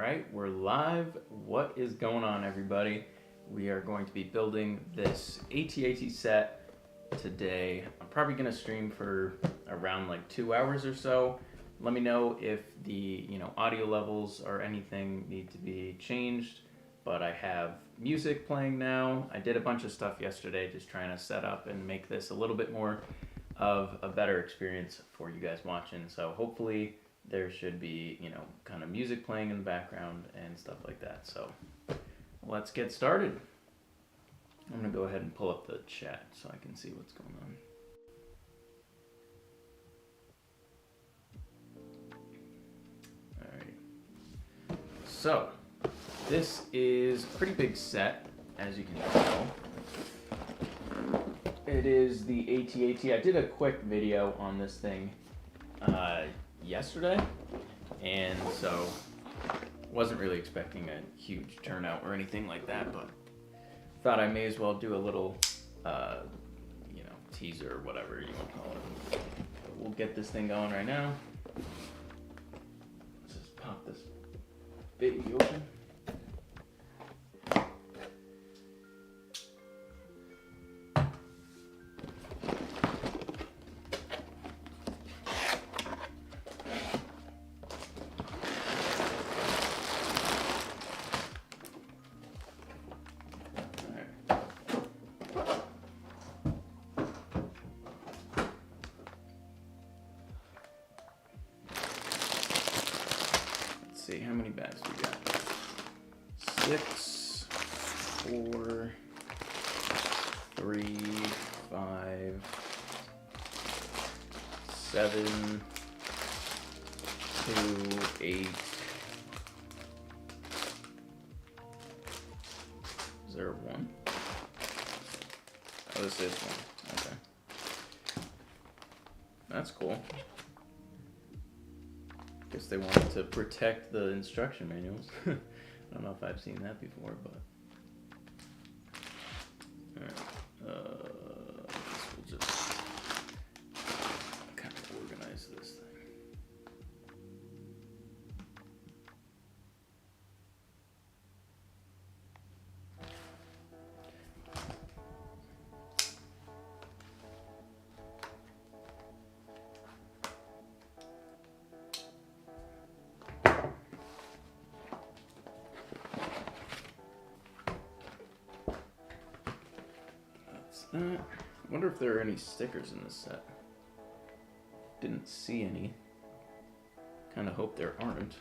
right, we're live. What is going on, everybody? We are going to be building this AT-AT set today. I'm probably going to stream for around like 2 hours or so. Let me know if the audio levels or anything need to be changed. But I have music playing now. I did a bunch of stuff yesterday just trying to set up and make this a little bit more of a better experience for you guys watching. So hopefully there should be, kind of music playing in the background and stuff like that. So let's get started. I'm gonna go ahead and pull up the chat so I can see what's going on. Alright. So this is a pretty big set, as you can tell. It is the AT-AT. I did a quick video on this thing yesterday, and so wasn't really expecting a huge turnout or anything like that, but thought I may as well do a little, teaser or whatever you want to call it. But we'll get this thing going right now. Let's just pop this baby open. See how many bags we got. 6, 4, 3, 5, 7, 2, 8. Is there a 1? Oh, this is 1. Okay. That's cool. Guess they wanted to protect the instruction manuals. I don't know if I've seen that before, but alright. I guess we'll just kind of organize this thing. I wonder if there are any stickers in this set. Didn't see any. Kind of hope there aren't.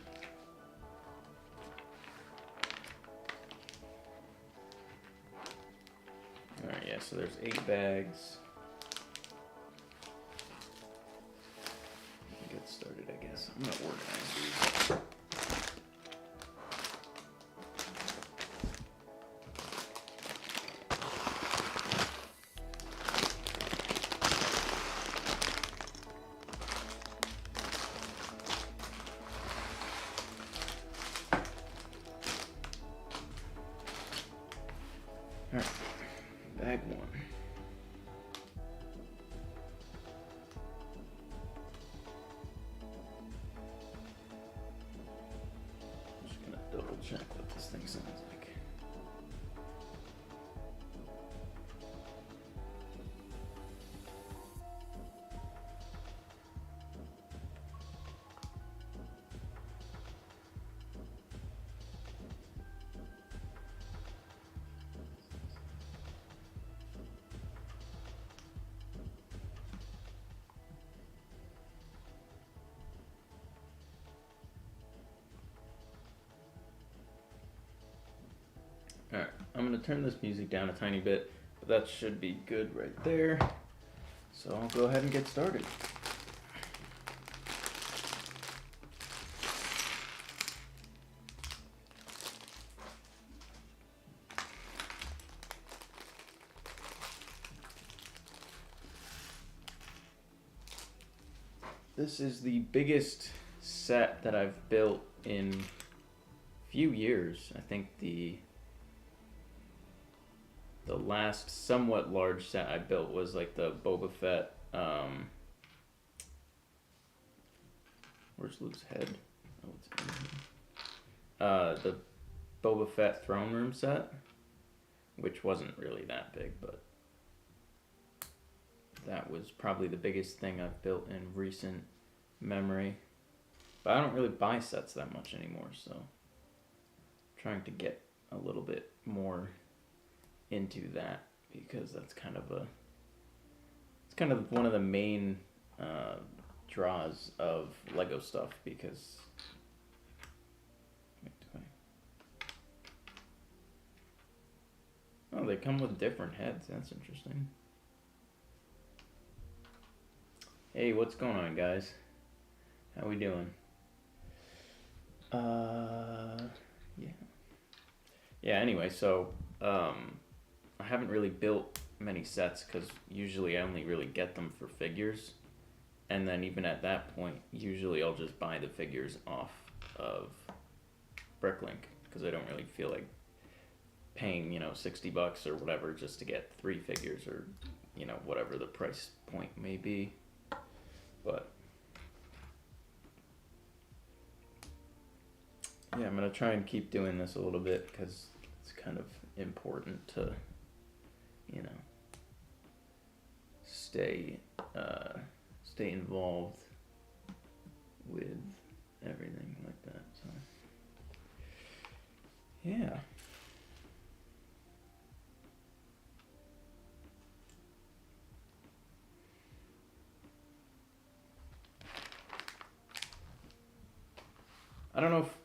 Alright, yeah, so there's 8 bags. Get started, I guess. I'm gonna organize these. Alright, bag 1. I'm just gonna double check what this thing sounds like. Alright, I'm going to turn this music down a tiny bit, but that should be good right there. So I'll go ahead and get started. This is the biggest set that I've built in a few years. I think the last somewhat large set I built was like the Boba Fett. Where's Luke's head? Oh, it's in here. the Boba Fett throne room set, which wasn't really that big, but that was probably the biggest thing I've built in recent memory. But I don't really buy sets that much anymore, so I'm trying to get a little bit more into that because that's kind of one of the main draws of Lego stuff because oh, they come with different heads. That's interesting. Hey, what's going on, guys? How we doing? Yeah. Yeah, anyway, so I haven't really built many sets because usually I only really get them for figures. And then even at that point, usually I'll just buy the figures off of Bricklink because I don't really feel like paying, $60 or whatever just to get 3 figures or, whatever the price point may be. But yeah, I'm going to try and keep doing this a little bit because it's kind of important to, stay involved with everything like that. So yeah. I don't know if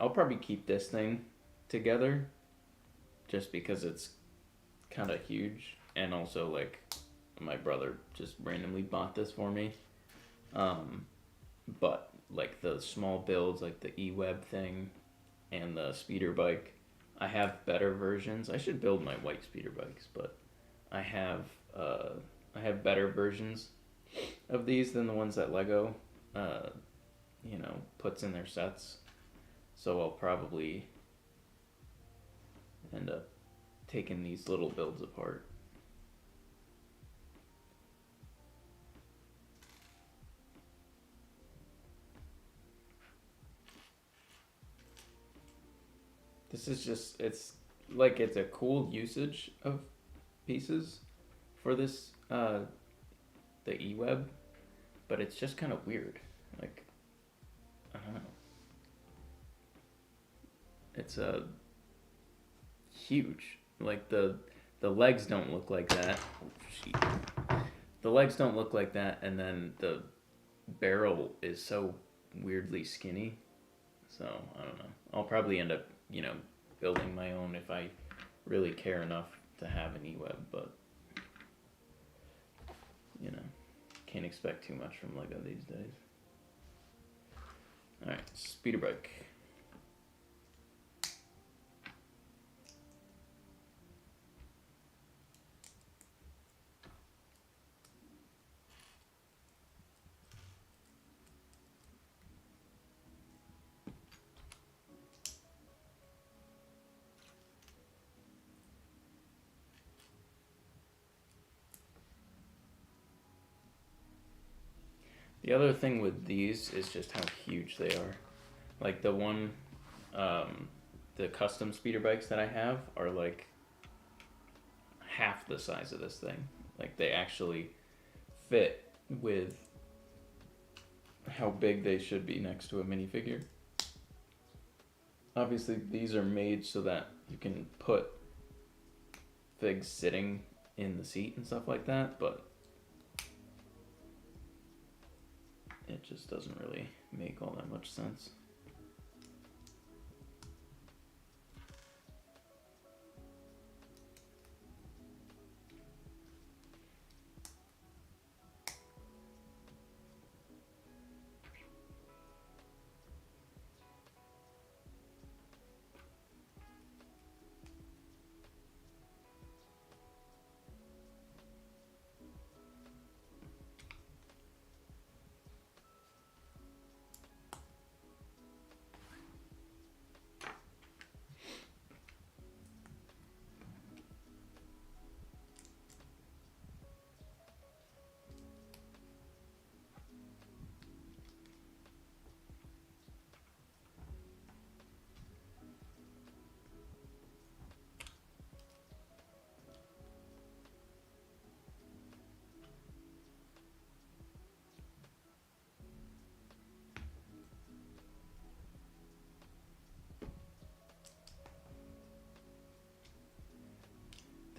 I'll probably keep this thing together just because it's kind of huge and also like my brother just randomly bought this for me. But like the small builds like the E-Web thing and the speeder bike, I have better versions. I should build my white speeder bikes, but I have better versions of these than the ones that Lego puts in their sets. So I'll probably end up taking these little builds apart. This is just, it's a cool usage of pieces for this, the E-Web, but it's just kind of weird. Like, I don't know. It's huge. Like the legs don't look like that. The legs don't look like that, and then the barrel is so weirdly skinny. So I don't know. I'll probably end up, building my own if I really care enough to have an E-Web, but can't expect too much from Lego these days. All right, speeder bike. The other thing with these is just how huge they are. Like the one, the custom speeder bikes that I have are like half the size of this thing. Like they actually fit with how big they should be next to a minifigure. Obviously these are made so that you can put figs sitting in the seat and stuff like that, but it just doesn't really make all that much sense.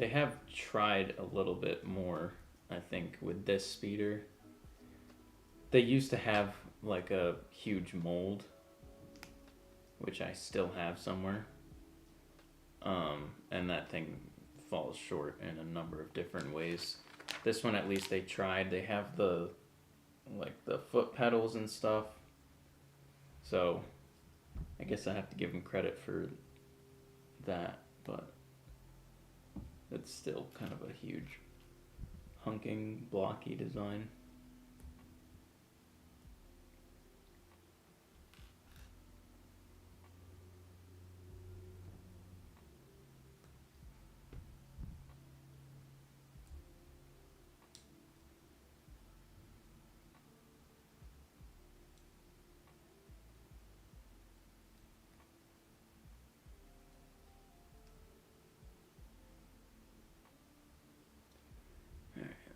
They have tried a little bit more, I think, with this speeder. They used to have like a huge mold, which I still have somewhere. And that thing falls short in a number of different ways. This one, at least, they tried. They have the foot pedals and stuff. So I guess I have to give them credit for that, but it's still kind of a huge hunking, blocky design.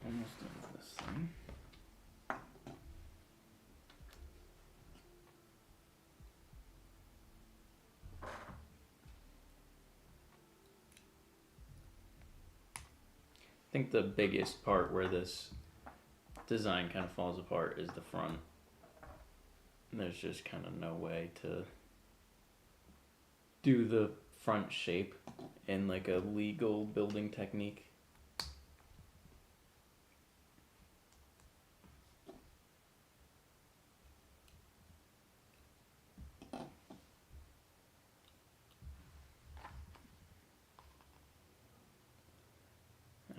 Almost done with this thing. I think the biggest part where this design kind of falls apart is the front. There's just kind of no way to do the front shape in like a legal building technique.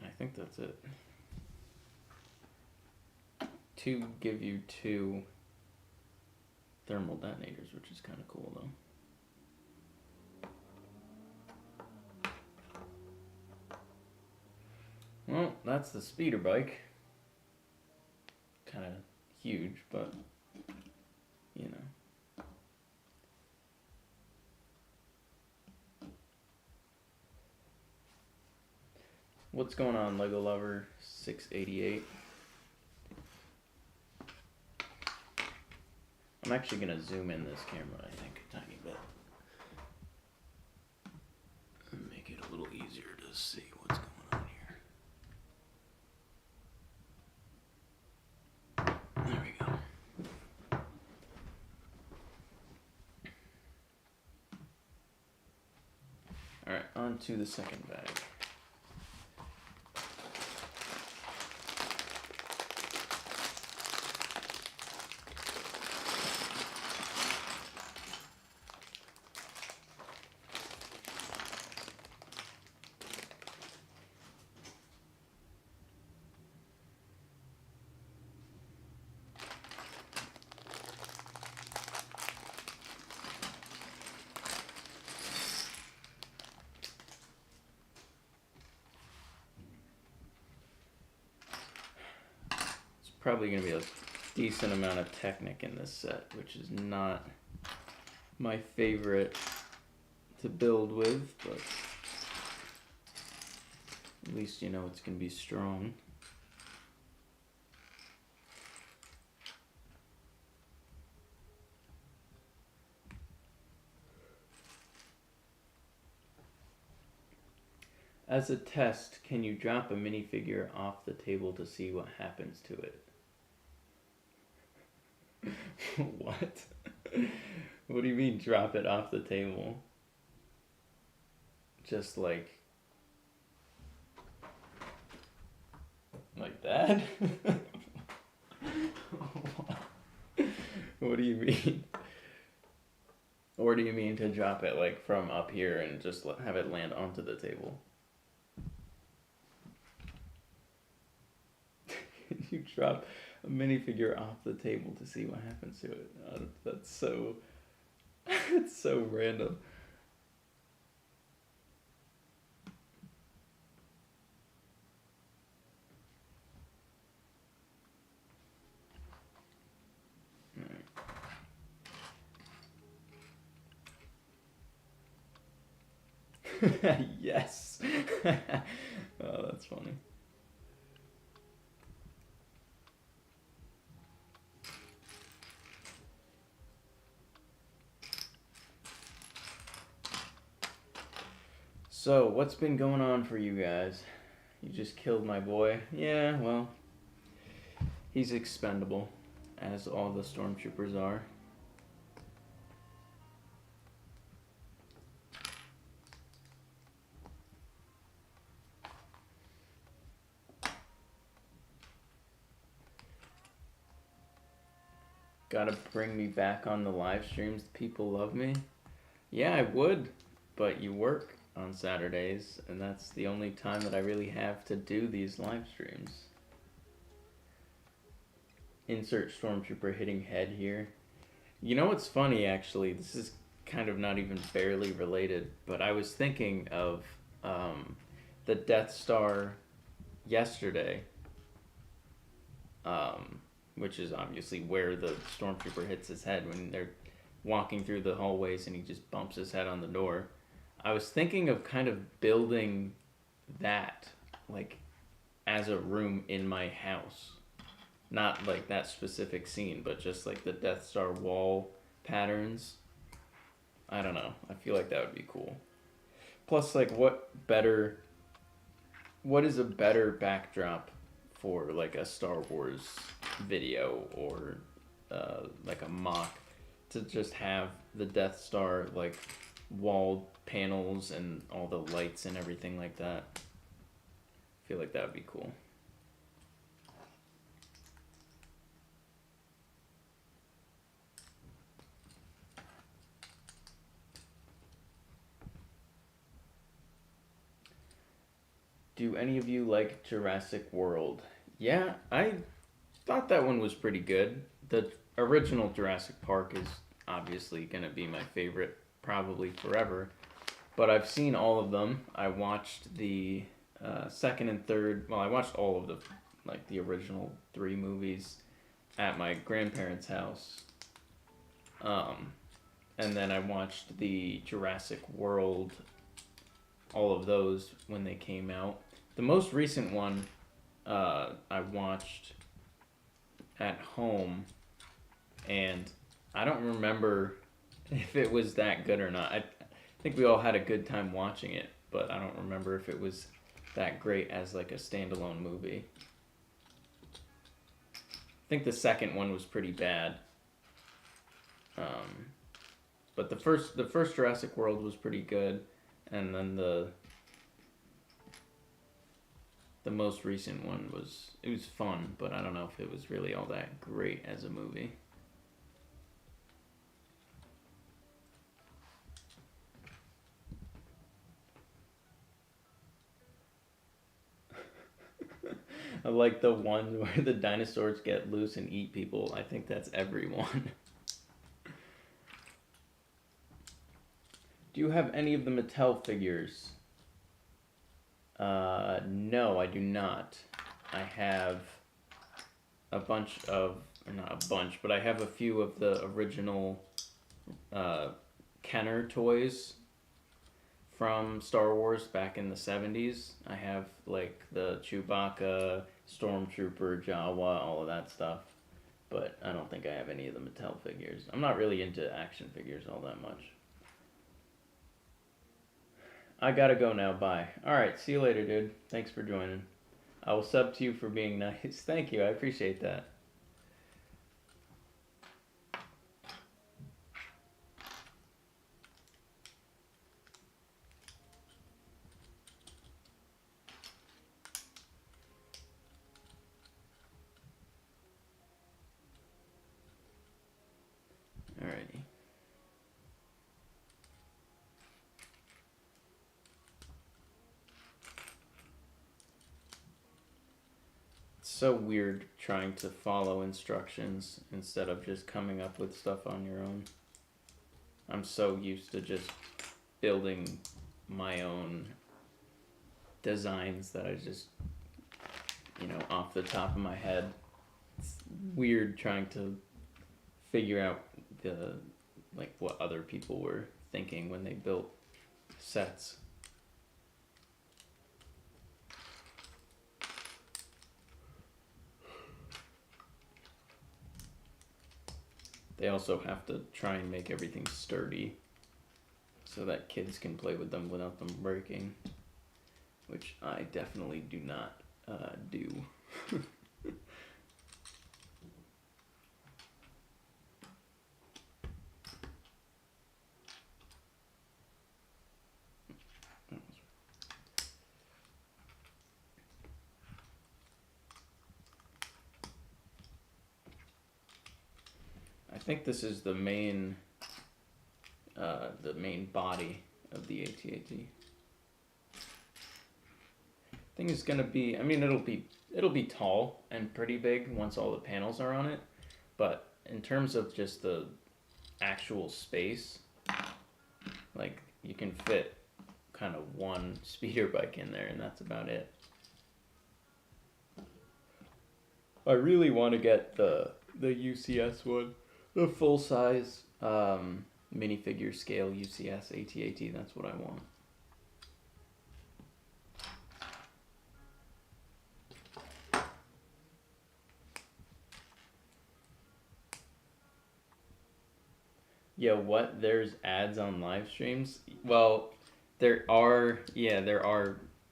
I think that's it. To give you 2 thermal detonators, which is kind of cool though. Well, that's the speeder bike. Kind of huge, but you know. What's going on, Lego Lover 688? I'm actually gonna zoom in this camera, I think, a tiny bit. And make it a little easier to see what's going on here. There we go. Alright, on to the second bag. Probably going to be a decent amount of Technic in this set, which is not my favorite to build with, but at least you know it's going to be strong. As a test, can you drop a minifigure off the table to see what happens to it? What? What do you mean drop it off the table? Just like that? What do you mean? Or do you mean to drop it like from up here and just have it land onto the table? You drop a minifigure off the table to see what happens to it. That's so... it's so random. Right. Yes. Oh, that's funny. So, what's been going on for you guys? You just killed my boy. Yeah, well, he's expendable, as all the stormtroopers are. Gotta bring me back on the live streams. People love me. Yeah, I would, but you work on Saturdays, and that's the only time that I really have to do these live streams. Insert stormtrooper hitting head here. You know what's funny, actually? This is kind of not even barely related, but I was thinking of the Death Star yesterday, which is obviously where the stormtrooper hits his head when they're walking through the hallways and he just bumps his head on the door. I was thinking of kind of building that, like, as a room in my house. Not like that specific scene, but just like the Death Star wall patterns. I don't know. I feel like that would be cool. Plus, like, what is a better backdrop for like a Star Wars video or like a mock to just have the Death Star like wall panels and all the lights and everything like that? I feel like that would be cool. Do any of you like Jurassic World? Yeah, I thought that one was pretty good. The original Jurassic Park is obviously going to be my favorite probably forever. But I've seen all of them. I watched the second and third. Well, I watched all of the original 3 movies at my grandparents' house. And then I watched the Jurassic World, all of those when they came out. The most recent one I watched at home, and I don't remember if it was that good or not. I think we all had a good time watching it, but I don't remember if it was that great as like a standalone movie. I think the second one was pretty bad. But the first Jurassic World was pretty good, and then the most recent one was fun, but I don't know if it was really all that great as a movie. I like the one where the dinosaurs get loose and eat people. I think that's everyone. Do you have any of the Mattel figures? No, I do not. I have a bunch of, or not a bunch, but I have a few of the original Kenner toys from Star Wars back in the 70s. I have like the Chewbacca, Stormtrooper, Jawa, all of that stuff. But I don't think I have any of the Mattel figures. I'm not really into action figures all that much. I gotta go now, bye. Alright, see you later, dude. Thanks for joining. I will sub to you for being nice. Thank you, I appreciate that. Alrighty. So weird trying to follow instructions instead of just coming up with stuff on your own. I'm so used to just building my own designs that I just, off the top of my head. It's weird trying to figure out what other people were thinking when they built sets. They also have to try and make everything sturdy. so that kids can play with them without them breaking, which I definitely do not do. I think this is the main body of the AT-AT. Thing is gonna be, I mean, it'll be tall and pretty big once all the panels are on it, but in terms of just the actual space, like you can fit kind of one speeder bike in there and that's about it. I really want to get the UCS one, the full size minifigure scale UCS AT-AT. That's what I want. Yeah, what? There's ads on live streams? Well, there are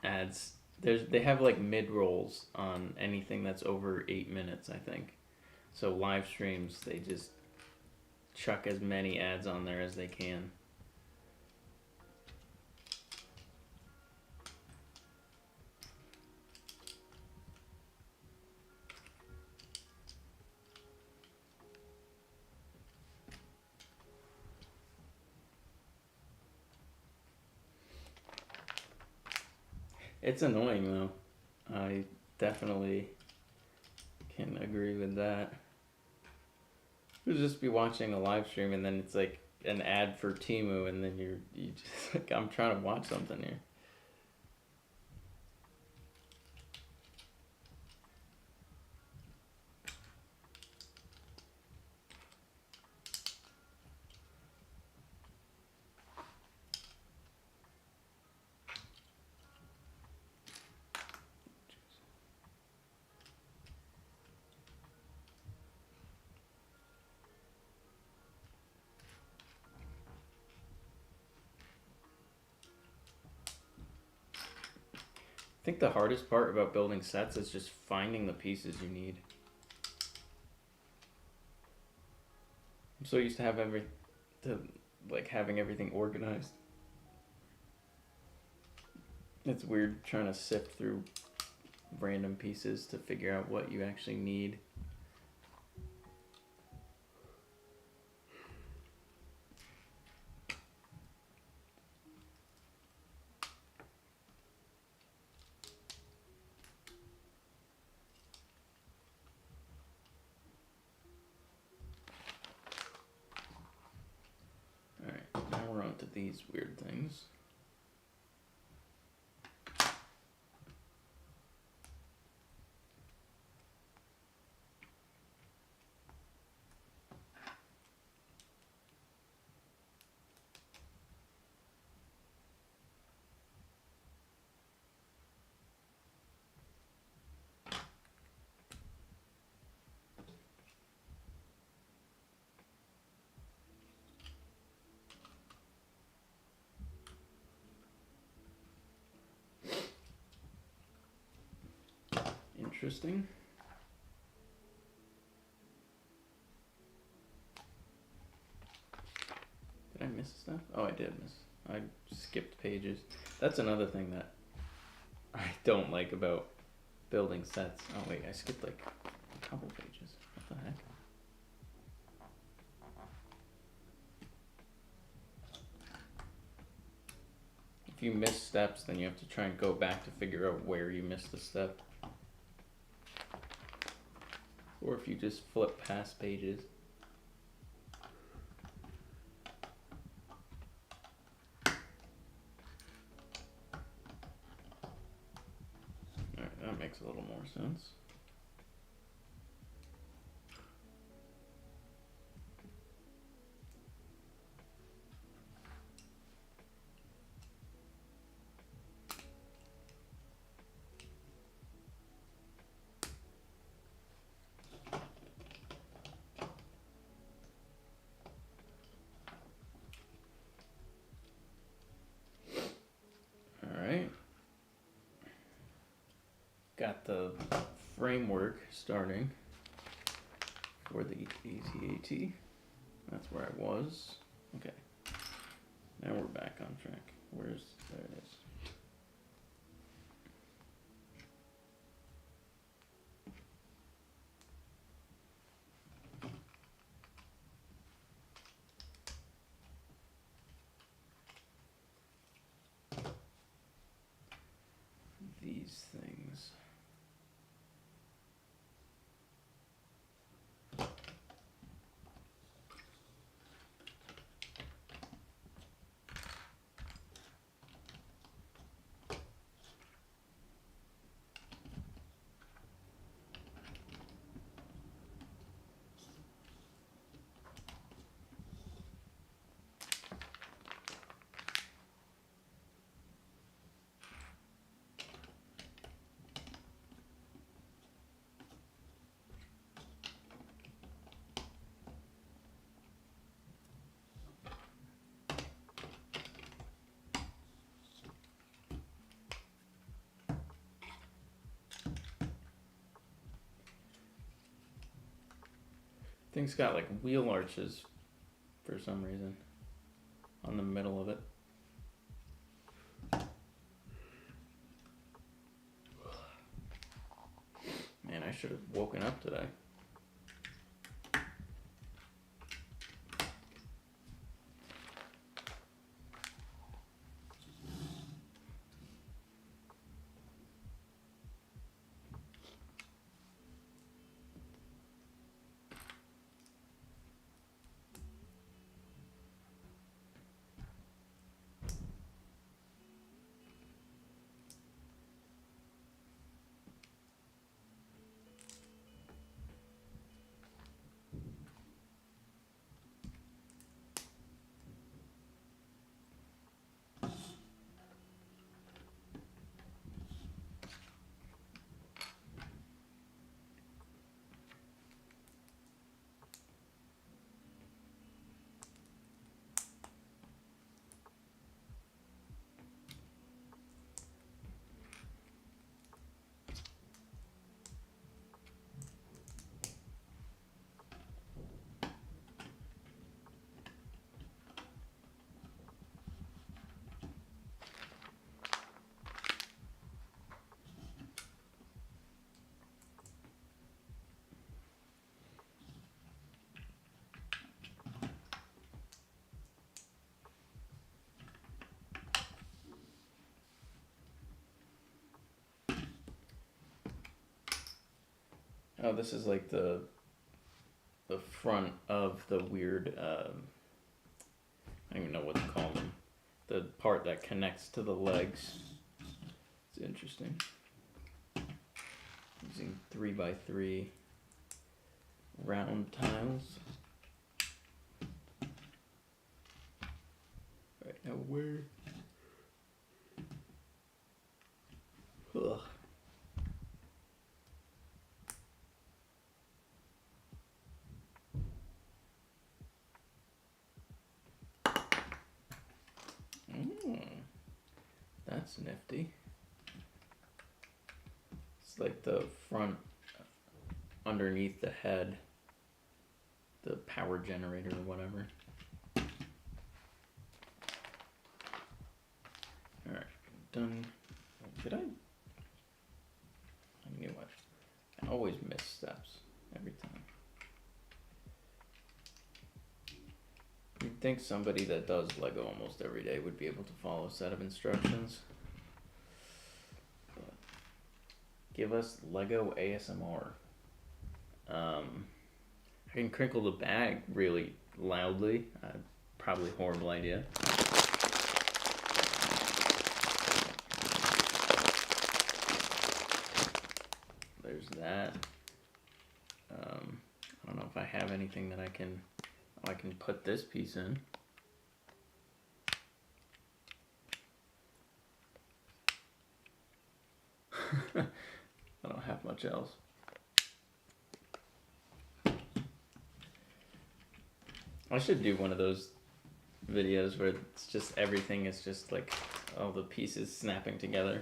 ads. They have like mid rolls on anything that's over 8 minutes, I think. So live streams, they just chuck as many ads on there as they can. It's annoying though. I definitely can agree with that. You'll just be watching a live stream and then it's like an ad for Temu and then you just like, I'm trying to watch something here. I think the hardest part about building sets is just finding the pieces you need. I'm so used to having everything organized. It's weird trying to sift through random pieces to figure out what you actually need. Alright, now we're on to these weird things. Interesting. Did I miss stuff? Oh, I did miss. I skipped pages. That's another thing that I don't like about building sets. Oh wait, I skipped like a couple pages. What the heck? If you miss steps, then you have to try and go back to figure out where you missed the step. Or if you just flip past pages. Alright, that makes a little more sense. got the framework starting for the AT-AT. That's where I was. Okay. Now we're back on track. There it is. These things. Thing's got like wheel arches for some reason on the middle of it. Man, I should have woken up today. Oh, this is like the front of the weird, I don't even know what to call them. The part that connects to the legs. It's interesting. Using 3x3 round tiles. Right, now where? Ugh. That's nifty. It's like the front underneath the head, the power generator or whatever. Alright, done. Did I knew it. I always miss steps every time. You'd think somebody that does Lego almost every day would be able to follow a set of instructions. But give us Lego ASMR. I can crinkle the bag really loudly. Probably a horrible idea. There's that. I don't know if I have anything that I can put this piece in. I don't have much else. I should do one of those videos where it's just everything is just like all the pieces snapping together.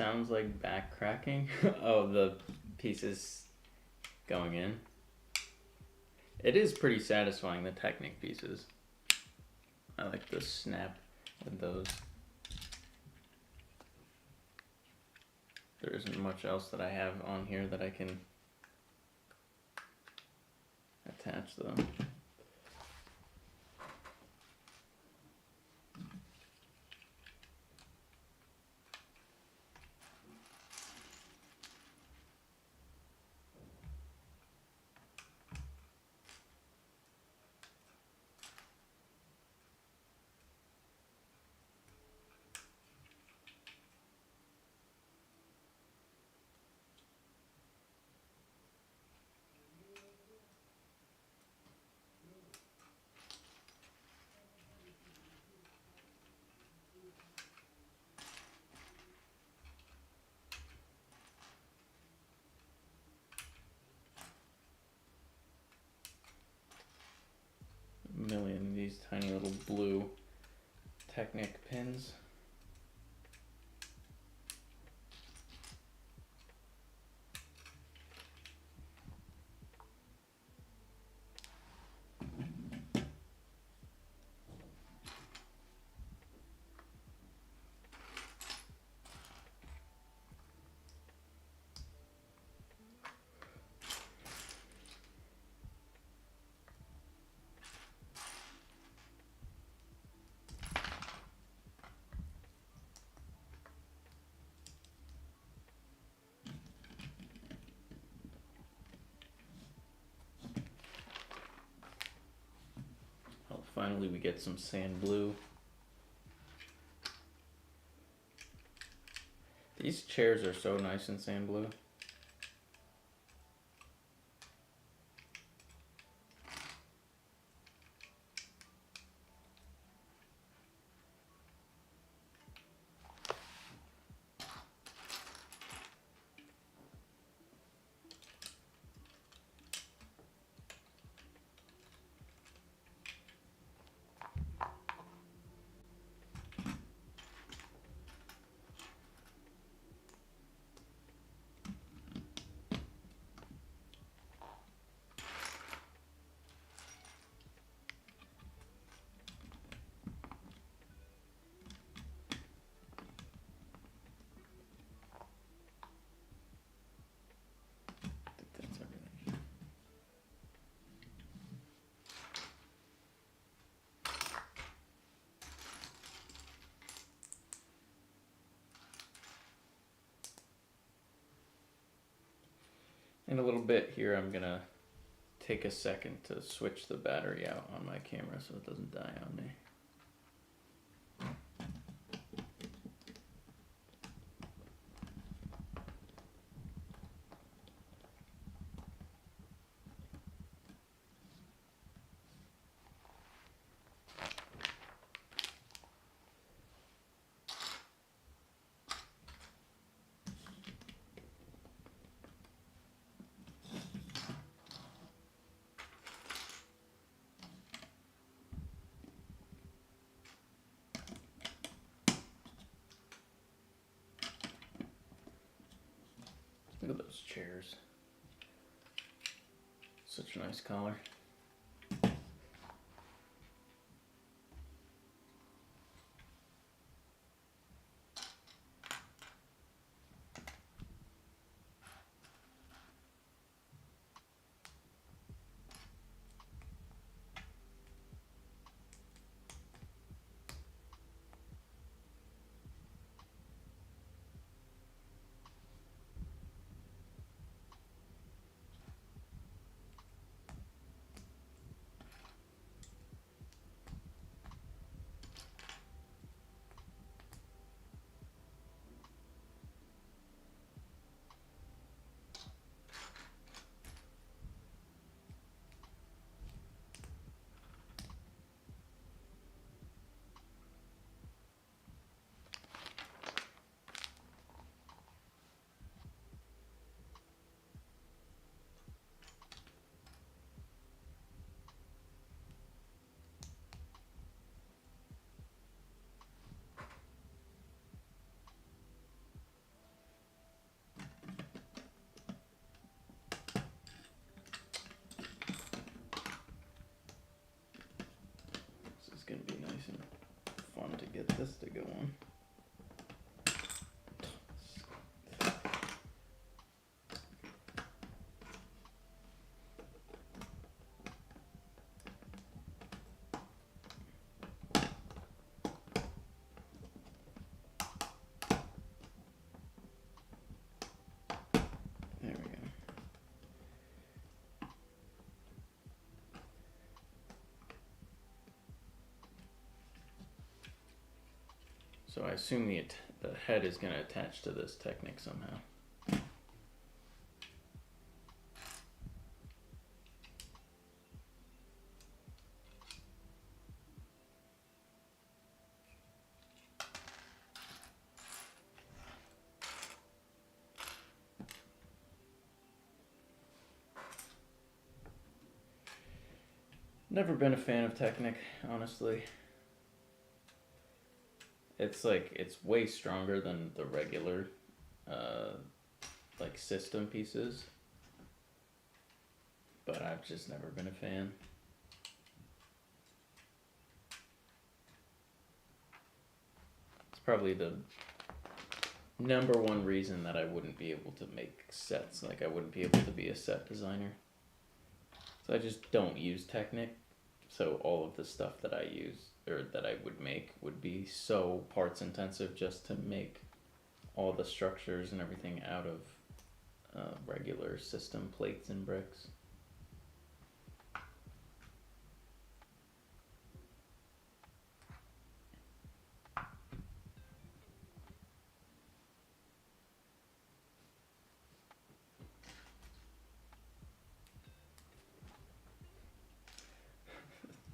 sounds like back cracking. Oh, the pieces going in. It is pretty satisfying, the Technic pieces. I like the snap with those. There isn't much else that I have on here that I can attach though. Million of these tiny little blue Technic pins. Finally, we get some sand blue. These chairs are so nice in sand blue. In a little bit here, I'm gonna take a second to switch the battery out on my camera so it doesn't die on me. Look at those chairs. Such a nice color. a good one. There we go. So I assume the head is going to attach to this Technic somehow. Never been a fan of Technic, honestly. It's like, it's way stronger than the regular, like system pieces. But I've just never been a fan. It's probably the number one reason that I wouldn't be able to make sets. Like, I wouldn't be able to be a set designer. So I just don't use Technic. So all of the stuff that I use, or that I would make, would be so parts intensive just to make all the structures and everything out of regular system plates and bricks.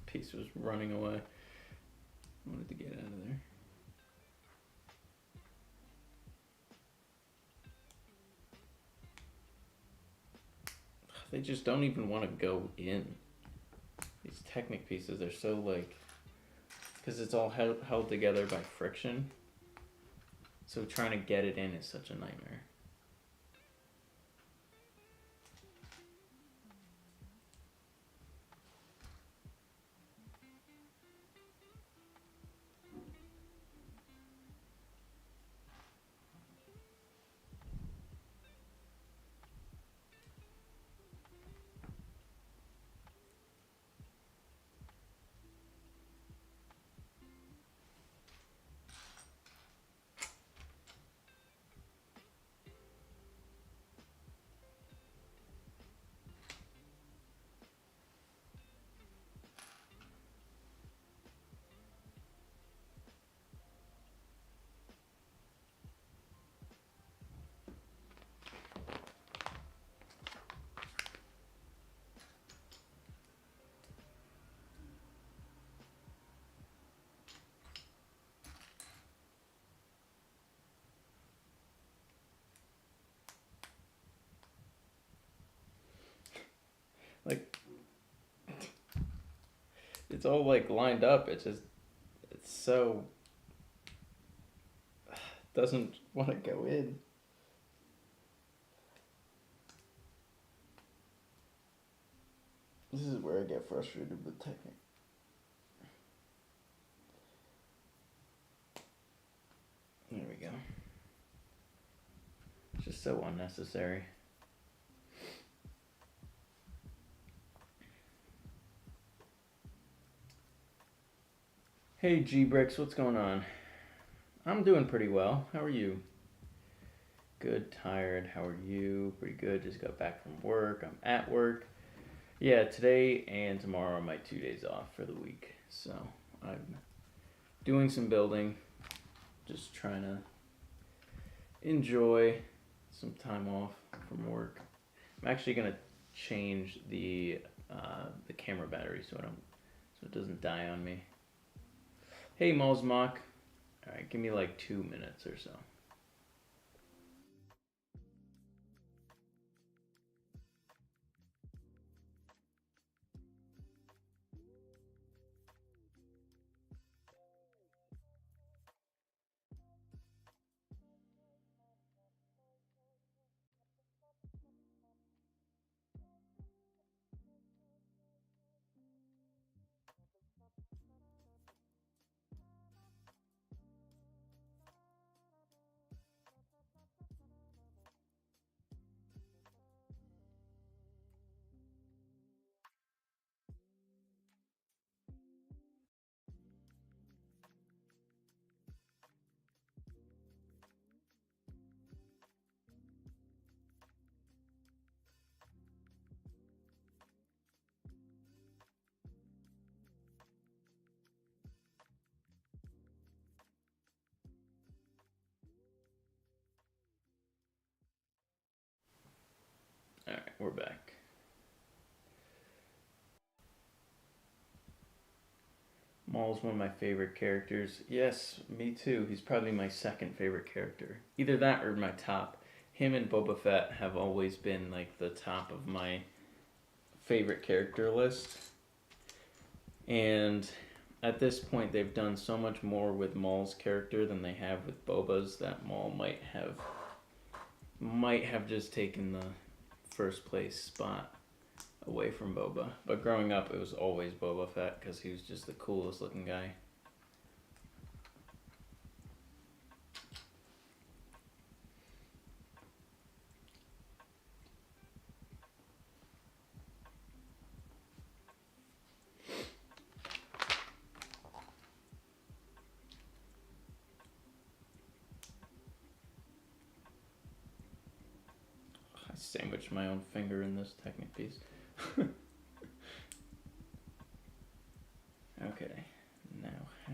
Piece was running away. I wanted to get out of there. They just don't even want to go in. These Technic pieces, they're so like, because it's all held together by friction. So trying to get it in is such a nightmare. Like, it's all like lined up. It's so doesn't want to go in. This is where I get frustrated with Technic. There we go. It's just so unnecessary. Hey G-Bricks, what's going on? I'm doing pretty well. How are you? Good, tired. How are you? Pretty good. Just got back from work. I'm at work. Yeah, today and tomorrow are my 2 days off for the week. So I'm doing some building. Just trying to enjoy some time off from work. I'm actually gonna change the camera battery so it doesn't die on me. Hey Mozmock. Alright, give me like 2 minutes or so. we're back. Maul's one of my favorite characters. Yes, me too. He's probably my second favorite character. Either that or my top. Him and Boba Fett have always been like the top of my favorite character list. And at this point, they've done so much more with Maul's character than they have with Boba's that Maul might have just taken the first place spot away from Boba. But growing up, it was always Boba Fett because he was just the coolest looking guy. I sandwiched my own finger in this Technic piece. Okay, now how?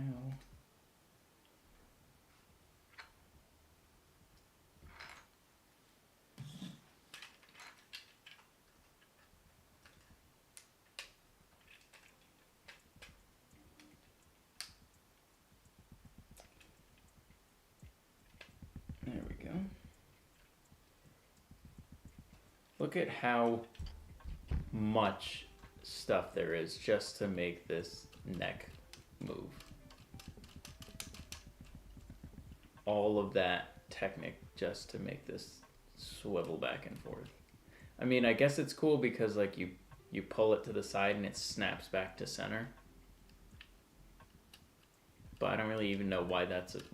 There we go. Look at how much stuff there is just to make this neck move. All of that Technic just to make this swivel back and forth. I mean, I guess it's cool because like you pull it to the side and it snaps back to center. But I don't really even know why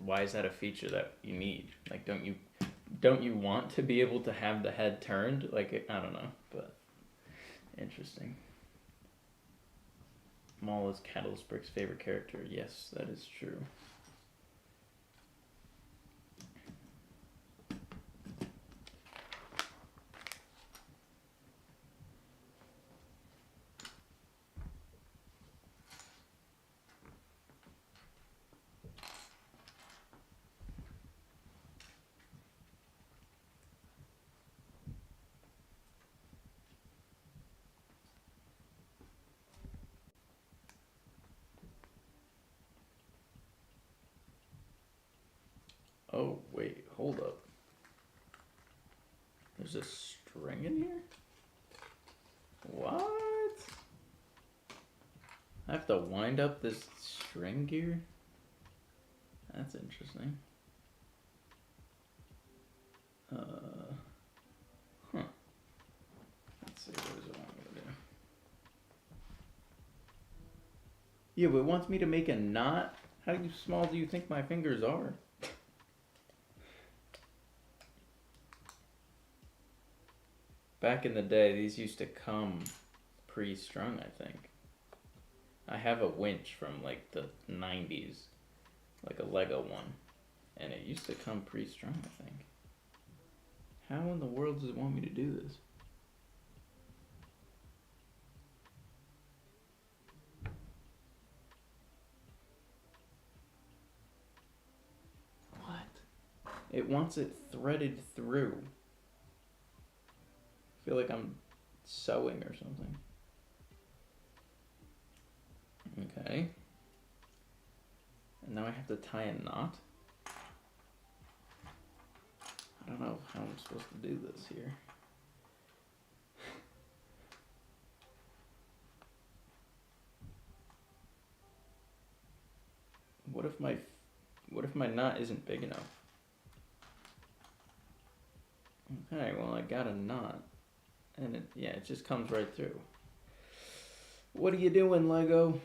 why is that a feature that you need? Like, don't you want to be able to have the head turned? Like, I don't know, but interesting. Maul is Candlestick's favorite character. Yes, that is true. Oh, wait, hold up. There's a string in here? What? I have to wind up this string gear? That's interesting. Huh. Let's see, what is it want me to do? Yeah, but it wants me to make a knot? How small do you think my fingers are? Back in the day, these used to come pre-strung, I think. I have a winch from like the 90s, like a Lego one, and it used to come pre-strung, I think. How in the world does it want me to do this? What? It wants it threaded through. I feel like I'm sewing or something. Okay. And now I have to tie a knot? I don't know how I'm supposed to do this here. What if my knot isn't big enough? Okay, well I got a knot. And it just comes right through. What are you doing, Lego?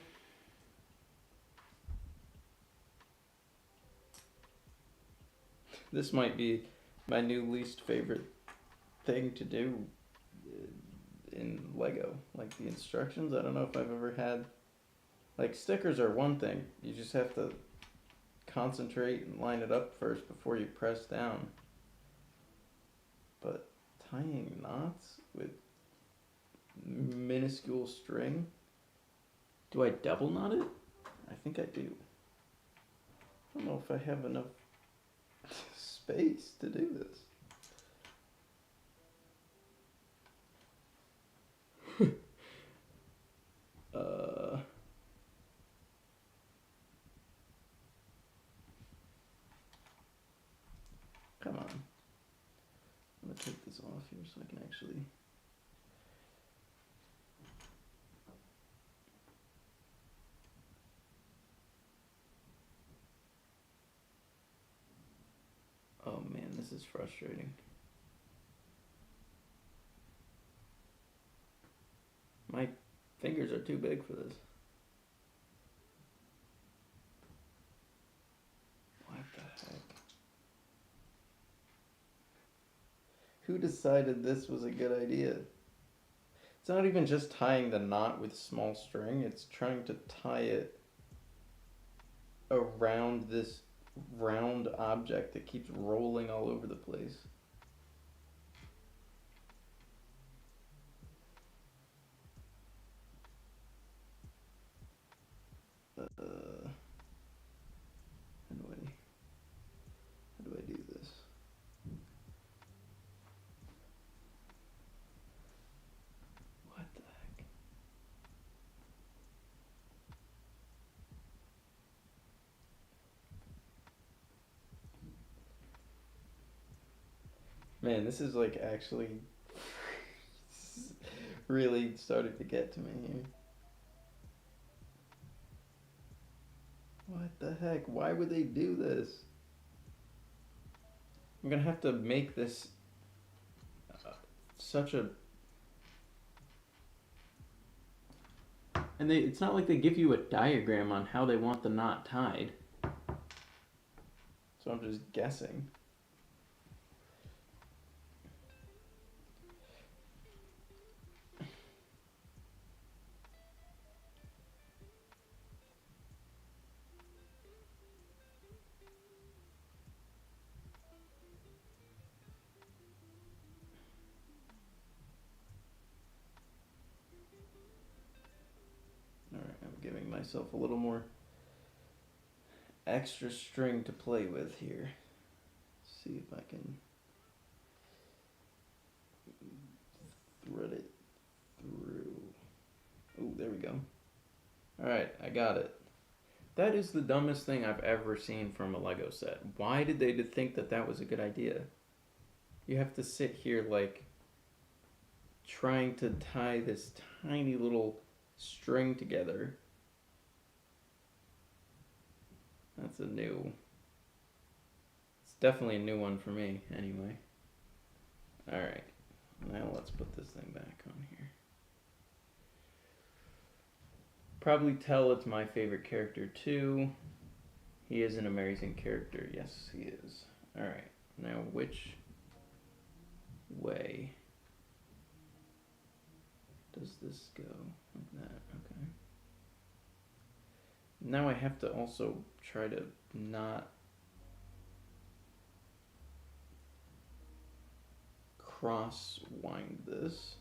This might be my new least favorite thing to do in Lego. Like the instructions, I don't know if I've ever had... Like stickers are one thing. You just have to concentrate and line it up first before you press down. But tying knots with minuscule string? Do I double knot it? I think I do. I don't know if I have enough space to do this. this is frustrating. My fingers are too big for this. What the heck? Who decided this was a good idea? It's not even just tying the knot with small string, it's trying to tie it around this round object that keeps rolling all over the place. How do I do this? What the heck? Man, this is like actually really starting to get to me here. What the heck? Why would they do this? I'm gonna have to make this such a... And it's not like they give you a diagram on how they want the knot tied. So I'm just guessing. Alright, I'm giving myself a little more extra string to play with here. See if I can thread it through. Oh, there we go. Alright, I got it. That is the dumbest thing I've ever seen from a Lego set. Why did they think that that was a good idea? You have to sit here like trying to tie this tiny little string together. That's a new... It's definitely a new one for me, anyway. Alright, now let's put this thing back on here. Probably tell it's my favorite character too. He is an amazing character. Yes, he is. Alright, now which way does this go? Like that, okay. Now I have to also try to not cross-wind this.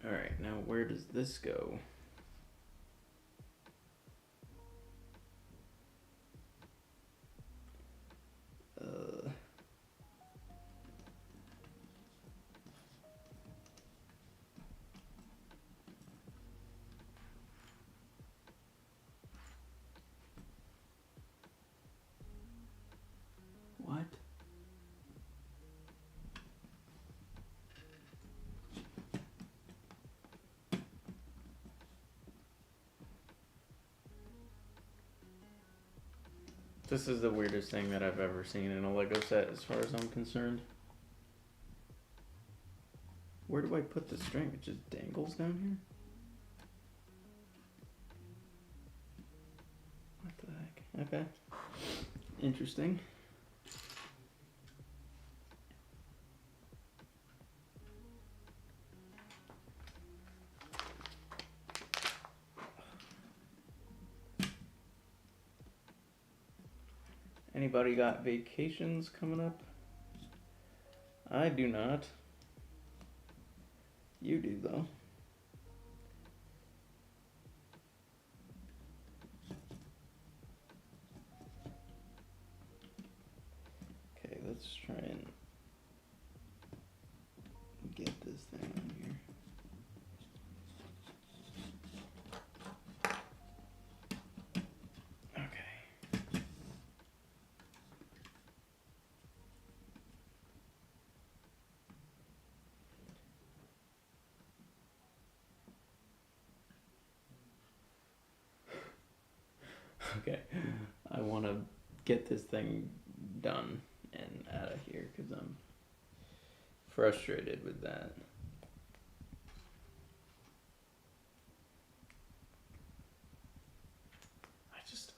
Alright, now where does this go? What? This is the weirdest thing that I've ever seen in a Lego set as far as I'm concerned. Where do I put the string? It just dangles down here? What the heck? Okay. Interesting. Anybody got vacations coming up? I do not. You do, though. Okay, let's try and want to get this thing done and out of here because I'm frustrated with that.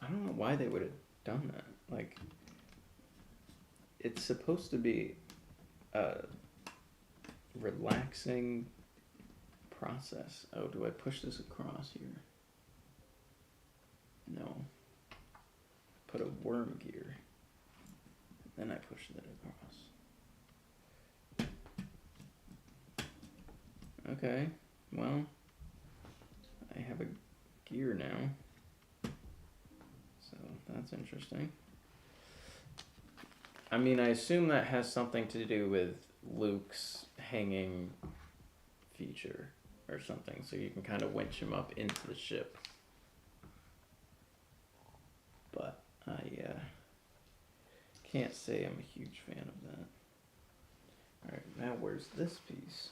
I don't know why they would have done that. Like, it's supposed to be a relaxing process. Oh, do I push this across here? No. Put a worm gear. Then I push that across. Okay, well, I have a gear now. So that's interesting. I mean, I assume that has something to do with Luke's hanging feature or something, so you can kind of winch him up into the ship. But I can't say I'm a huge fan of that. Alright, now where's this piece?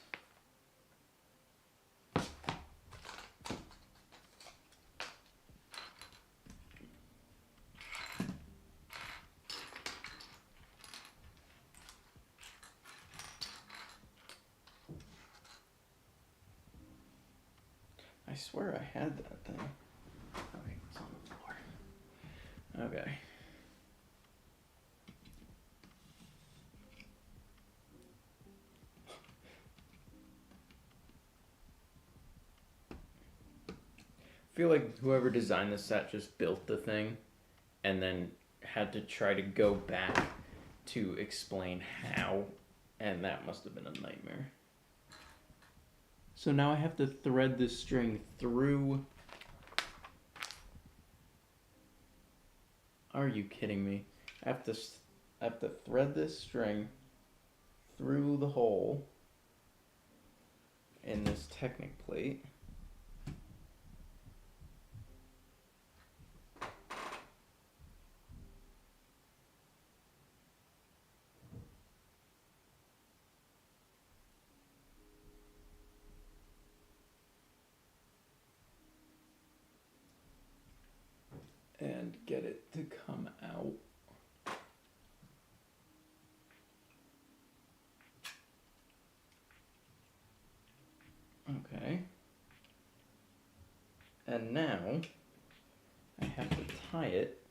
I swear I had that thing. Okay, it's on the floor. Okay. I feel like whoever designed the set just built the thing and then had to try to go back to explain how, and that must have been a nightmare. So now I have to thread this string through. Are you kidding me? I have to thread this string through the hole in this Technic plate. And get it to come out. Okay. And now I have to tie it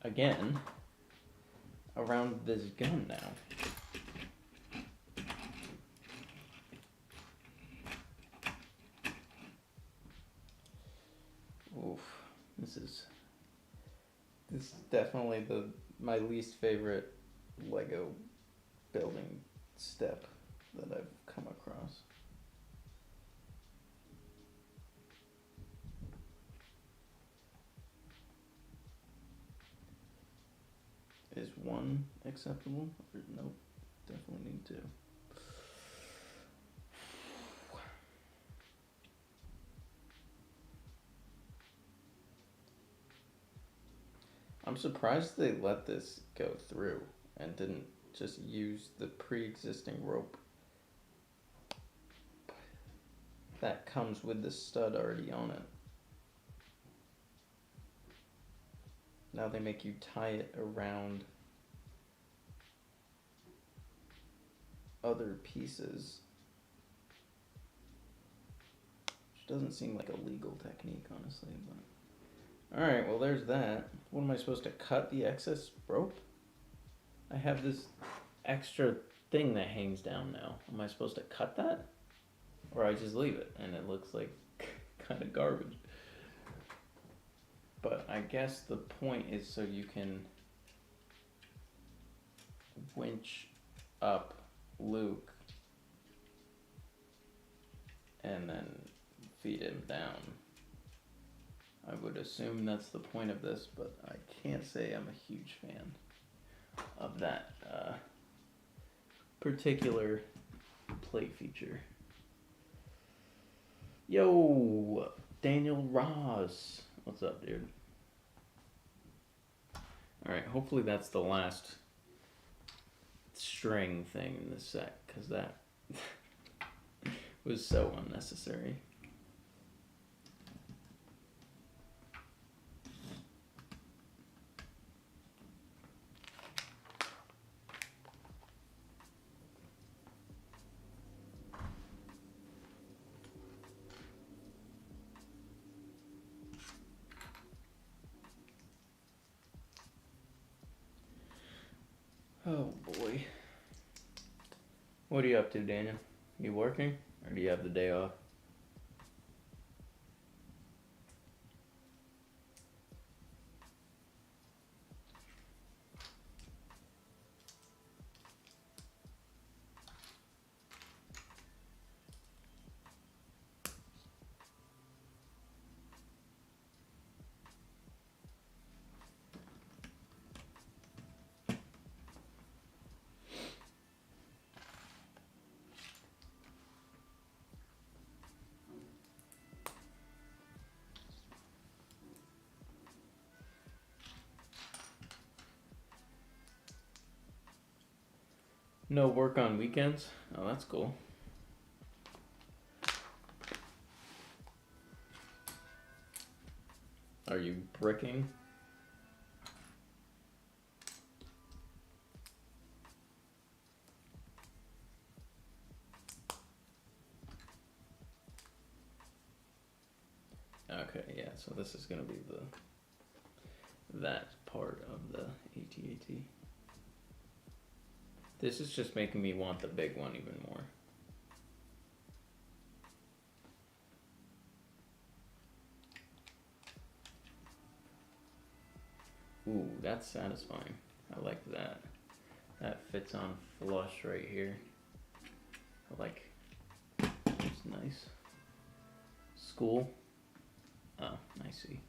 again around this gun now. Oof. This is definitely my least favorite Lego building step that I've come across. Is one acceptable? Or nope, definitely need two. I'm surprised they let this go through and didn't just use the pre-existing rope that comes with the stud already on it. Now they make you tie it around other pieces, which doesn't seem like a legal technique, honestly, but alright, well there's that. What am I supposed to cut the excess rope? I have this extra thing that hangs down now. Am I supposed to cut that? Or I just leave it and it looks like kind of garbage. But I guess the point is so you can winch up Luke and then feed him down. I would assume that's the point of this, but I can't say I'm a huge fan of that particular plate feature. Yo, Daniel Ross. What's up, dude? Alright, hopefully that's the last string thing in this set, because that was so unnecessary. What are you up to, Daniel? You working? Or do you have the day off? No work on weekends? Oh, that's cool. Are you bricking? Okay, yeah, so this is gonna be that part of the AT-AT. This is just making me want the big one even more. Ooh, that's satisfying. I like that. That fits on flush right here. I like, it's nice. School. Oh, I see.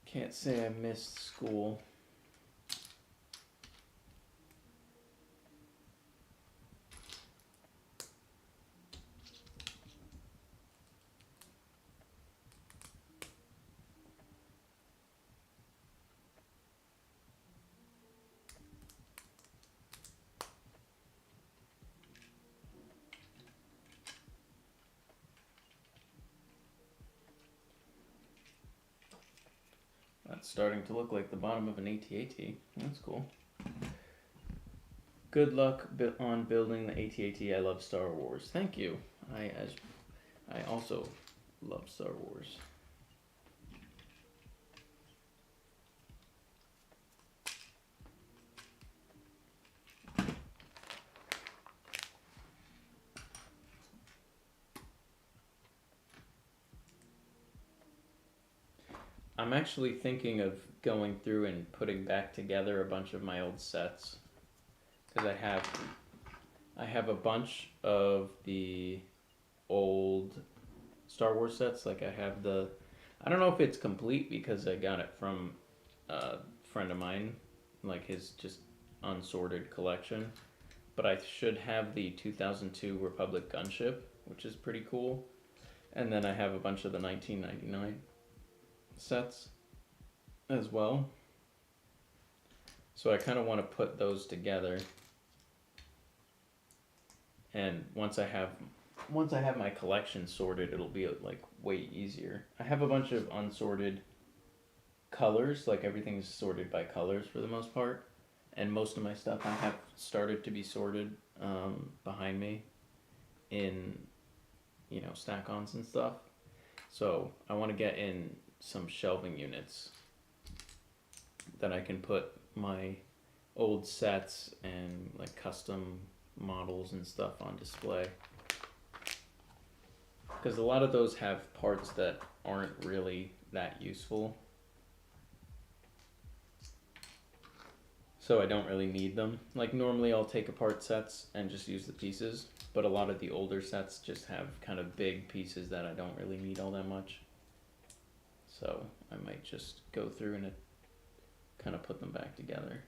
Can't say I missed school. That's starting to look like the bottom of an AT-AT. That's cool. Good luck on building the AT-AT. I love Star Wars. Thank you. I also love Star Wars. I'm actually thinking of going through and putting back together a bunch of my old sets, because I have a bunch of the old Star Wars sets. Like I have I don't know if it's complete because I got it from a friend of mine, like his just unsorted collection. But I should have the 2002 Republic gunship, which is pretty cool. And then I have a bunch of the 1999 sets as well. So I kind of want to put those together. And once I have my collection sorted, it'll be like way easier. I have a bunch of unsorted colors, like everything's sorted by colors for the most part. And most of my stuff I have started to be sorted behind me in, stack-ons and stuff. So I want to get in some shelving units that I can put my old sets and like custom models and stuff on display. Because a lot of those have parts that aren't really that useful. So I don't really need them. Like normally I'll take apart sets and just use the pieces, but a lot of the older sets just have kind of big pieces that I don't really need all that much. So I might just go through and kind of put them back together.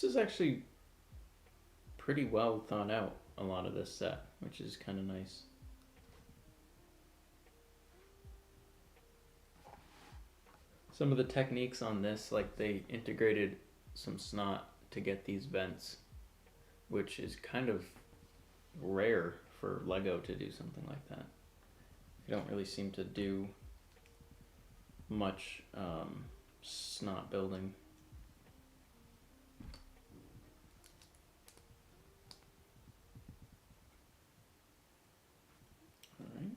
This is actually pretty well thought out, a lot of this set, which is kind of nice. Some of the techniques on this, like they integrated some snot to get these vents, which is kind of rare for Lego to do something like that. They don't really seem to do much snot building. Alright.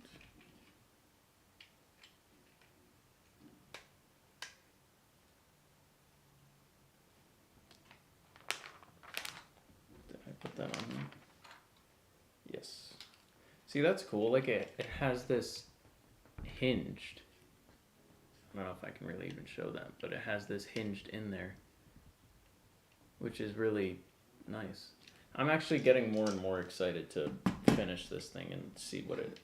Did I put that on there? Yes. See, that's cool. Like it has this hinged. I don't know if I can really even show that, but it has this hinged in there, which is really nice. I'm actually getting more and more excited to finish this thing and see what it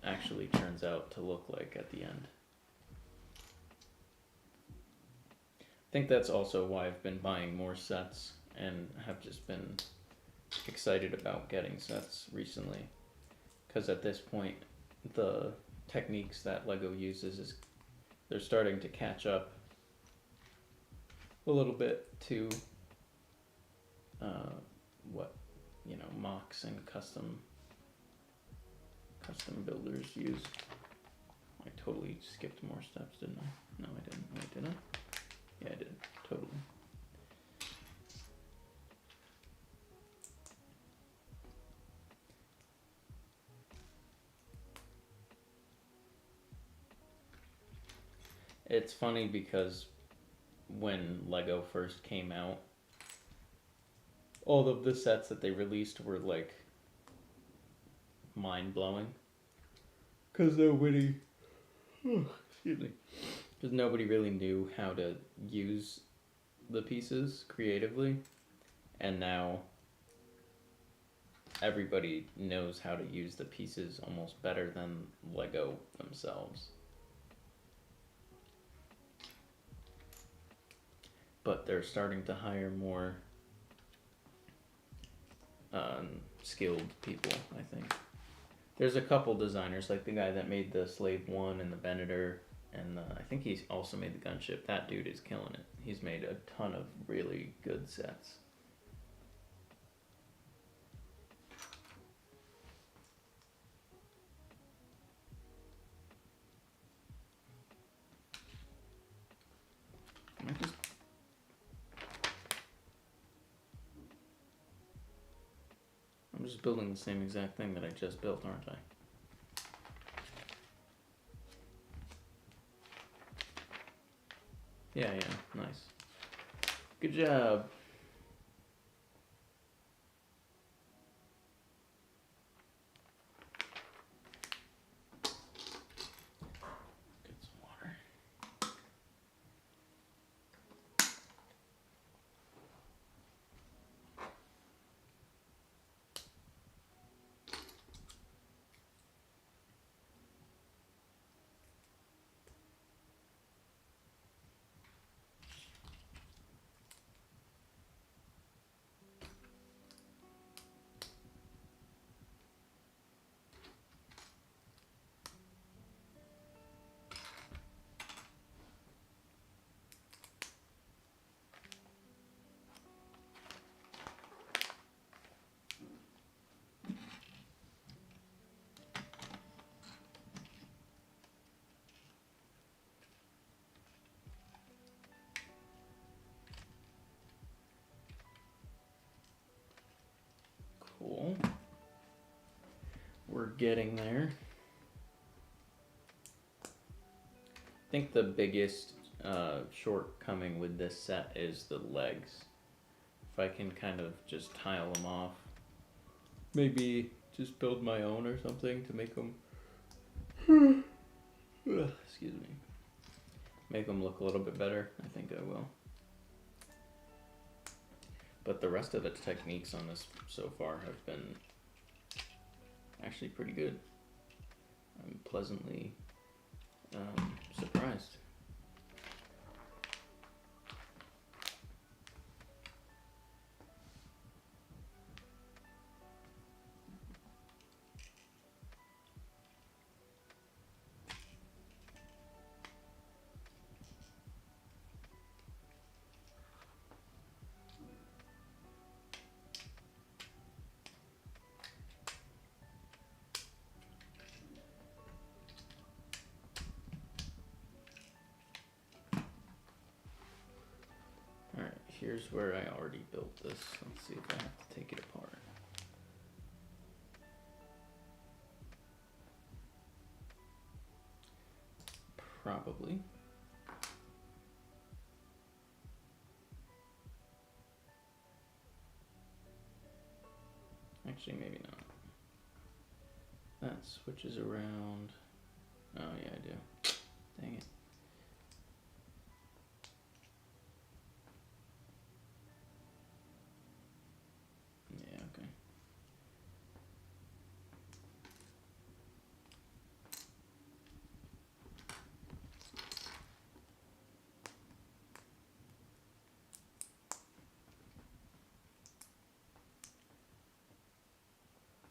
actually turns out to look like at the end. I think that's also why I've been buying more sets and have just been excited about getting sets recently, because at this point the techniques that Lego uses is they're starting to catch up a little bit to what MOCs and custom builders use. I totally skipped more steps, didn't I? No, I didn't. Wait, did I? Yeah, I did. Totally. It's funny because when Lego first came out, all of the sets that they released were like mind-blowing. Because nobody, excuse me, because nobody really knew how to use the pieces creatively, and now everybody knows how to use the pieces almost better than Lego themselves. But they're starting to hire more skilled people, I think. There's a couple designers, like the guy that made the Slave 1 and the Venator, and I think he's also made the Gunship. That dude is killing it. He's made a ton of really good sets. I'm just building the same exact thing that I just built, aren't I? Yeah, nice. Good job. Get some water. Cool. We're getting there. I think the biggest shortcoming with this set is the legs. If I can kind of just tile them off, maybe just build my own or something to make them excuse me, make them look a little bit better, I think I will. But the rest of the techniques on this so far have been actually pretty good. I'm pleasantly surprised. here's where I already built this. Let's see if I have to take it apart. Probably. Actually, maybe not. That switches around. Oh yeah, I do. Dang it. Yeah, okay.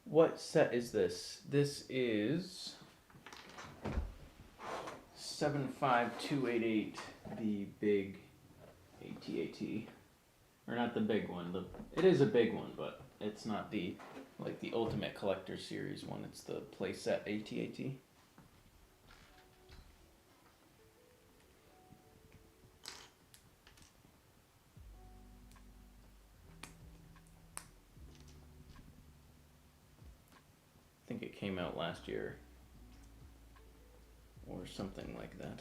What set is this? This is 75288, the big AT-AT. Or not the big one. It is a big one, but it's not the like the Ultimate Collector Series one. It's the playset AT-AT. I think it came out last year or something like that.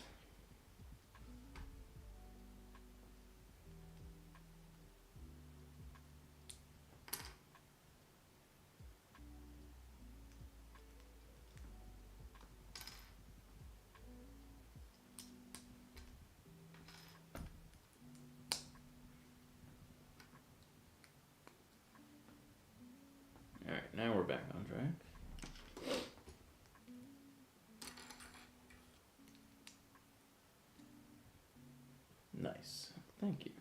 Alright, now we're back on track. Nice. Thank you.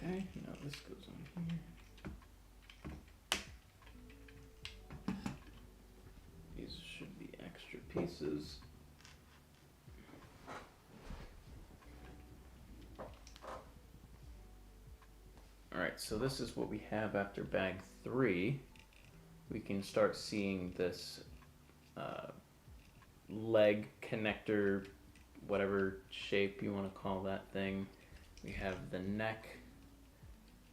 Okay, now this goes on here. These should be extra pieces. Alright, so this is what we have after bag 3. We can start seeing this leg connector, whatever shape you want to call that thing. We have the neck.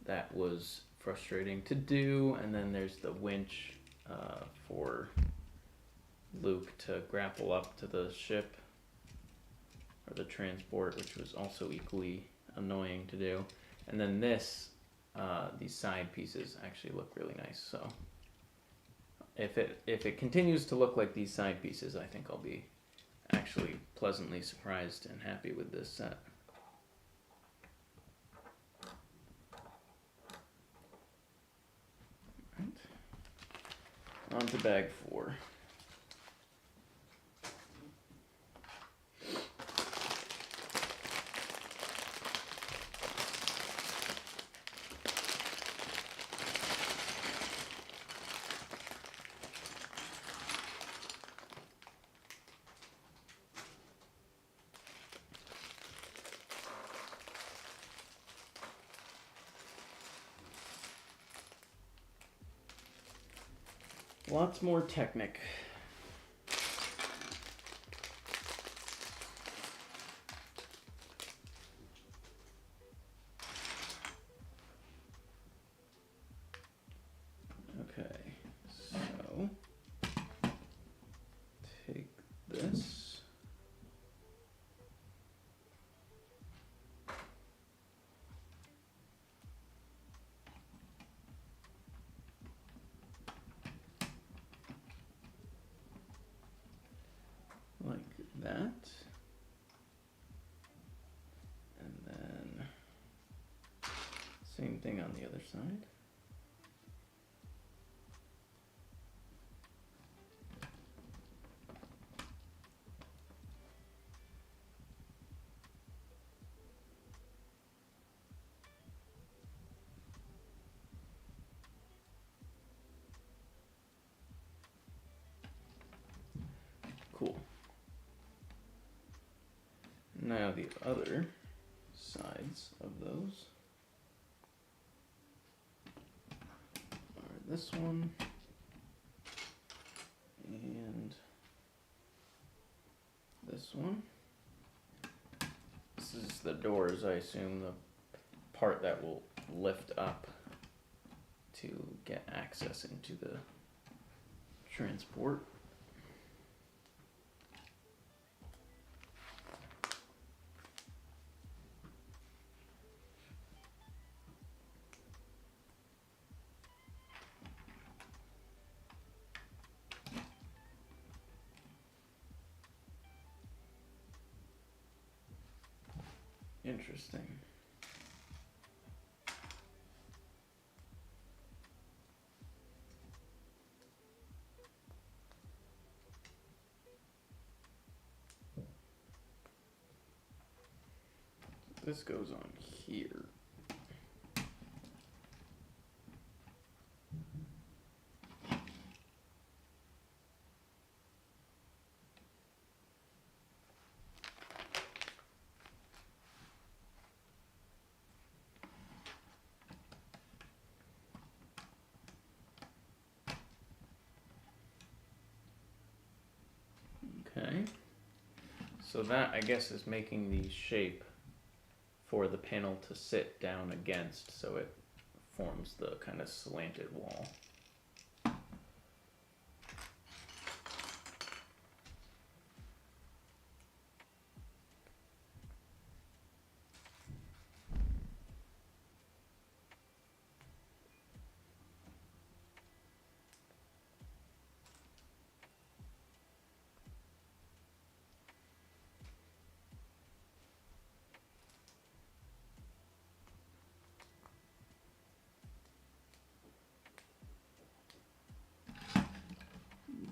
That was frustrating to do, and then there's the winch for Luke to grapple up to the ship, or the transport, which was also equally annoying to do. And then this, these side pieces actually look really nice, so if it continues to look like these side pieces, I think I'll be actually pleasantly surprised and happy with this set. On to bag 4. Lots more Technic. Okay, so take this. Like that. And then same thing on the other side. the other sides of those. Alright, this one. And this one. This is the doors, I assume, the part that will lift up to get access into the transport. Interesting. This goes on here. Okay. So that, I guess, is making the shape for the panel to sit down against, so it forms the kind of slanted wall.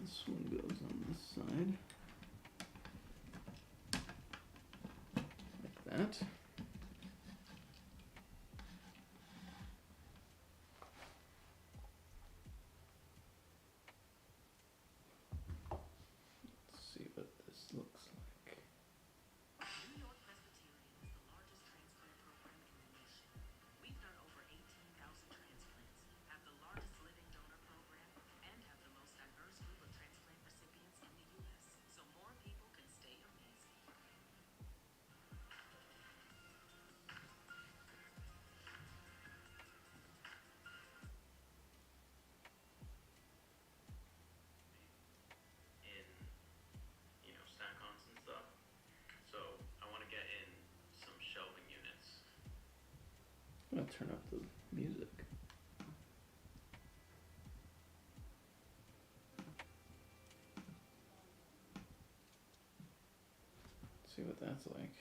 This one goes on this side, like that. Let's see what this looks like. New York Presbyterian is the largest transplant program in the nation. We've done over 18,000 transplants, have the largest living donor program, and have the most diverse group of transplant recipients in the U.S. So more people can stay amazing. In, stack-ons and stuff. So I want to get in some shelving units. I'm gonna turn up the music. See what that's like.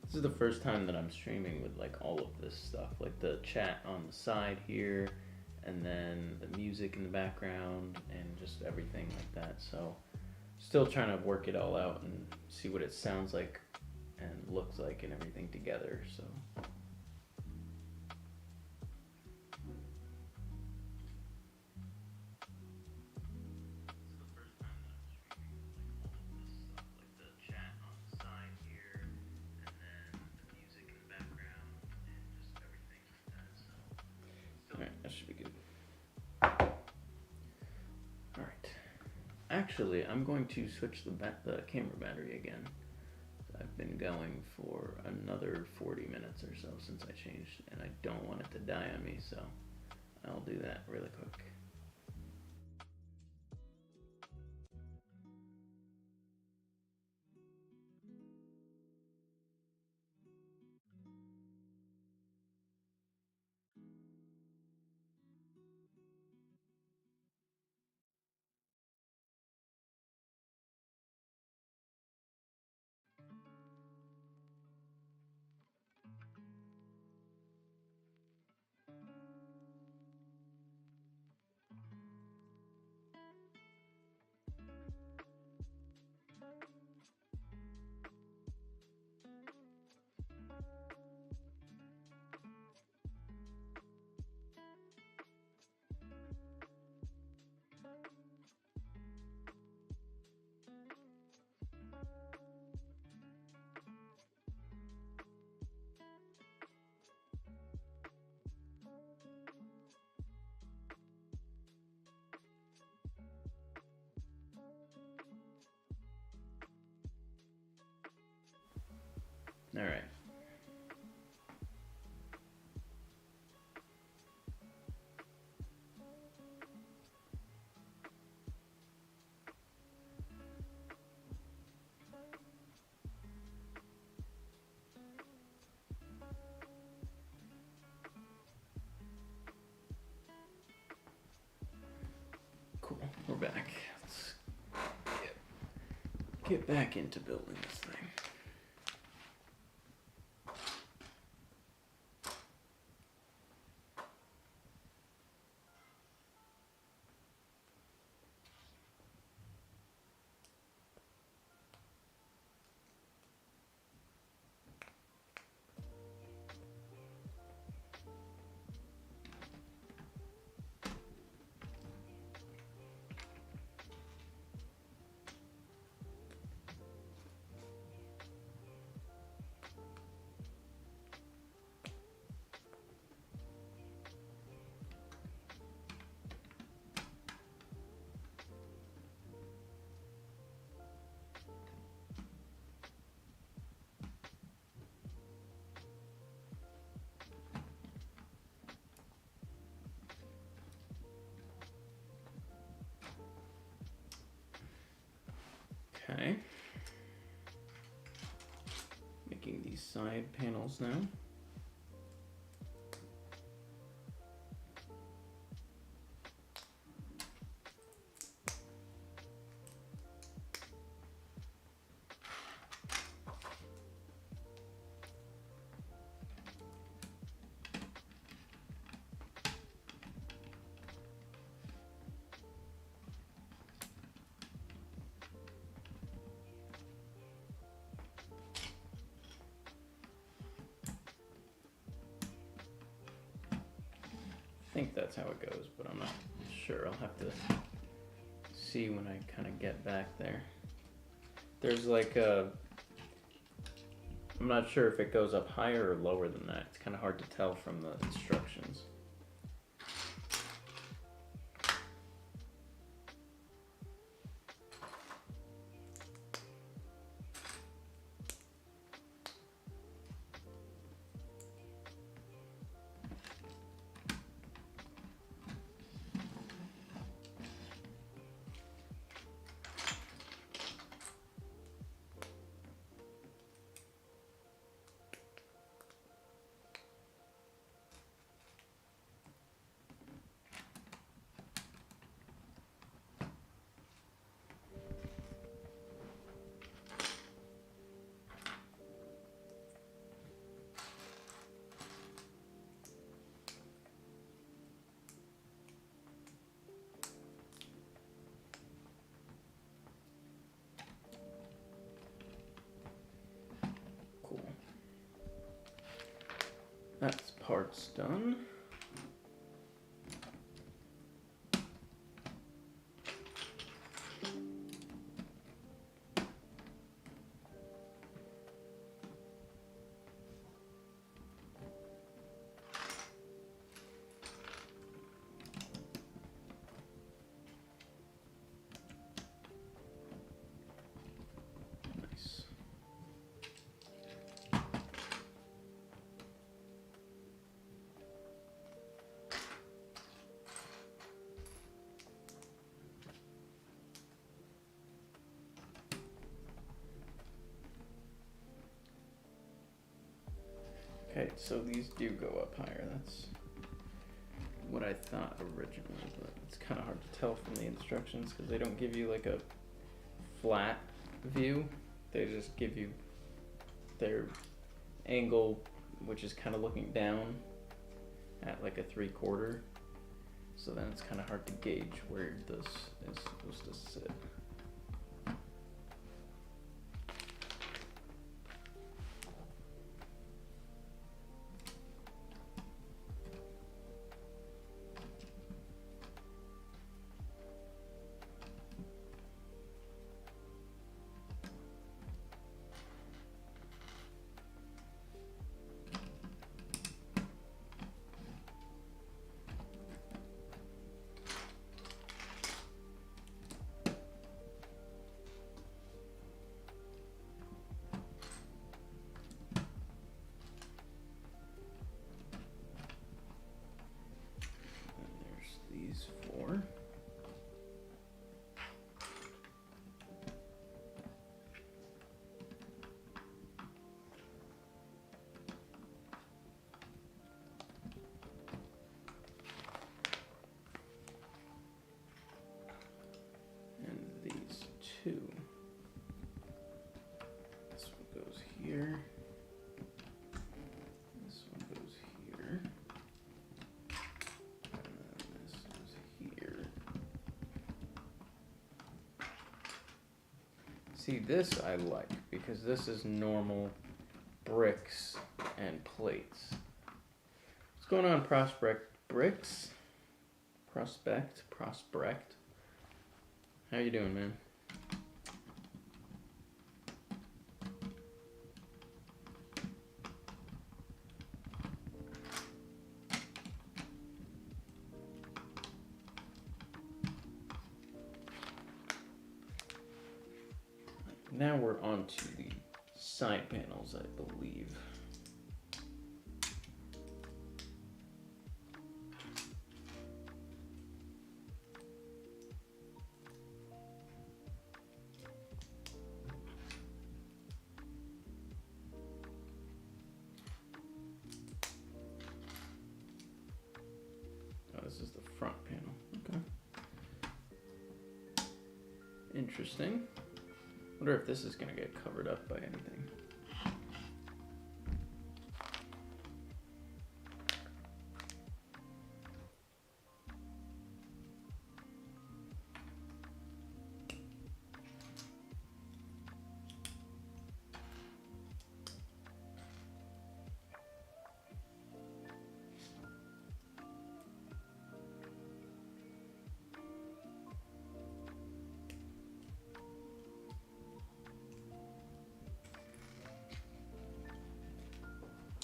This is the first time that I'm streaming with like all of this stuff, like the chat on the side here, and then the music in the background, and just everything like that. So, still trying to work it all out and see what it sounds like and looks like and everything together. So. Alright, that should be good. Alright. Actually, I'm going to switch the camera battery again. I've been going for another 40 minutes or so since I changed, and I don't want it to die on me, so I'll do that really quick. All right. Cool. We're back. Let's get back into building this thing. Okay. Making these side panels now. I think that's how it goes, but I'm not sure. I'll have to see when I kind of get back there. There's like a, I'm not sure if it goes up higher or lower than that. It's kind of hard to tell from the instructions. Cool. That's parts done. Nice. Okay, so these do go up higher. That's what I thought originally, but it's kind of hard to tell from the instructions because they don't give you like a flat view. They just give you their angle, which is kind of looking down at like a 3/4. So then it's kind of hard to gauge where this is supposed to sit. See, this I like because this is normal bricks and plates. What's going on, Prospect Bricks? Prospect? How you doing, man? Now we're on to the side panels, I believe. Oh, this is the front panel. Okay. Interesting. Wonder if this is gonna get covered up by anything.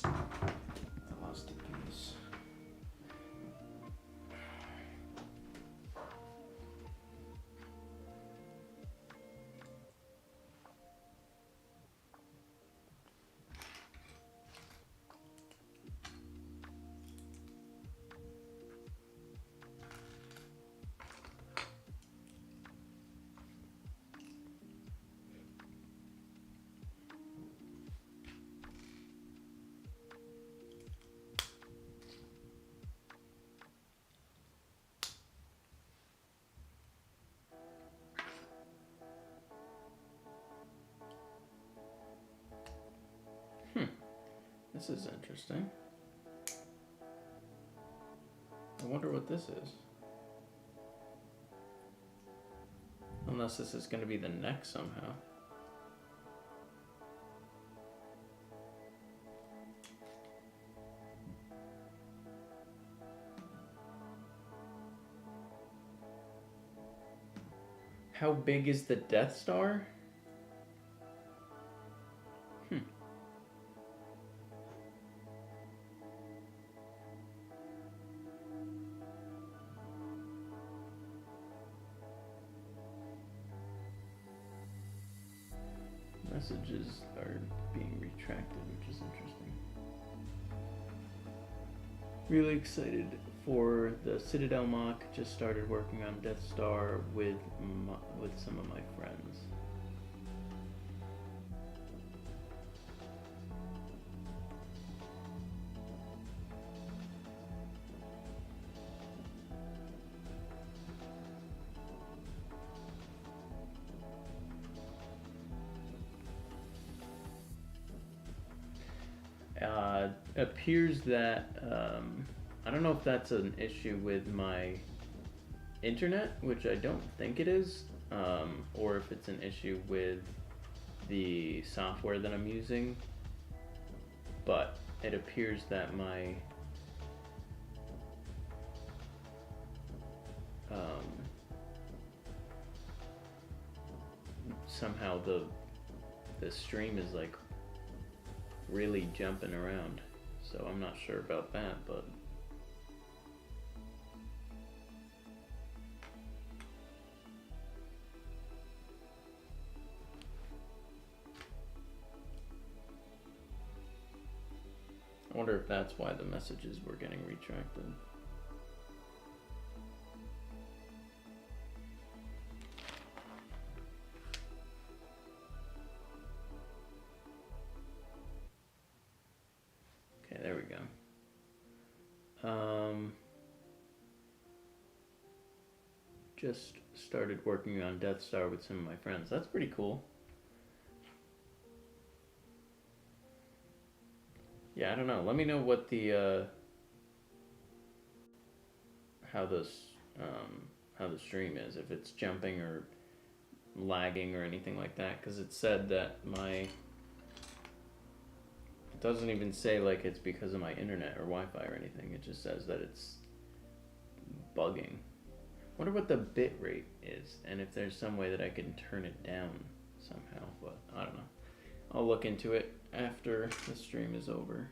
I lost a piece. This is interesting. I wonder what this is. Unless this is going to be the neck somehow. How big is the Death Star? Messages are being retracted, which is interesting. Really excited for the Citadel mock. Just started working on Death Star with some of my friends. Appears that I don't know if that's an issue with my internet, which I don't think it is, or if it's an issue with the software that I'm using, but it appears that my somehow the stream is like really jumping around, so I'm not sure about that, but I wonder if that's why the messages were getting retracted. Okay, there we go. Just started working on Death Star with some of my friends. That's pretty cool. Yeah, I don't know. Let me know what the how the stream is, if it's jumping or lagging or anything like that, because it said that it doesn't even say like it's because of my internet or Wi-Fi or anything. It just says that it's bugging. Wonder what the bit rate is, and if there's some way that I can turn it down somehow, but I don't know. I'll look into it after the stream is over.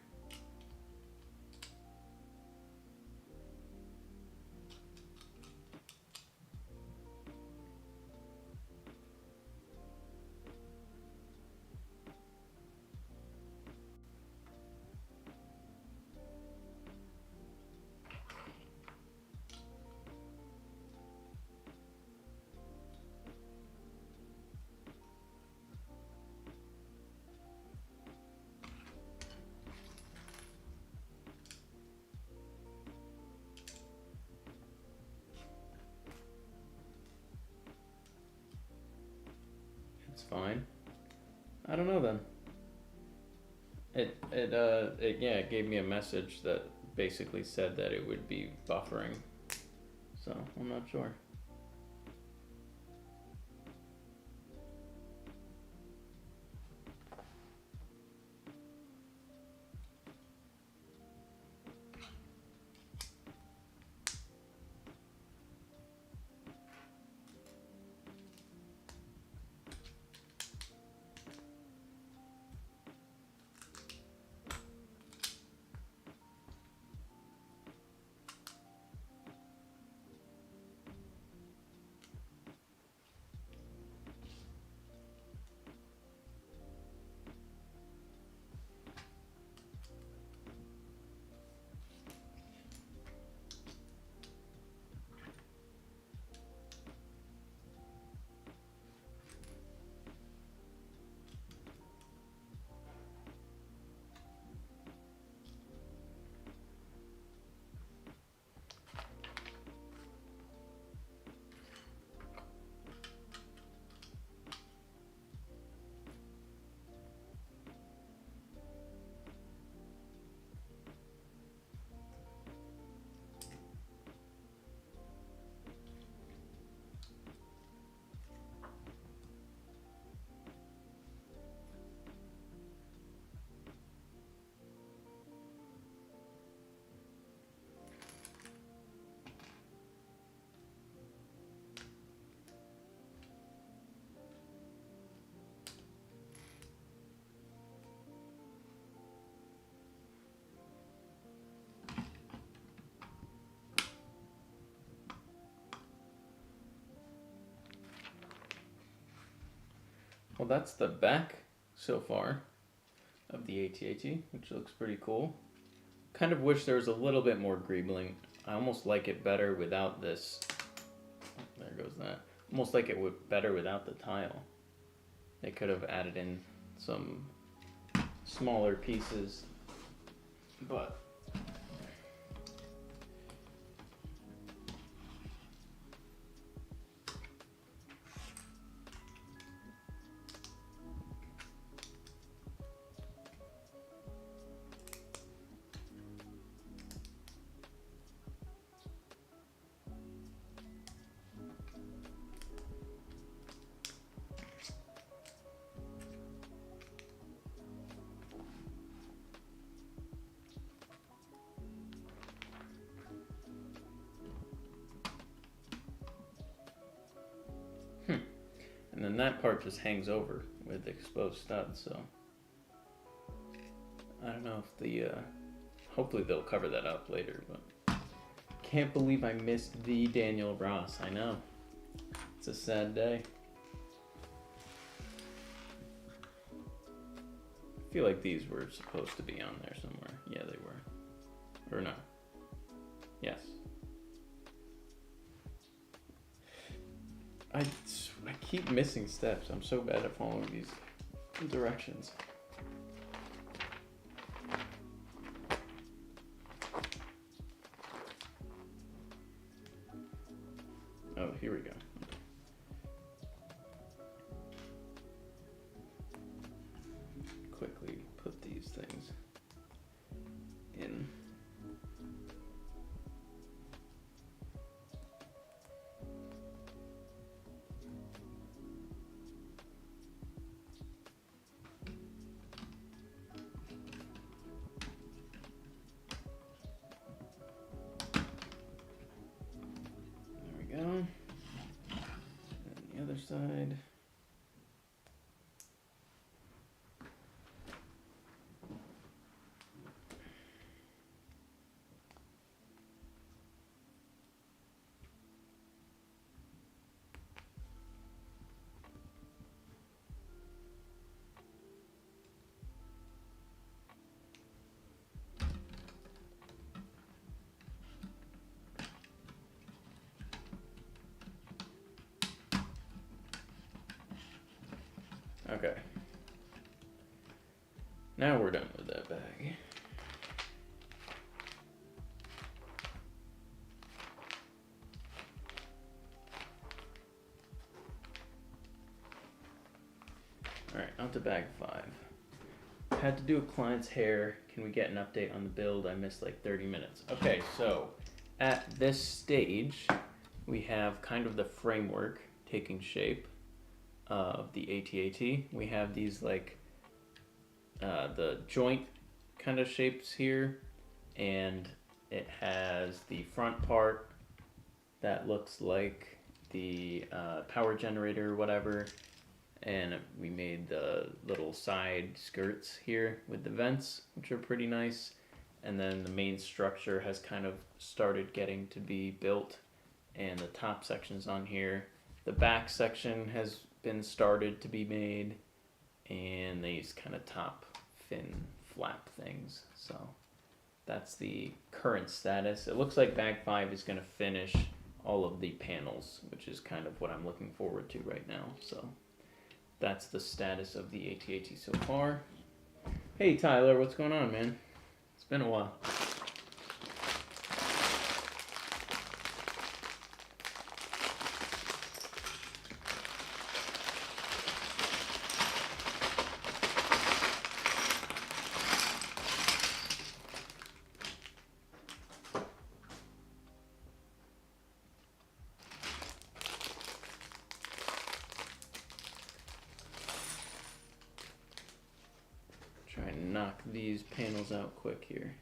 It's fine. I don't know then. It gave me a message that basically said that it would be buffering. So I'm not sure. Well, that's the back so far of the AT-AT, which looks pretty cool. Kind of wish there was a little bit more greebling. I almost like it better without this. There goes that. Almost like it would better without the tile. They could have added in some smaller pieces, but and then that part just hangs over with exposed studs, so I don't know if the hopefully they'll cover that up later, but can't believe I missed the Daniel Ross. I know, it's a sad day. I feel like these were supposed to be on there somewhere. Yeah, they were, or no? Yes. I keep missing steps. I'm so bad at following these directions. Oh, here we go. Quickly put these things in. side. Okay. Now we're done with that bag. Alright, on to bag 5. Had to do a client's hair. Can we get an update on the build? I missed like 30 minutes. Okay, so at this stage, we have kind of the framework taking shape of the AT-AT. We have these like the joint kind of shapes here, and it has the front part that looks like the power generator or whatever, and we made the little side skirts here with the vents, which are pretty nice, and then the main structure has kind of started getting to be built, and the top section's on here. The back section has been started to be made, and these kind of top fin flap things. So that's the current status. It looks like bag 5 is going to finish all of the panels, which is kind of what I'm looking forward to right now. So that's the status of the AT-AT so far. Hey Tyler, what's going on, man? It's been a while. Try and knock these panels out quick here.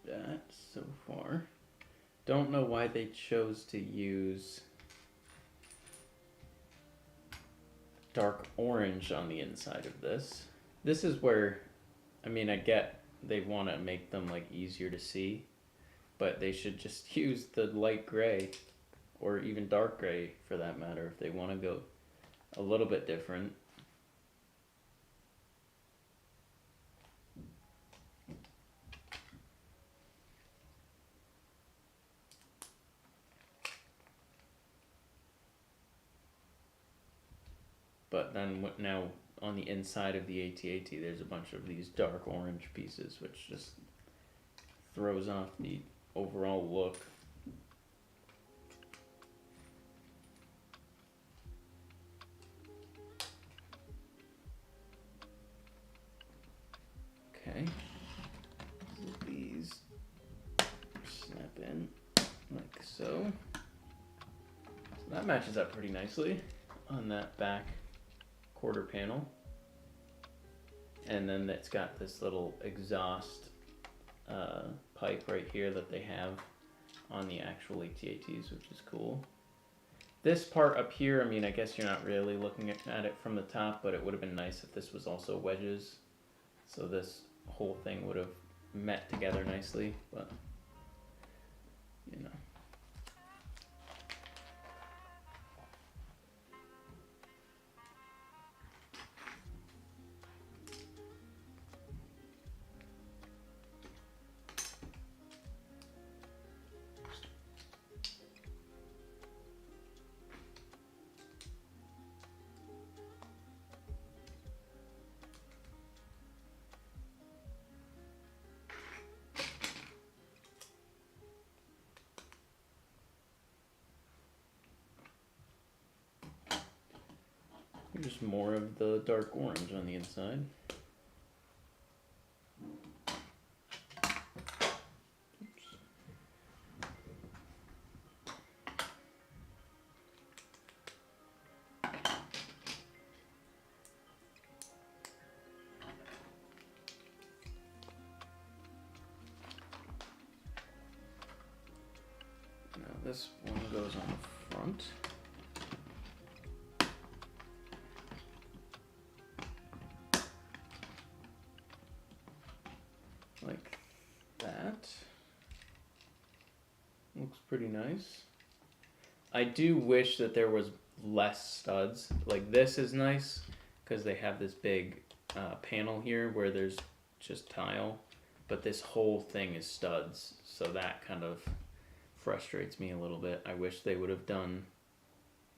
That so far. Don't know why they chose to use dark orange on the inside of this. This is where, I mean, I get they want to make them like easier to see, but they should just use the light gray or even dark gray for that matter if they want to go a little bit different. But then now on the inside of the AT-AT, there's a bunch of these dark orange pieces, which just throws off the overall look. Okay, so these snap in like so. So that matches up pretty nicely on that back quarter panel. And then it's got this little exhaust pipe right here that they have on the actual AT-ATs, which is cool. This part up here, I mean, I guess you're not really looking at it from the top, but it would have been nice if this was also wedges. So this whole thing would have met together nicely, but you know. Just more of the dark orange on the inside. Now this one goes on the front. Like that. Looks pretty nice. I do wish that there was less studs. Like this is nice because they have this big panel here where there's just tile, but this whole thing is studs, so that kind of frustrates me a little bit. I wish they would have done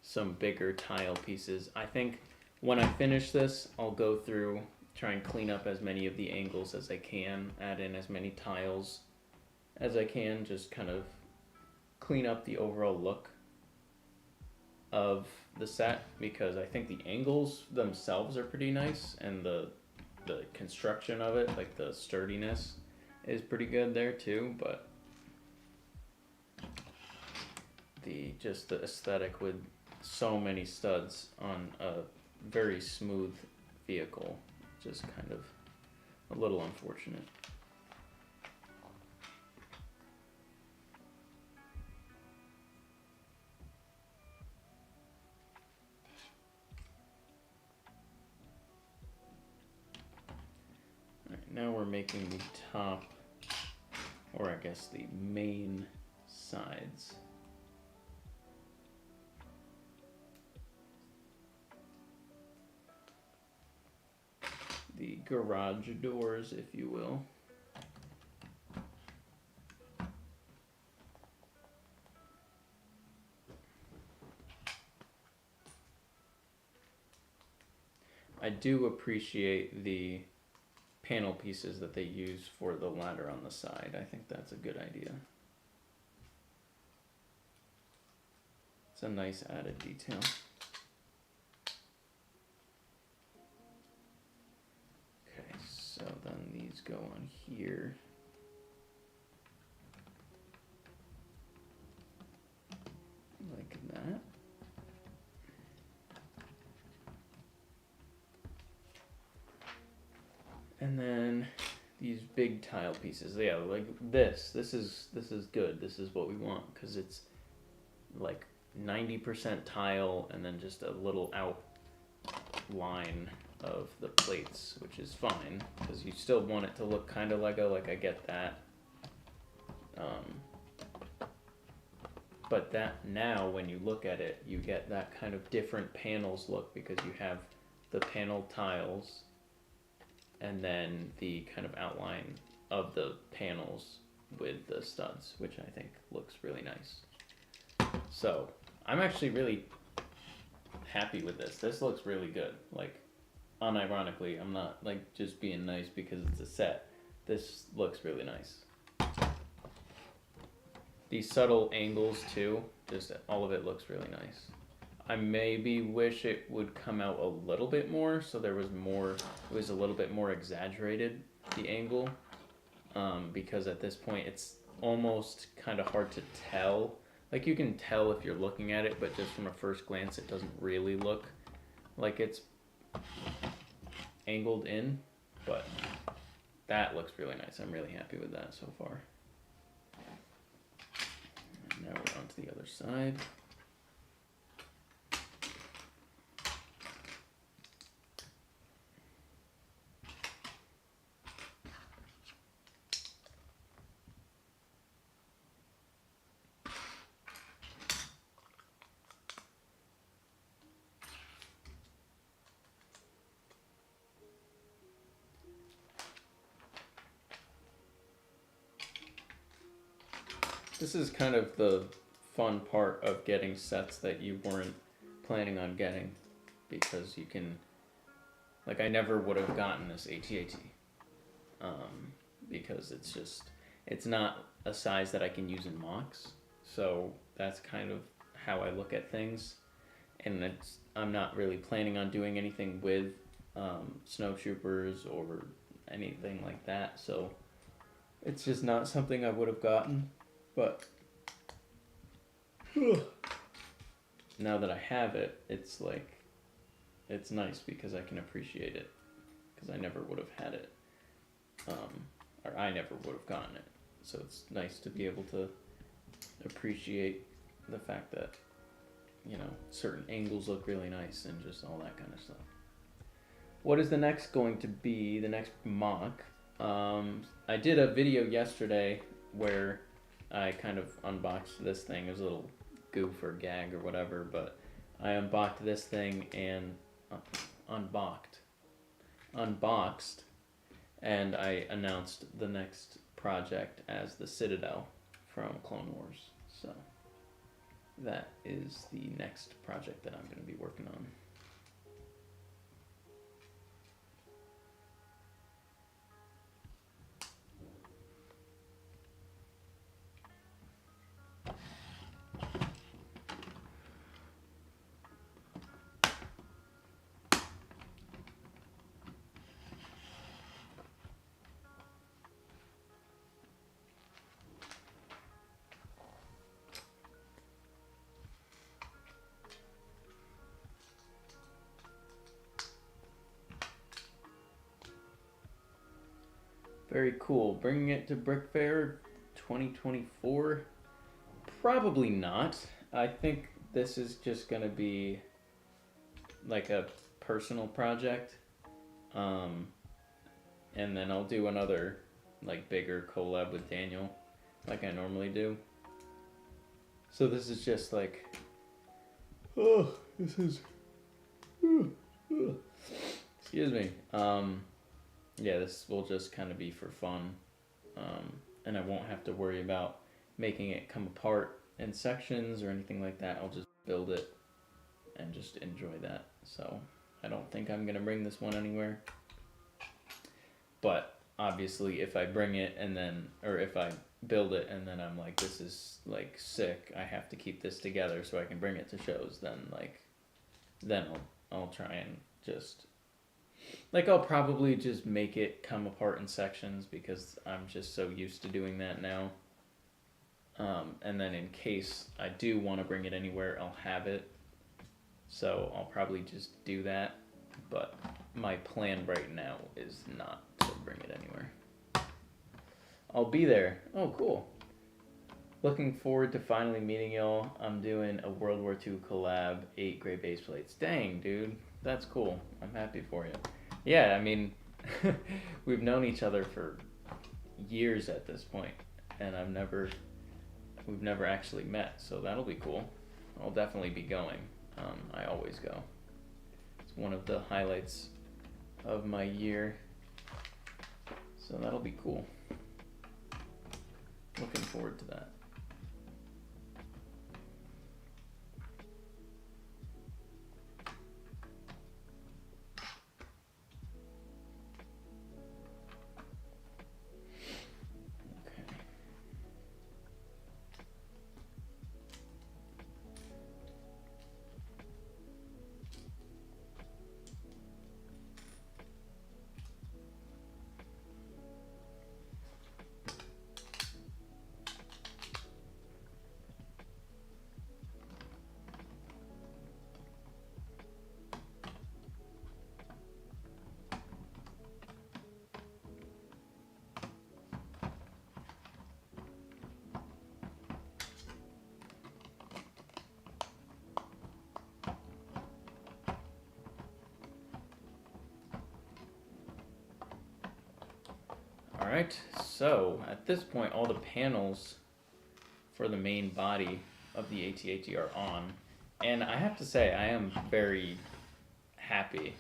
some bigger tile pieces. I think when I finish this, I'll go through, try and clean up as many of the angles as I can, add in as many tiles as I can, just kind of clean up the overall look of the set, because I think the angles themselves are pretty nice, and the construction of it, like the sturdiness, is pretty good there too, but the aesthetic with so many studs on a very smooth vehicle, just kind of a little unfortunate. Alright, now we're making the top, or I guess the main sides. The garage doors, if you will. I do appreciate the panel pieces that they use for the ladder on the side. I think that's a good idea. It's a nice added detail. Okay, so then these go on here. Like that. And then these big tile pieces, yeah, like this is good. This is what we want, because it's like 90% tile and then just a little outline of the plates, which is fine, because you still want it to look kind of Lego, like I get that. But that now, when you look at it, you get that kind of different panels look, because you have the panel tiles and then the kind of outline of the panels with the studs, which I think looks really nice. So I'm actually really happy with this. This looks really good. Like, unironically, I'm not like just being nice because it's a set. This looks really nice. These subtle angles too, just all of it looks really nice. I maybe wish it would come out a little bit more, so there was more, it was a little bit more exaggerated, the angle, because at this point it's almost kind of hard to tell. Like, you can tell if you're looking at it, but just from a first glance it doesn't really look like it's angled in, but that looks really nice. I'm really happy with that so far. And now we're on to the other side. This is kind of the fun part of getting sets that you weren't planning on getting, because you can, like, I never would have gotten this AT-AT, because it's not a size that I can use in mocks, so that's kind of how I look at things, and I'm not really planning on doing anything with snowtroopers or anything like that, so it's just not something I would have gotten, but now that I have it, it's like, it's nice because I can appreciate it, because I never would have had it, or I never would have gotten it, so it's nice to be able to appreciate the fact that, you know, certain angles look really nice and just all that kind of stuff. What is the next going to be, the next mock? I did a video yesterday where I kind of unboxed this thing. It was a little goof or gag or whatever, but I unboxed this thing and unboxed, and I announced the next project as the Citadel from Clone Wars. So that is the next project that I'm going to be working on. Very cool. Bringing it to Brick Fair 2024? Probably not. I think this is just going to be like a personal project. And then I'll do another like bigger collab with Daniel like I normally do. So this is just like, excuse me. Yeah, this will just kind of be for fun, and I won't have to worry about making it come apart in sections or anything like that. I'll just build it and just enjoy that. So I don't think I'm gonna bring this one anywhere, but obviously if I bring it and then, or if I build it and then I'm like, this is like sick, I have to keep this together so I can bring it to shows, then I'll try and just, like, I'll probably just make it come apart in sections because I'm just so used to doing that now. And then in case I do want to bring it anywhere, I'll have it. So I'll probably just do that. But my plan right now is not to bring it anywhere. I'll be there. Oh, cool. Looking forward to finally meeting y'all. I'm doing a World War II collab, 8 gray base plates. Dang, dude. That's cool. I'm happy for you. Yeah, I mean, we've known each other for years at this point, and we've never actually met, so that'll be cool. I'll definitely be going. I always go. It's one of the highlights of my year, so that'll be cool. Looking forward to that. Alright, so at this point all the panels for the main body of the AT-AT are on, and I have to say I am very happy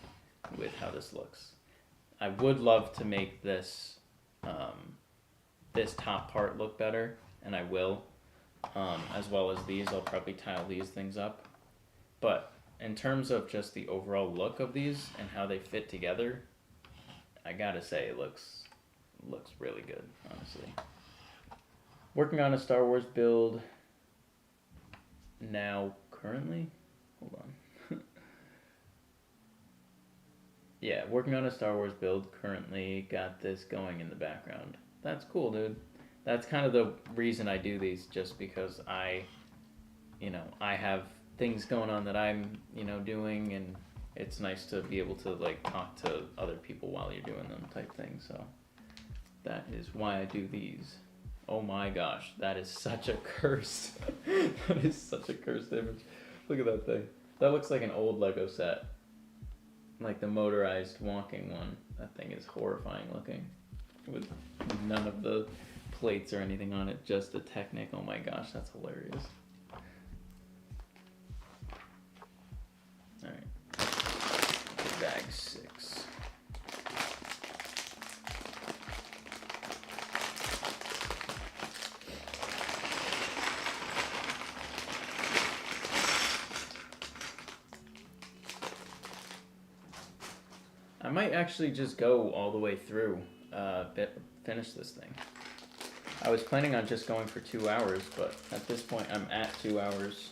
with how this looks. I would love to make this this top part look better, and I will, as well as these. I'll probably tile these things up. But in terms of just the overall look of these and how they fit together, I gotta say it looks really good, honestly. Working on a Star Wars build now currently. Hold on. Yeah, working on a Star Wars build currently. Got this going in the background. That's cool, dude. That's kind of the reason I do these, just because I have things going on that I'm, doing, and it's nice to be able to like talk to other people while you're doing them type thing. So that is why I do these. Oh my gosh, that is such a cursed. That is such a cursed image. Look at that thing. That looks like an old Lego set. Like the motorized walking one. That thing is horrifying looking. With none of the plates or anything on it, just the Technic. Oh my gosh, that's hilarious. Alright. Bag 6. I might actually just go all the way through, finish this thing. I was planning on just going for 2 hours, but at this point I'm at 2 hours.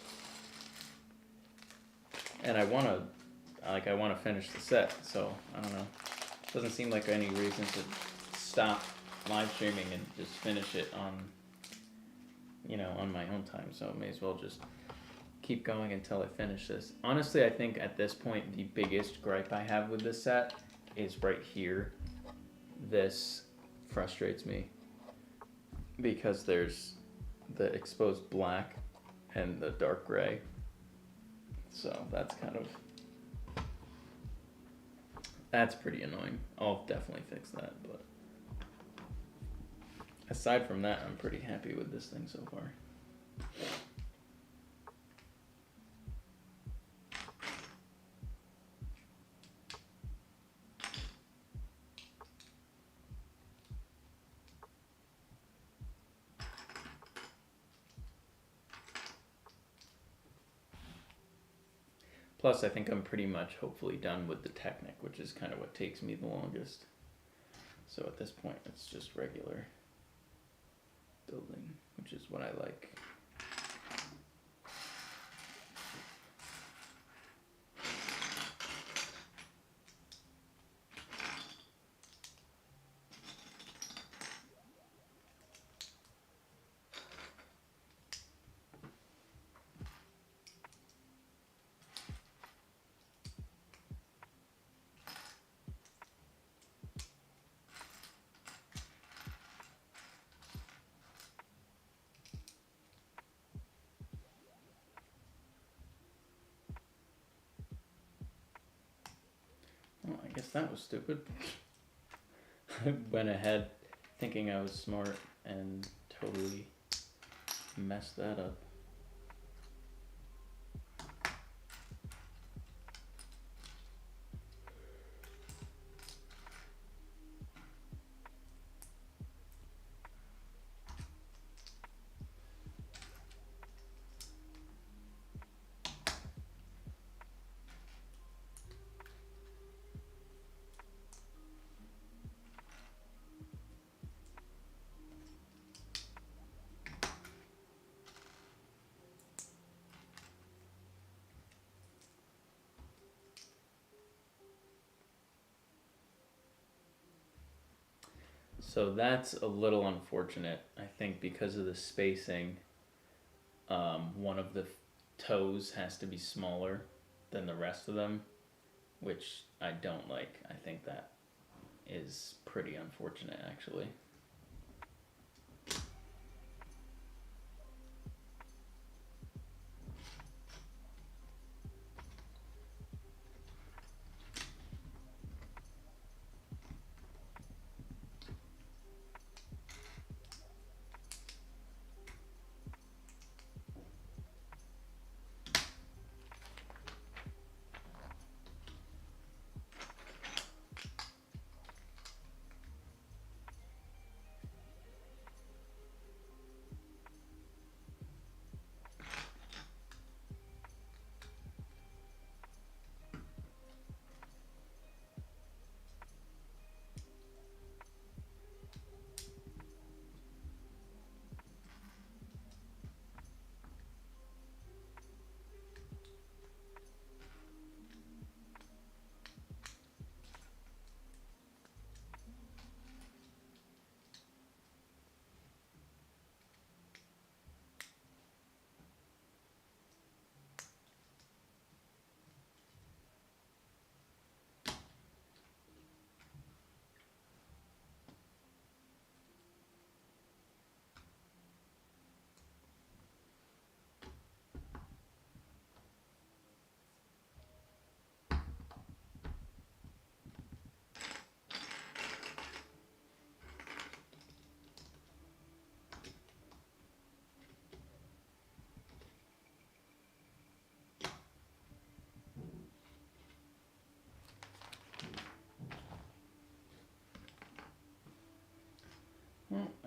And I wanna finish the set, so I don't know. Doesn't seem like any reason to stop live streaming and just finish it on my own time, so I may as well just keep going until I finish this. Honestly, I think at this point the biggest gripe I have with this set is right here. This frustrates me because there's the exposed black and the dark gray. So that's pretty annoying. I'll definitely fix that, but aside from that, I'm pretty happy with this thing so far. Plus, I think I'm pretty much hopefully done with the Technic, which is kind of what takes me the longest. So at this point, it's just regular building, which is what I like. Well, I guess that was stupid. I went ahead thinking I was smart and totally messed that up. So that's a little unfortunate, I think, because of the spacing. One of the toes has to be smaller than the rest of them, which I don't like. I think that is pretty unfortunate, actually.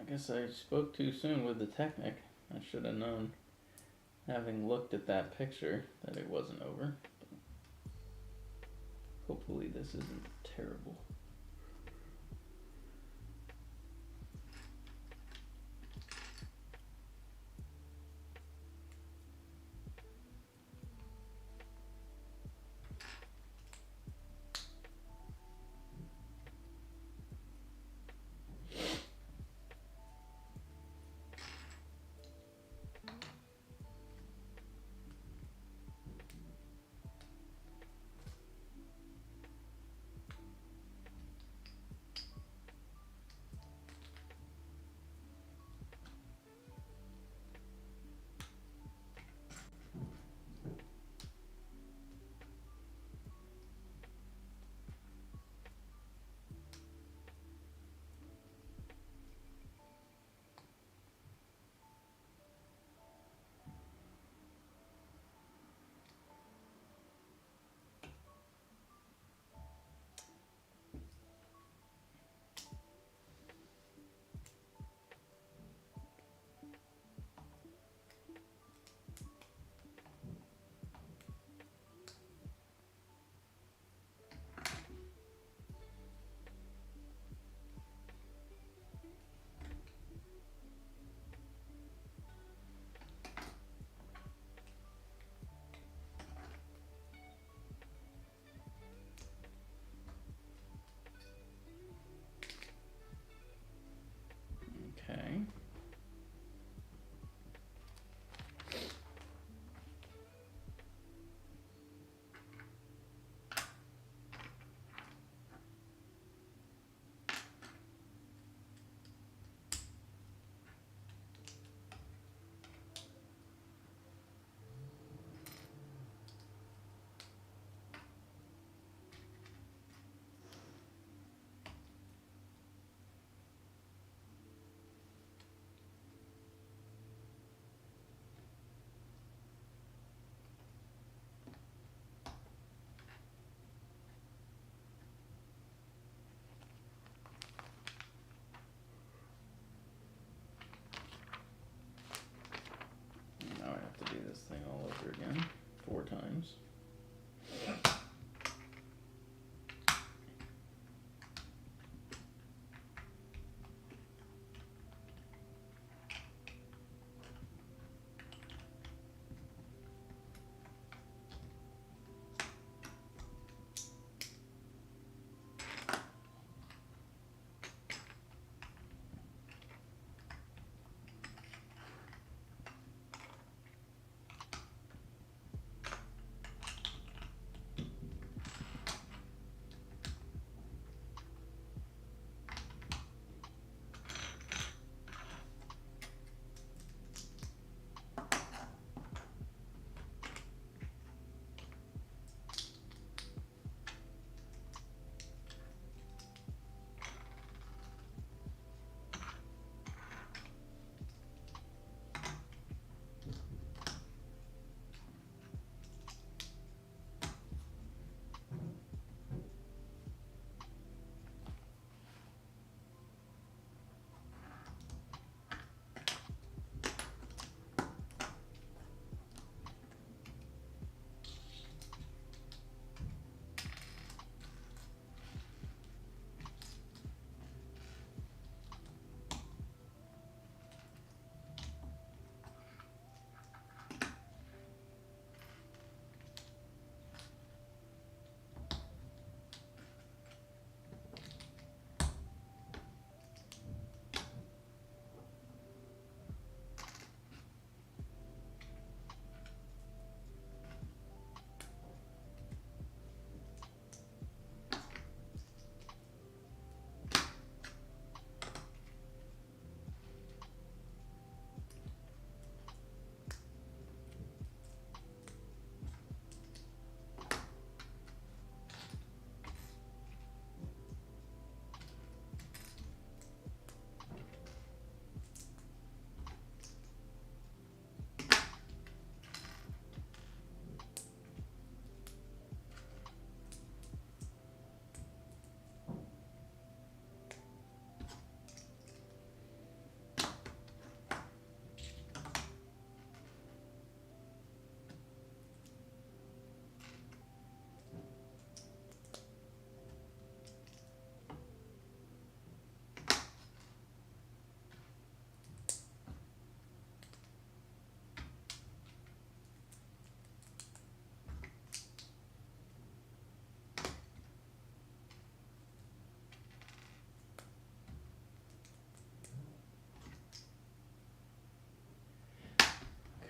guess I spoke too soon with the Technic. I should have known, having looked at that picture, that it wasn't over. Hopefully this isn't terrible. Okay. Now I have to do this thing all over again, 4 times.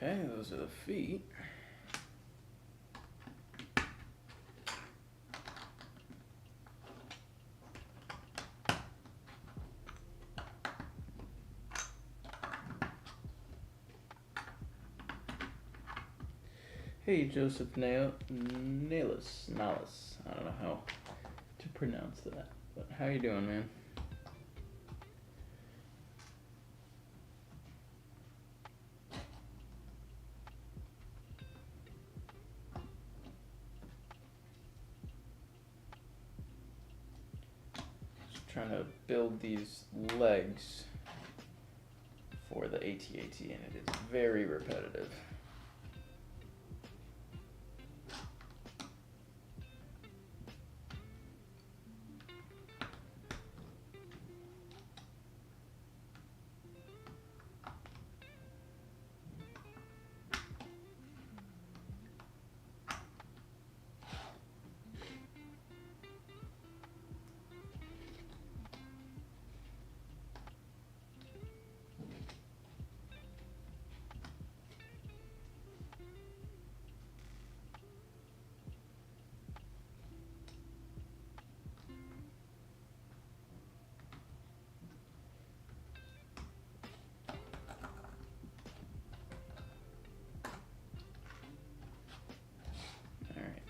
Okay, those are the feet. Hey, Joseph Nalis. I don't know how to pronounce that, but how you doing, man? Just trying to build these legs for the AT-AT, and it is very repetitive.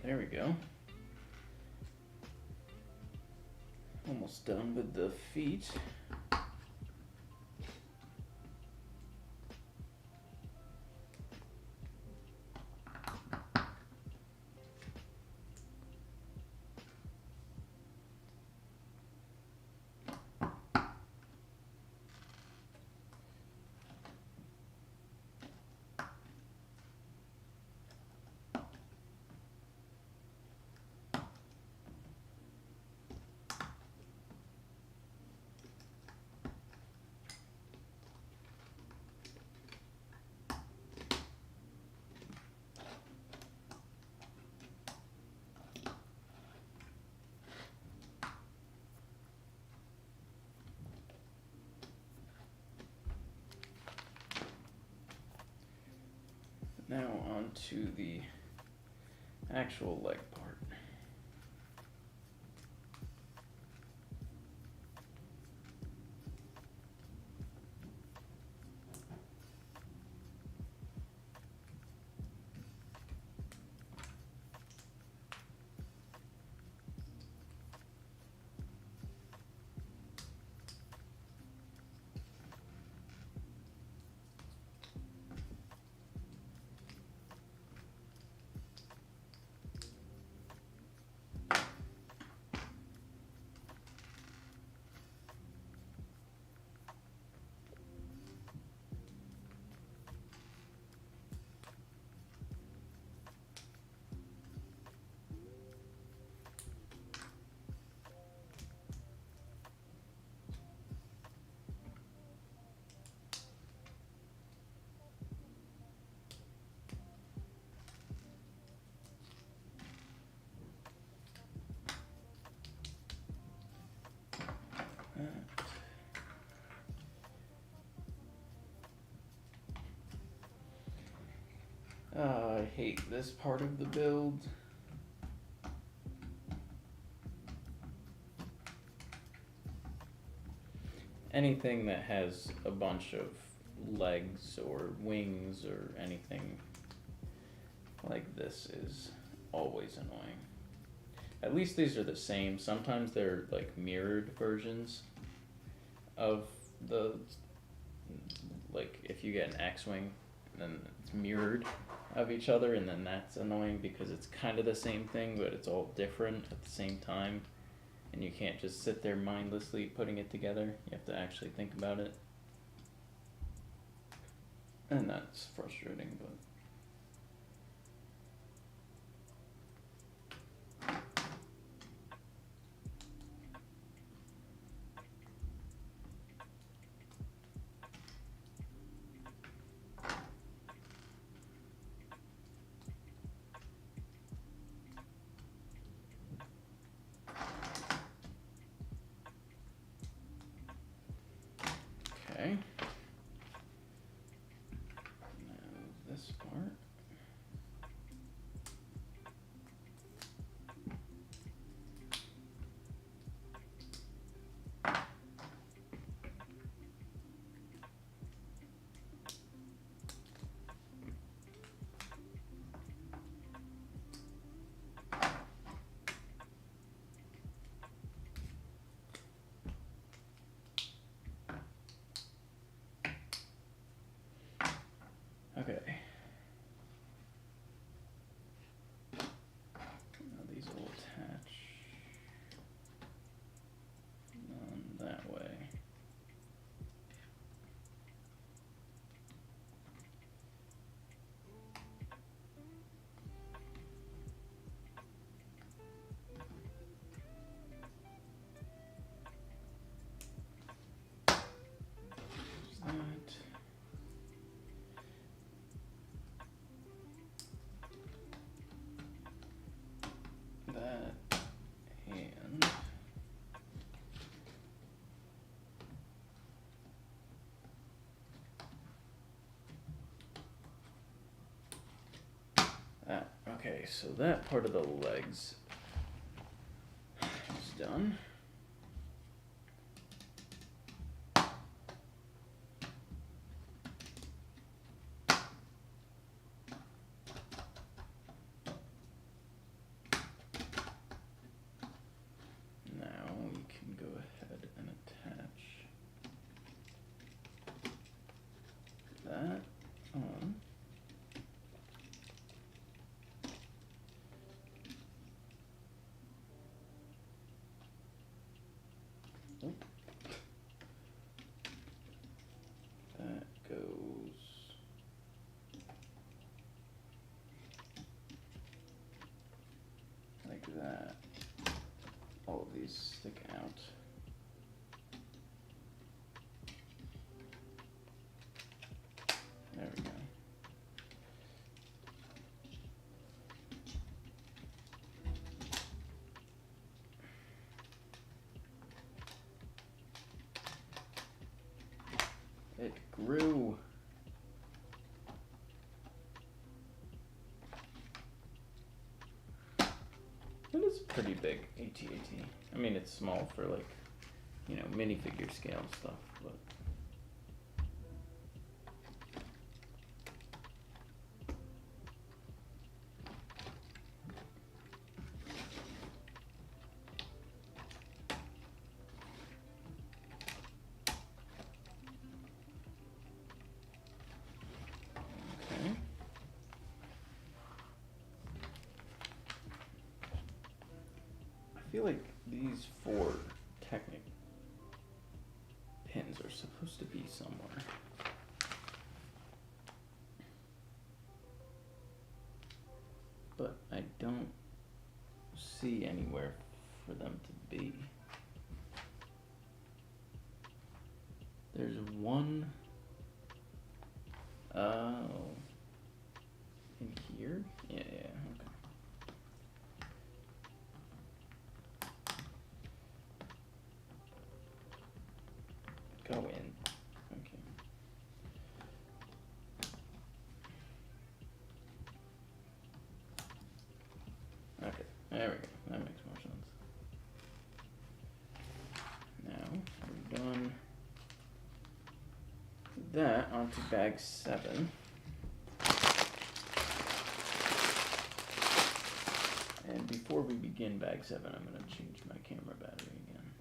There we go. Almost done with the feet. Now on to the actual leg part. I hate this part of the build. Anything that has a bunch of legs or wings or anything like this is always annoying. At least these are the same. Sometimes they're like mirrored versions of the, like if you get an X-Wing, then it's mirrored of each other, and then that's annoying because it's kind of the same thing, but it's all different at the same time, and you can't just sit there mindlessly putting it together. You have to actually think about it, and that's frustrating, but okay. Now this so that part of the legs is done. Now we can go ahead and attach that on. That goes like that. All of these stick out. There we go. It grew. It is pretty big, AT-AT. I mean, it's small for like, you know, minifigure scale stuff, but. Okay. I feel like these 4 Technic pins are supposed to be somewhere. But I don't see anywhere for them to be. There's one, in here? Yeah, okay. Go in. Okay. Okay, there we go. That makes more sense. Now we're done with that, onto bag 7. And before we begin bag 7, I'm going to change my camera battery again.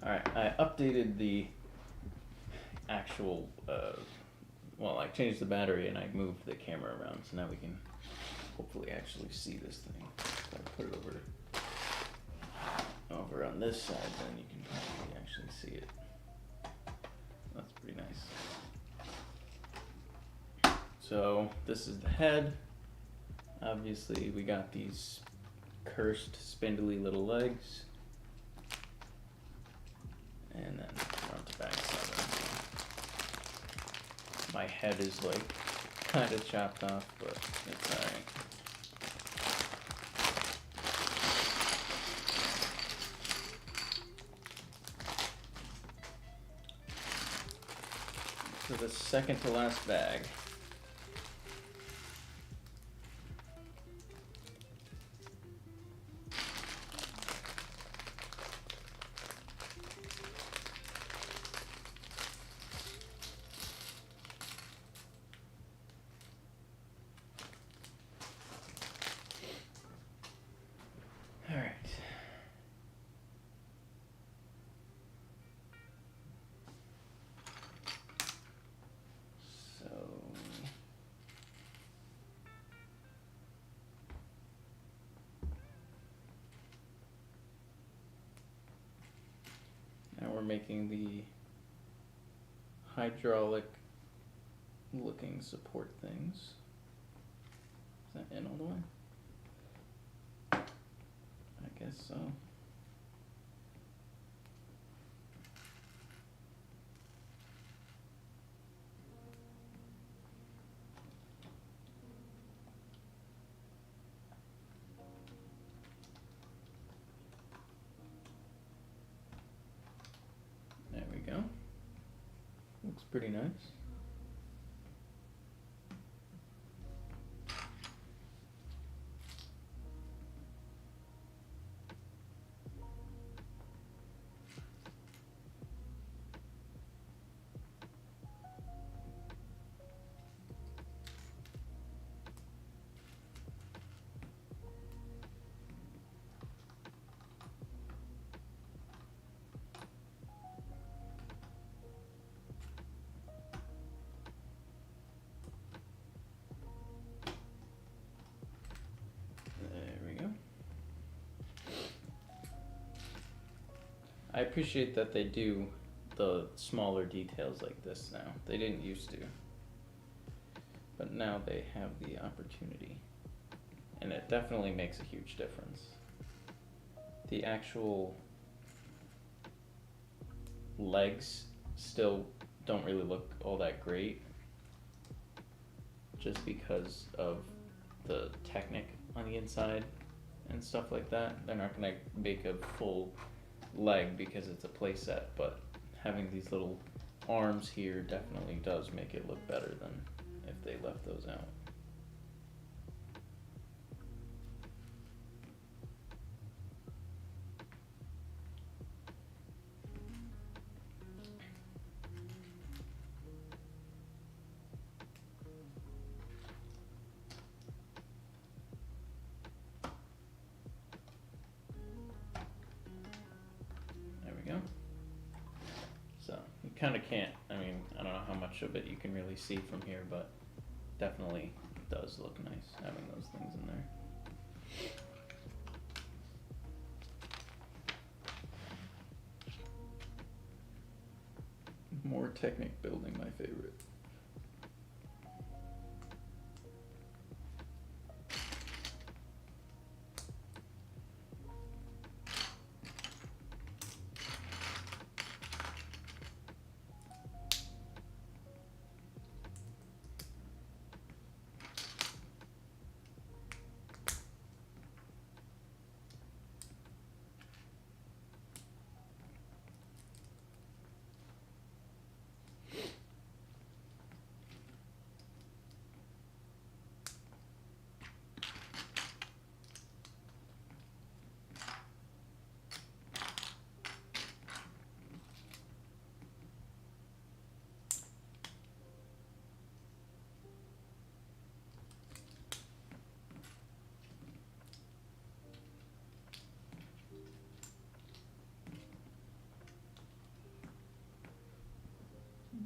Alright, I updated the actual, well, I changed the battery and I moved the camera around, so now we can hopefully actually see this thing. So I put it over on this side, then you can probably actually see it. That's pretty nice. So this is the head. Obviously we got these cursed spindly little legs. And then we're on to bag 7. My head is like kind of chopped off, but it's alright. to the second to last bag. All right. So now we're making the hydraulic looking support things. Is that in all the way? I guess so. There we go. Looks pretty nice. I appreciate that they do the smaller details like this now. They didn't used to. But now they have the opportunity. And it definitely makes a huge difference. The actual legs still don't really look all that great. Just because of the Technic on the inside and stuff like that. They're not gonna make a full leg because it's a playset, but having these little arms here definitely does make it look better than if they left those out. Kind of can't, I mean, I don't know how much of it you can really see from here, but definitely does look nice having those things in there. More Technic building, my favorite.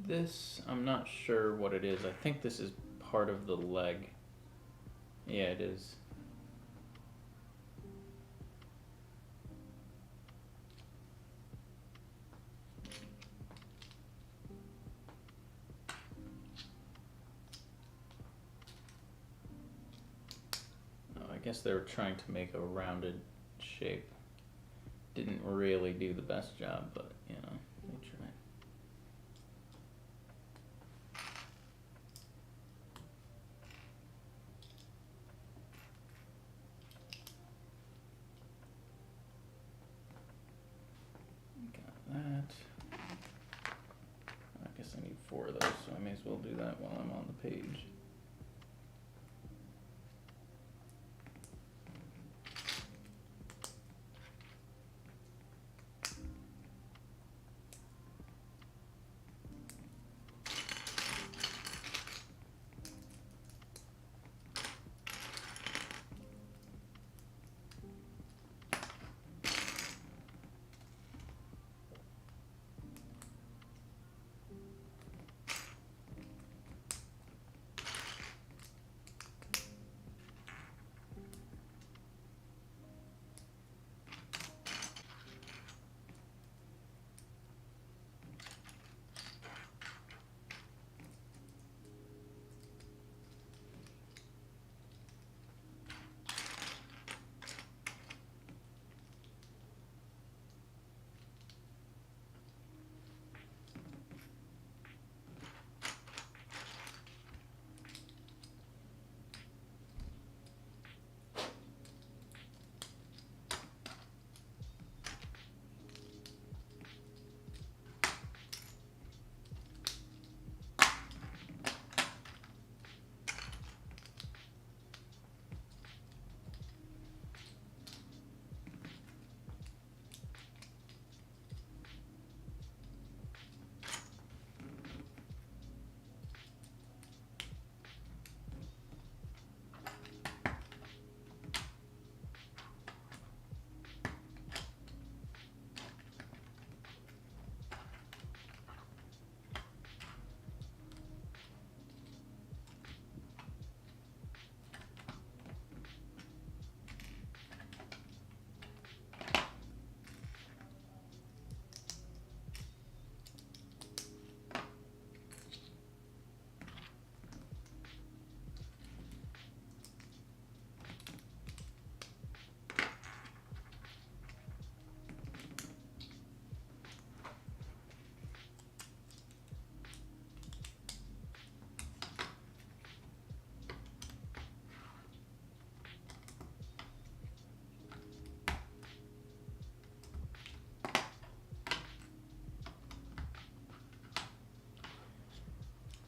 This, I'm not sure what it is. I think this is part of the leg. Yeah, it is. Oh, I guess they were trying to make a rounded shape. Didn't really do the best job, but you know, they tried. Got that. I guess I need 4 of those, so I may as well do that while I'm on the page.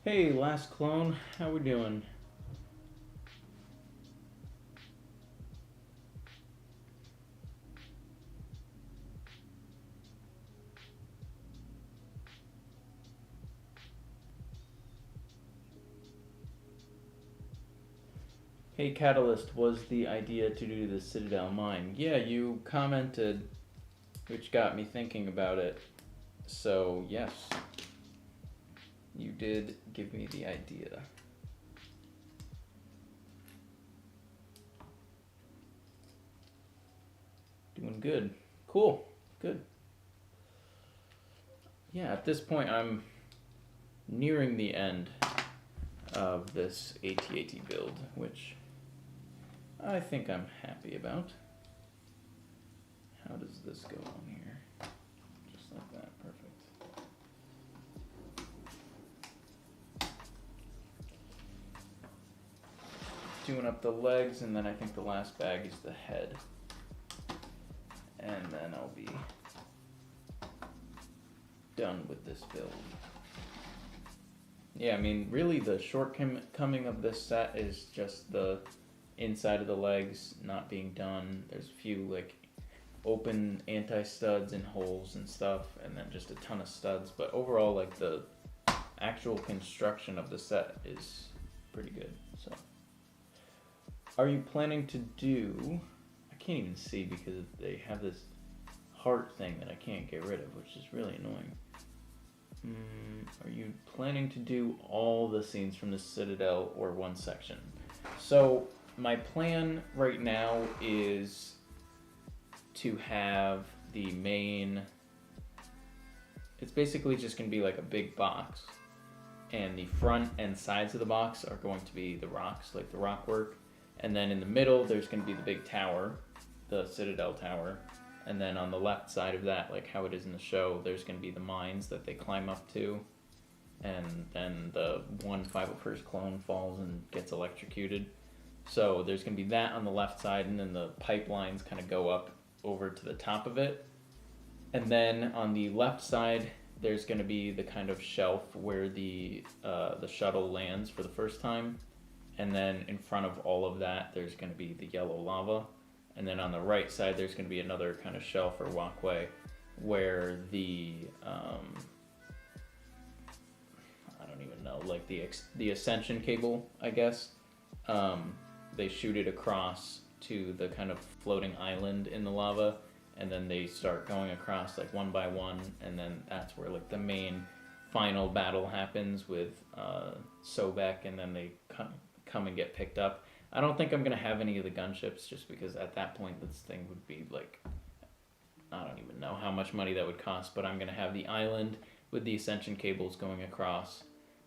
Hey, last clone, how we doing? Hey, Catalyst, was the idea to do the Citadel mine? Yeah, you commented, which got me thinking about it. So, yes, you did give me the idea. Doing good. Cool. Good. Yeah, at this point, I'm nearing the end of this AT-AT build, which I think I'm happy about. How does this go on here? Just like that, perfect. Doing up the legs, and then I think the last bag is the head. And then I'll be done with this build. Yeah, I mean, really the shortcoming of this set is just the inside of the legs not being done. There's a few like open anti-studs and holes and stuff, and then just a ton of studs. But overall, like the actual construction of the set is pretty good. So, are you planning to do? I can't even see because they have this heart thing that I can't get rid of, which is really annoying. Are you planning to do all the scenes from the Citadel or one section? So my plan right now is to have the main, it's basically just going to be like a big box, and the front and sides of the box are going to be the rocks, like the rock work, and then in the middle there's going to be the big tower, the Citadel tower. And then on the left side of that, like how it is in the show, there's going to be the mines that they climb up to. And then the one 501st clone falls and gets electrocuted. So there's going to be that on the left side, and then the pipelines kind of go up over to the top of it. And then on the left side, there's going to be the kind of shelf where the shuttle lands for the first time, and then in front of all of that, there's going to be the yellow lava, and then on the right side, there's going to be another kind of shelf or walkway where the I don't even know, like the ascension cable, I guess. They shoot it across to the kind of floating island in the lava, and then they start going across like one by one, and then that's where like the main final battle happens with Sobek, and then they come and get picked up. I don't think I'm gonna have any of the gunships, just because at that point this thing would be like, I don't even know how much money that would cost, but I'm gonna have the island with the ascension cables going across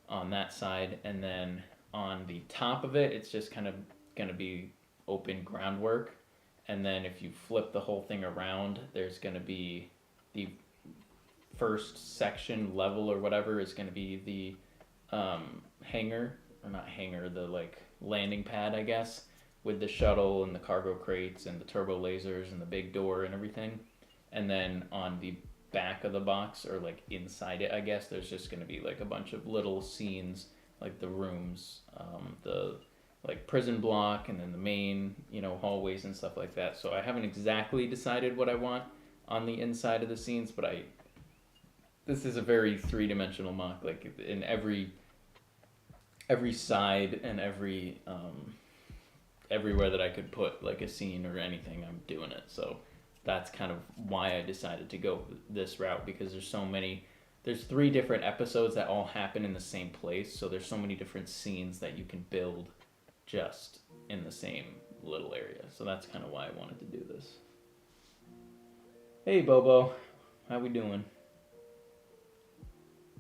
on that side, and then on the top of it, it's just kind of gonna be open groundwork, and then if you flip the whole thing around, there's gonna be the first section level or whatever is gonna be the hangar, or not hangar, the like landing pad, I guess, with the shuttle and the cargo crates and the turbo lasers and the big door and everything. And then on the back of the box, or like inside it, I guess, there's just going to be like a bunch of little scenes, like the rooms, the like prison block, and then the main, hallways and stuff like that. So I haven't exactly decided what I want on the inside of the scenes, but this is a very three-dimensional mock. Like in every side and everywhere that I could put like a scene or anything, I'm doing it. So that's kind of why I decided to go this route, because there's 3 different episodes that all happen in the same place, so there's so many different scenes that you can build just in the same little area. So that's kind of why I wanted to do this. Hey Bobo, how we doing?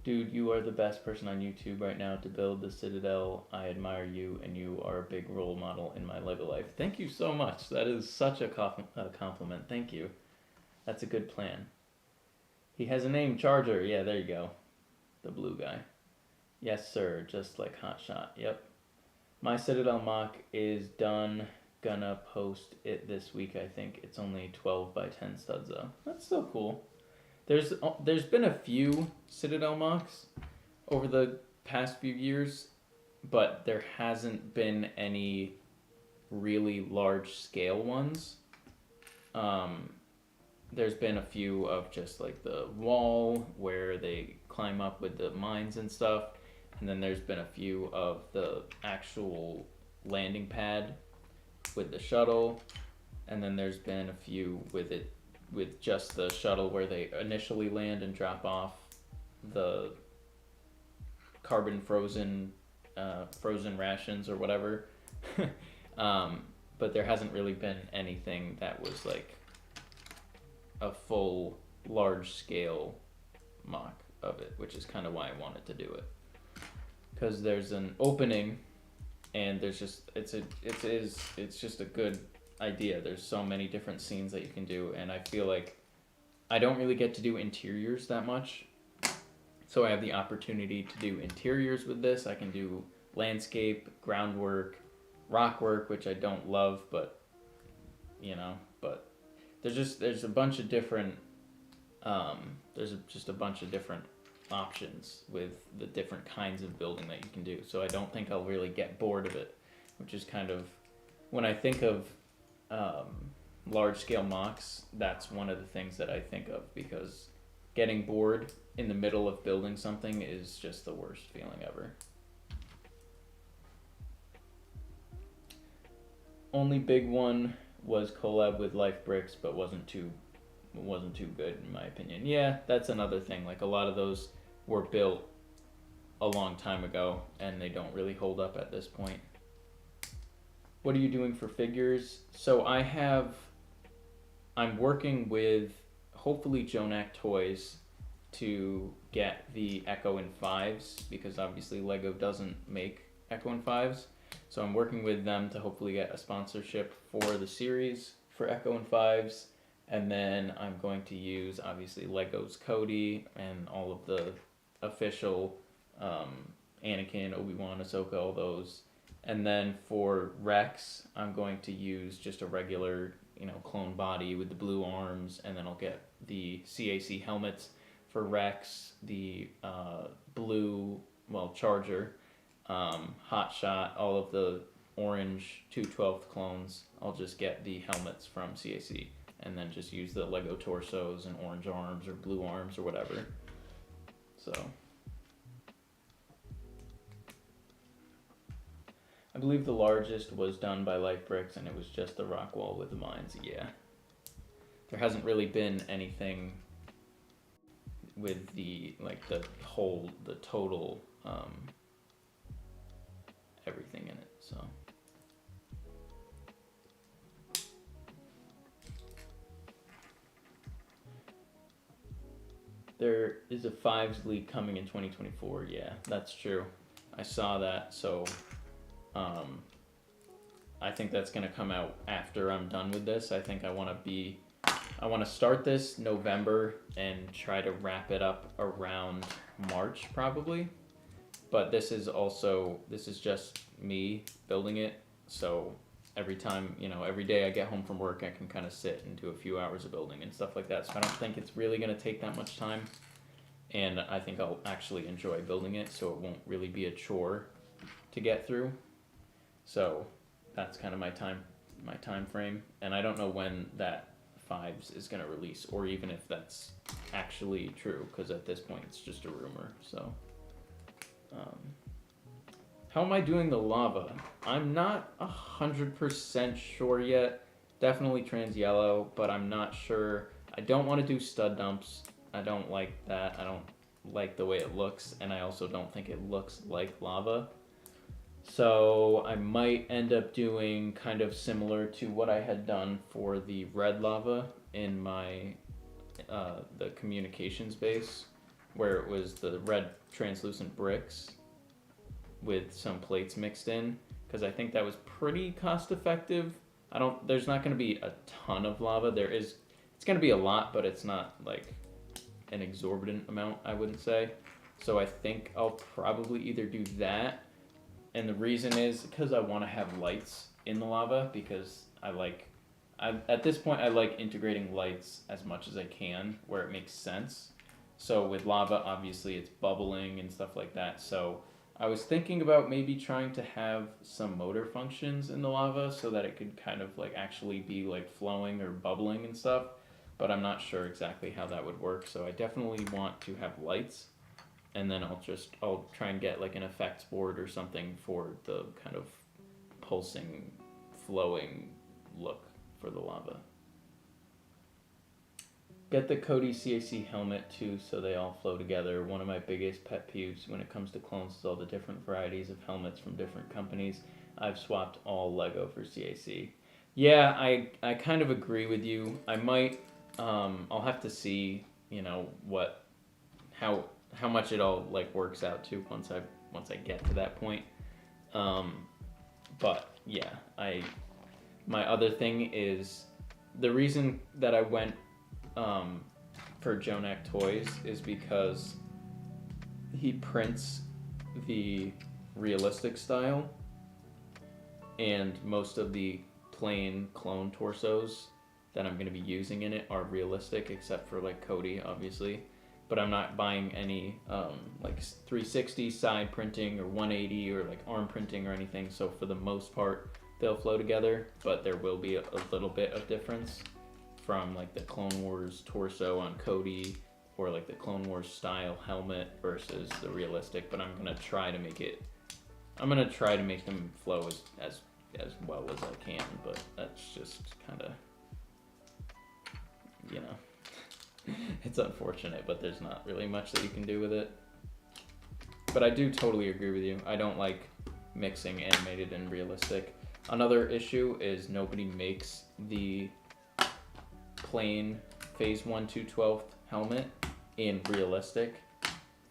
Dude, you are the best person on YouTube right now to build the Citadel. I admire you, and you are a big role model in my LEGO life. Thank you so much. That is such a compliment. Thank you. That's a good plan. He has a name, Charger. Yeah, there you go. The blue guy. Yes, sir. Just like Hotshot. Yep. My Citadel mock is done. Gonna post it this week, I think. It's only 12 by 10 studs, though. That's so cool. There's been a few Citadel mocks over the past few years, but there hasn't been any really large scale ones. There's been a few of just like the wall where they climb up with the mines and stuff, and then there's been a few of the actual landing pad with the shuttle, and then there's been a few with just the shuttle where they initially land and drop off the carbon frozen rations or whatever. But there hasn't really been anything that was like a full large scale mock of it, which is kind of why I wanted to do it, because there's an opening and there's just it's just a good idea. There's so many different scenes that you can do, and I feel like I don't really get to do interiors that much, so I have the opportunity to do interiors with this. I can do landscape, groundwork, rock work, which I don't love, but but there's a bunch of different just a bunch of different options with the different kinds of building that you can do, so I don't think I'll really get bored of it, which is kind of, when I think of large scale mocks, that's one of the things that I think of, because getting bored in the middle of building something is just the worst feeling ever. Only big one was collab with Life Bricks, but wasn't too good in my opinion. Yeah, that's another thing. Like, a lot of those were built a long time ago and they don't really hold up at this point. What are you doing for figures? So I'm working with, hopefully, Jonak Toys to get the Echo in 5s, because obviously Lego doesn't make Echo in 5s. So I'm working with them to hopefully get a sponsorship for the series for Echo in 5s. And then I'm going to use, obviously, Lego's Cody and all of the official Anakin, Obi-Wan, Ahsoka, all those. And then for Rex, I'm going to use just a regular, clone body with the blue arms, and then I'll get the CAC helmets for Rex, the blue, well, Charger, Hot Shot, all of the orange 212th clones, I'll just get the helmets from CAC and then just use the Lego torsos and orange arms or blue arms or whatever. So I believe the largest was done by Light Bricks and it was just the rock wall with the mines. Yeah. There hasn't really been anything with the total everything in it, so. There is a Fives leak coming in 2024. Yeah, that's true. I saw that, so I think that's gonna come out after I'm done with this. I think I want to start this November and try to wrap it up around March probably. But this is just me building it. So every time, every day I get home from work, I can kind of sit and do a few hours of building and stuff like that. So I don't think it's really going to take that much time. And I think I'll actually enjoy building it, so it won't really be a chore to get through. So that's kind of my time frame. And I don't know when that Fives is going to release, or even if that's actually true, because at this point it's just a rumor. So how am I doing the lava? I'm not 100% sure yet. Definitely trans yellow, but I'm not sure. I don't want to do stud dumps. I don't like that. I don't like the way it looks, and I also don't think it looks like lava. So I might end up doing kind of similar to what I had done for the red lava in my the communications base, where it was the red translucent bricks with some plates mixed in, because I think that was pretty cost effective. There's not going to be a ton of lava. It's going to be a lot, but it's not like an exorbitant amount, I wouldn't say. So I think I'll probably either do that, and the reason is because I want to have lights in the lava, because at this point I like integrating lights as much as I can where it makes sense. So with lava, obviously it's bubbling and stuff like that. So I was thinking about maybe trying to have some motor functions in the lava so that it could kind of like actually be like flowing or bubbling and stuff, but I'm not sure exactly how that would work. So I definitely want to have lights, and then I'll try and get like an effects board or something for the kind of pulsing, flowing look for the lava. Get the Cody CAC helmet too, so they all flow together. One of my biggest pet peeves when it comes to clones is all the different varieties of helmets from different companies. I've swapped all Lego for CAC. Yeah, I kind of agree with you. I might, I'll have to see, how much it all like works out to once I get to that point. But yeah, my other thing is the reason that I went for Jonak Toys is because he prints the realistic style, and most of the plain clone torsos that I'm going to be using in it are realistic, except for like Cody, obviously. But I'm not buying any like 360 side printing or 180 or like arm printing or anything, so for the most part they'll flow together, but there will be a little bit of difference from like the Clone Wars torso on Cody, or like the Clone Wars style helmet versus the realistic. But I'm gonna try to make them flow as well as I can. But that's just kind of, it's unfortunate, but there's not really much that you can do with it. But I do totally agree with you. I don't like mixing animated and realistic. Another issue is nobody makes the plain Phase 1 2/12 helmet in realistic.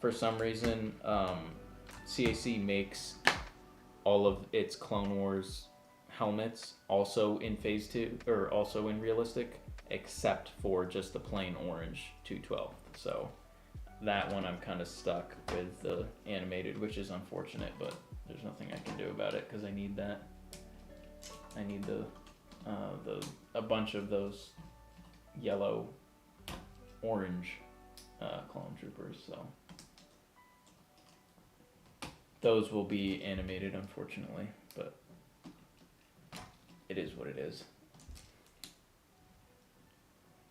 For some reason, CAC makes all of its Clone Wars helmets also in Phase 2, or also in realistic, except for just the plain orange 2/12. So that one I'm kind of stuck with the animated, which is unfortunate, but there's nothing I can do about it because I need that. I need a bunch of those yellow, orange clone troopers. So those will be animated, unfortunately, but it is what it is.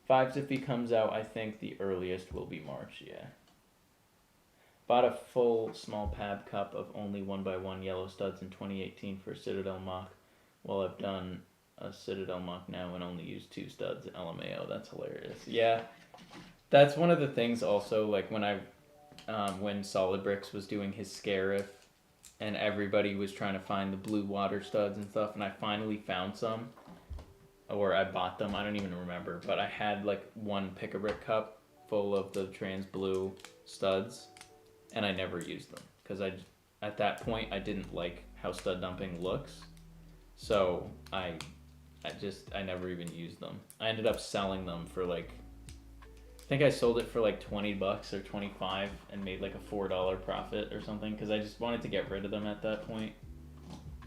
5 Zippy comes out, I think the earliest will be March, yeah. Bought a full small pab cup of only 1x1 yellow studs in 2018 for Citadel mock. Well, I've done a Citadel mock now and only used 2 studs. LMAO, that's hilarious. Yeah, that's one of the things also, like when Solid Bricks was doing his Scarif and everybody was trying to find the blue water studs and stuff, and I finally found some. Or I bought them, I don't even remember, but I had like one Pick-a-Brick cup full of the trans blue studs, and I never used them because at that point I didn't like how stud dumping looks, so I never even used them. I ended up selling them for like, I think I sold it for like $20 or $25 and made like a $4 profit or something because I just wanted to get rid of them at that point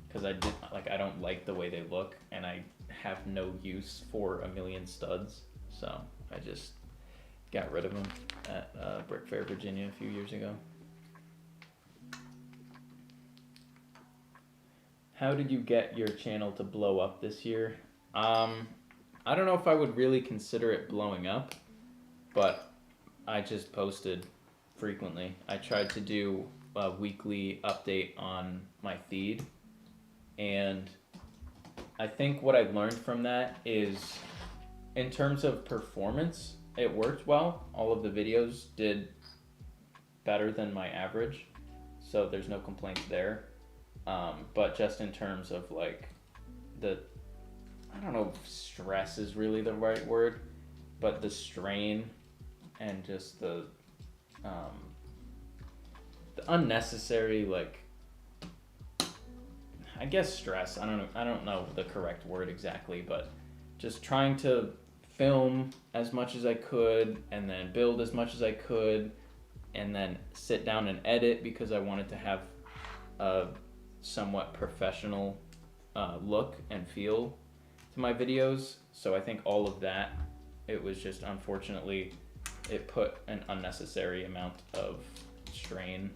because I don't like the way they look and I have no use for a million studs, so I just got rid of them at Brick Fair, Virginia a few years ago. How did you get your channel to blow up this year? I don't know if I would really consider it blowing up, but I just posted frequently. I tried to do a weekly update on my feed, and I think what I learned from that is, in terms of performance, it worked well. All of the videos did better than my average, so there's no complaints there. But just in terms of like I don't know if stress is really the right word, but the strain and just the unnecessary, like, I guess stress. I don't know the correct word exactly, but just trying to film as much as I could and then build as much as I could and then sit down and edit because I wanted to have a somewhat professional look and feel to my videos. So I think all of that, it was just, unfortunately, it put an unnecessary amount of strain.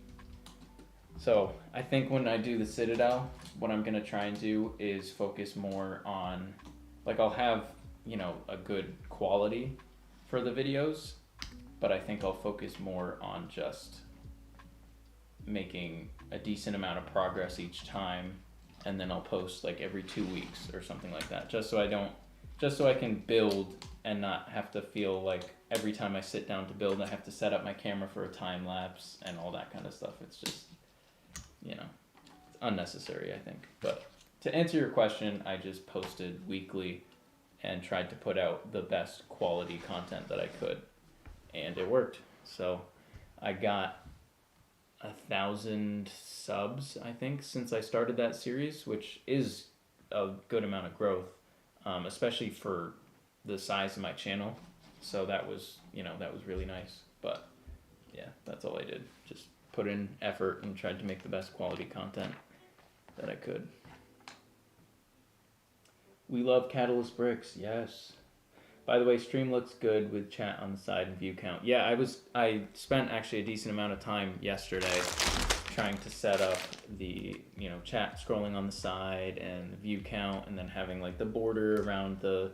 So I think when I do the Citadel, what I'm gonna try and do is focus more on, like, I'll have, you know, a good quality for the videos, but I think I'll focus more on just making a decent amount of progress each time, and then I'll post like every 2 weeks or something like that, just so I can build and not have to feel like every time I sit down to build I have to set up my camera for a time lapse and all that kind of stuff. It's just, you know, it's unnecessary, I think. But to answer your question, I just posted weekly and tried to put out the best quality content that I could, and it worked. So I got 1,000 subs, I think, since I started that series, which is a good amount of growth, especially for the size of my channel. So that was really nice. But yeah, that's all I did. Just put in effort and tried to make the best quality content that I could. We love Catalyst Bricks, yes. By the way, stream looks good with chat on the side and view count. Yeah, I spent actually a decent amount of time yesterday trying to set up the, you know, chat scrolling on the side and the view count, and then having like the border around the,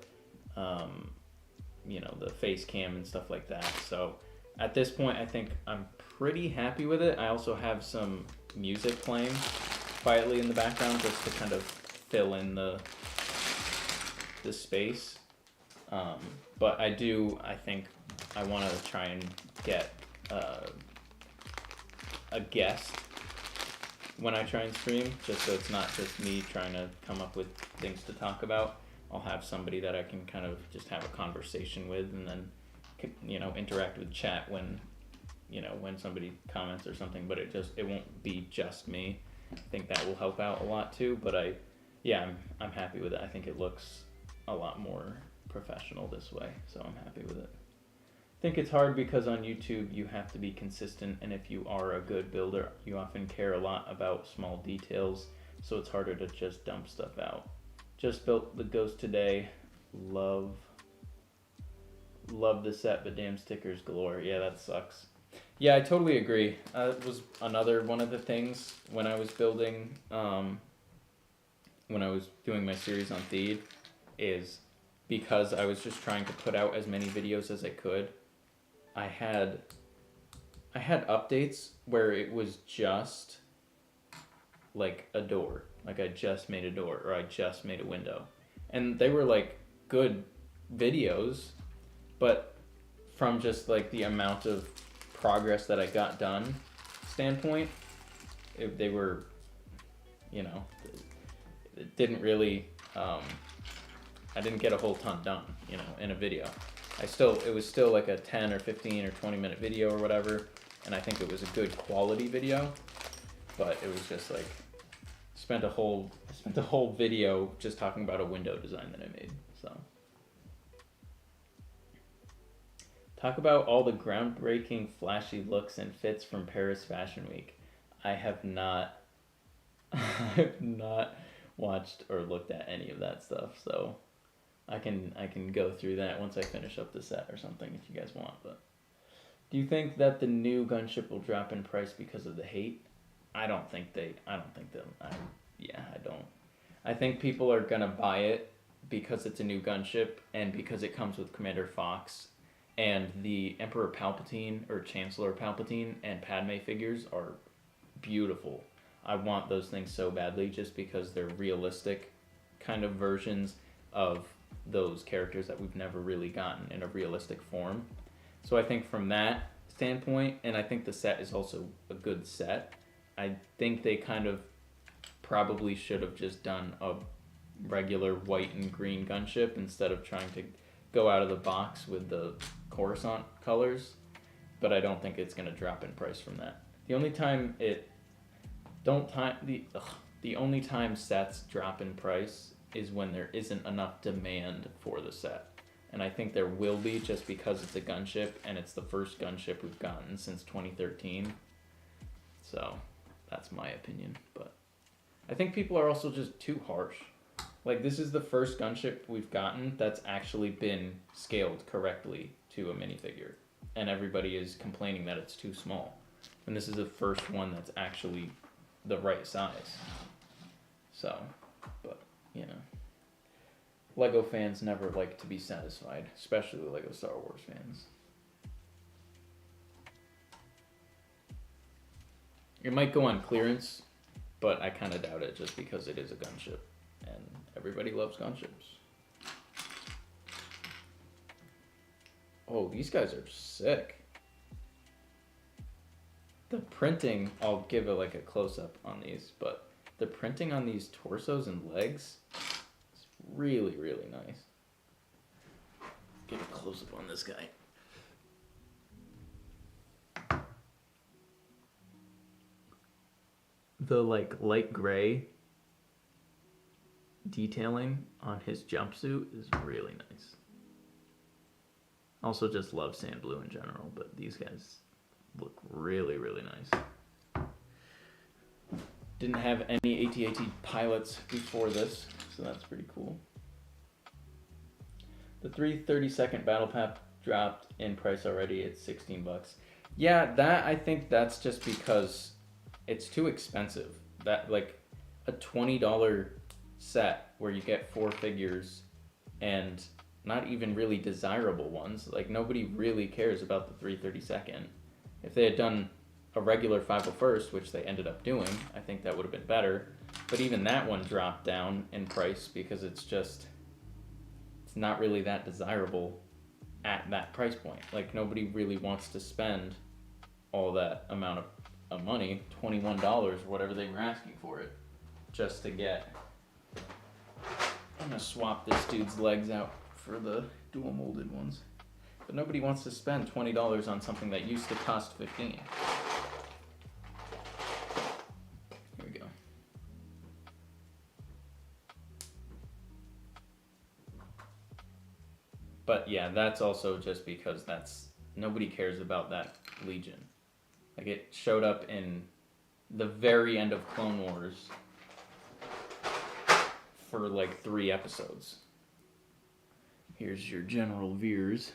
you know, the face cam and stuff like that. So at this point, I think I'm pretty happy with it. I also have some music playing quietly in the background just to kind of fill in the space. But I think I want to try and get a guest when I try and stream, just so it's not just me trying to come up with things to talk about. I'll have somebody that I can kind of just have a conversation with, and then, you know, interact with chat when, you know, when somebody comments or something, but it won't be just me. I think that will help out a lot too, but I'm happy with it. I think it looks a lot more professional this way, so I'm happy with it. I think it's hard because on YouTube you have to be consistent, and if you are a good builder, you often care a lot about small details, so it's harder to just dump stuff out. Just built the Ghost today. Love love the set, but damn stickers galore. Yeah, that sucks. Yeah, I totally agree. It was another one of the things when I was building, when I was doing my series on Theed, is because I was just trying to put out as many videos as I could. I had updates where it was just like a door, like I just made a door or I just made a window, and they were like good videos, but from just like the amount of progress that I got done standpoint, they were, you know, it didn't really, I didn't get a whole ton done, you know, in a video. It was still like a 10 or 15 or 20 minute video or whatever, and I think it was a good quality video, but it was just like, spent a whole video just talking about a window design that I made, so. Talk about all the groundbreaking, flashy looks and fits from Paris Fashion Week. I have not watched or looked at any of that stuff, so I can go through that once I finish up the set or something if you guys want. But do you think that the new gunship will drop in price because of the hate? I don't think they'll. I don't. I think people are gonna buy it because it's a new gunship and because it comes with Commander Fox. And the Emperor Palpatine or Chancellor Palpatine and Padme figures are beautiful. I want those things so badly just because they're realistic kind of versions of those characters that we've never really gotten in a realistic form. So I think from that standpoint, and I think the set is also a good set, I think they kind of probably should have just done a regular white and green gunship instead of trying to go out of the box with the Coruscant colors, but I don't think it's gonna drop in price from that. The only time the only time sets drop in price is when there isn't enough demand for the set, and I think there will be just because it's a gunship and it's the first gunship we've gotten since 2013. So that's my opinion, but I think people are also just too harsh. Like, this is the first gunship we've gotten that's actually been scaled correctly to a minifigure. And everybody is complaining that it's too small. And this is the first one that's actually the right size. So, but, you know. Lego fans never like to be satisfied, especially Lego Star Wars fans. It might go on clearance, but I kind of doubt it just because it is a gunship. And everybody loves gunships. Oh, these guys are sick. The printing, I'll give it like a close-up on these, but the printing on these torsos and legs is really, really nice. Get a close-up on this guy. The like light gray detailing on his jumpsuit is really nice. Also just love sand blue in general, but these guys look really, really nice. Didn't have any AT-AT pilots before this, so that's pretty cool. The 332nd Battle Pack dropped in price already. It's $16. Yeah, that I think that's just because it's too expensive. That like a $20 set where you get 4 figures and not even really desirable ones. Like, nobody really cares about the 332nd. If they had done a regular 501st, which they ended up doing, I think that would have been better. But even that one dropped down in price because it's not really that desirable at that price point. Like, nobody really wants to spend all that amount of money, $21 or whatever they were asking for it, just to get... I'm gonna swap this dude's legs out for the dual molded ones. But nobody wants to spend $20 on something that used to cost $15. Here we go. But yeah, that's also just because nobody cares about that Legion. Like, it showed up in the very end of Clone Wars for like 3 episodes. Here's your General Veers.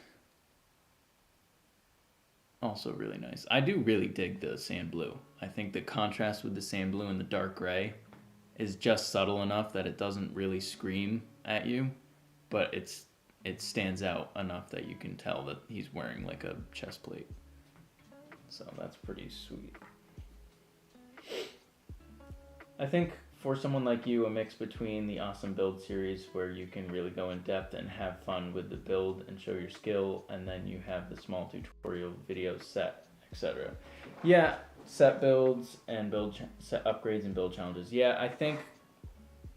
Also really nice. I do really dig the sand blue. I think the contrast with the sand blue and the dark gray is just subtle enough that it doesn't really scream at you, but it stands out enough that you can tell that he's wearing like a chest plate. So that's pretty sweet. I think for someone like you, a mix between the awesome build series where you can really go in depth and have fun with the build and show your skill, and then you have the small tutorial videos, set, etc. Yeah, set builds and set upgrades and build challenges. Yeah, I think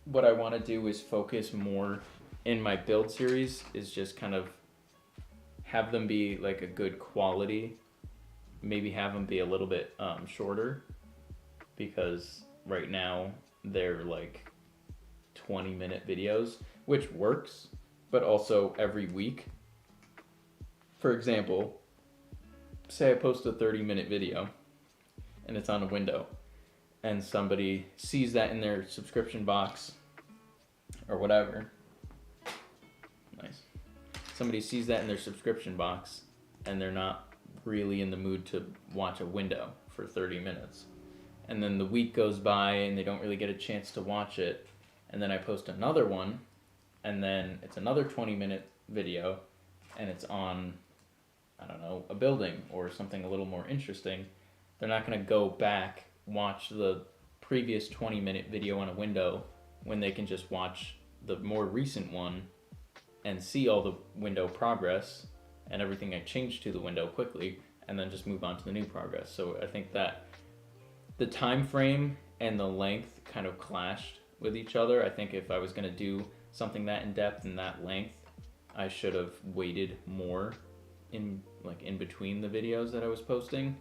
what I want to do is focus more in my build series is just kind of have them be like a good quality, maybe have them be a little bit shorter, because right now they're like 20-minute videos, which works, but also every week. For example, say I post a 30-minute video and it's on a window, and somebody sees that in their subscription box or whatever. Nice. Somebody sees that in their subscription box and they're not really in the mood to watch a window for 30 minutes. And then the week goes by and they don't really get a chance to watch it. And then I post another one, and then it's another 20-minute video, and it's on, I don't know, a building or something a little more interesting. They're not going to go back, watch the previous 20-minute video on a window when they can just watch the more recent one and see all the window progress and everything I changed to the window quickly, and then just move on to the new progress. So I think that the time frame and the length kind of clashed with each other. I think if I was going to do something that in depth and that length, I should have waited more in between the videos that I was posting.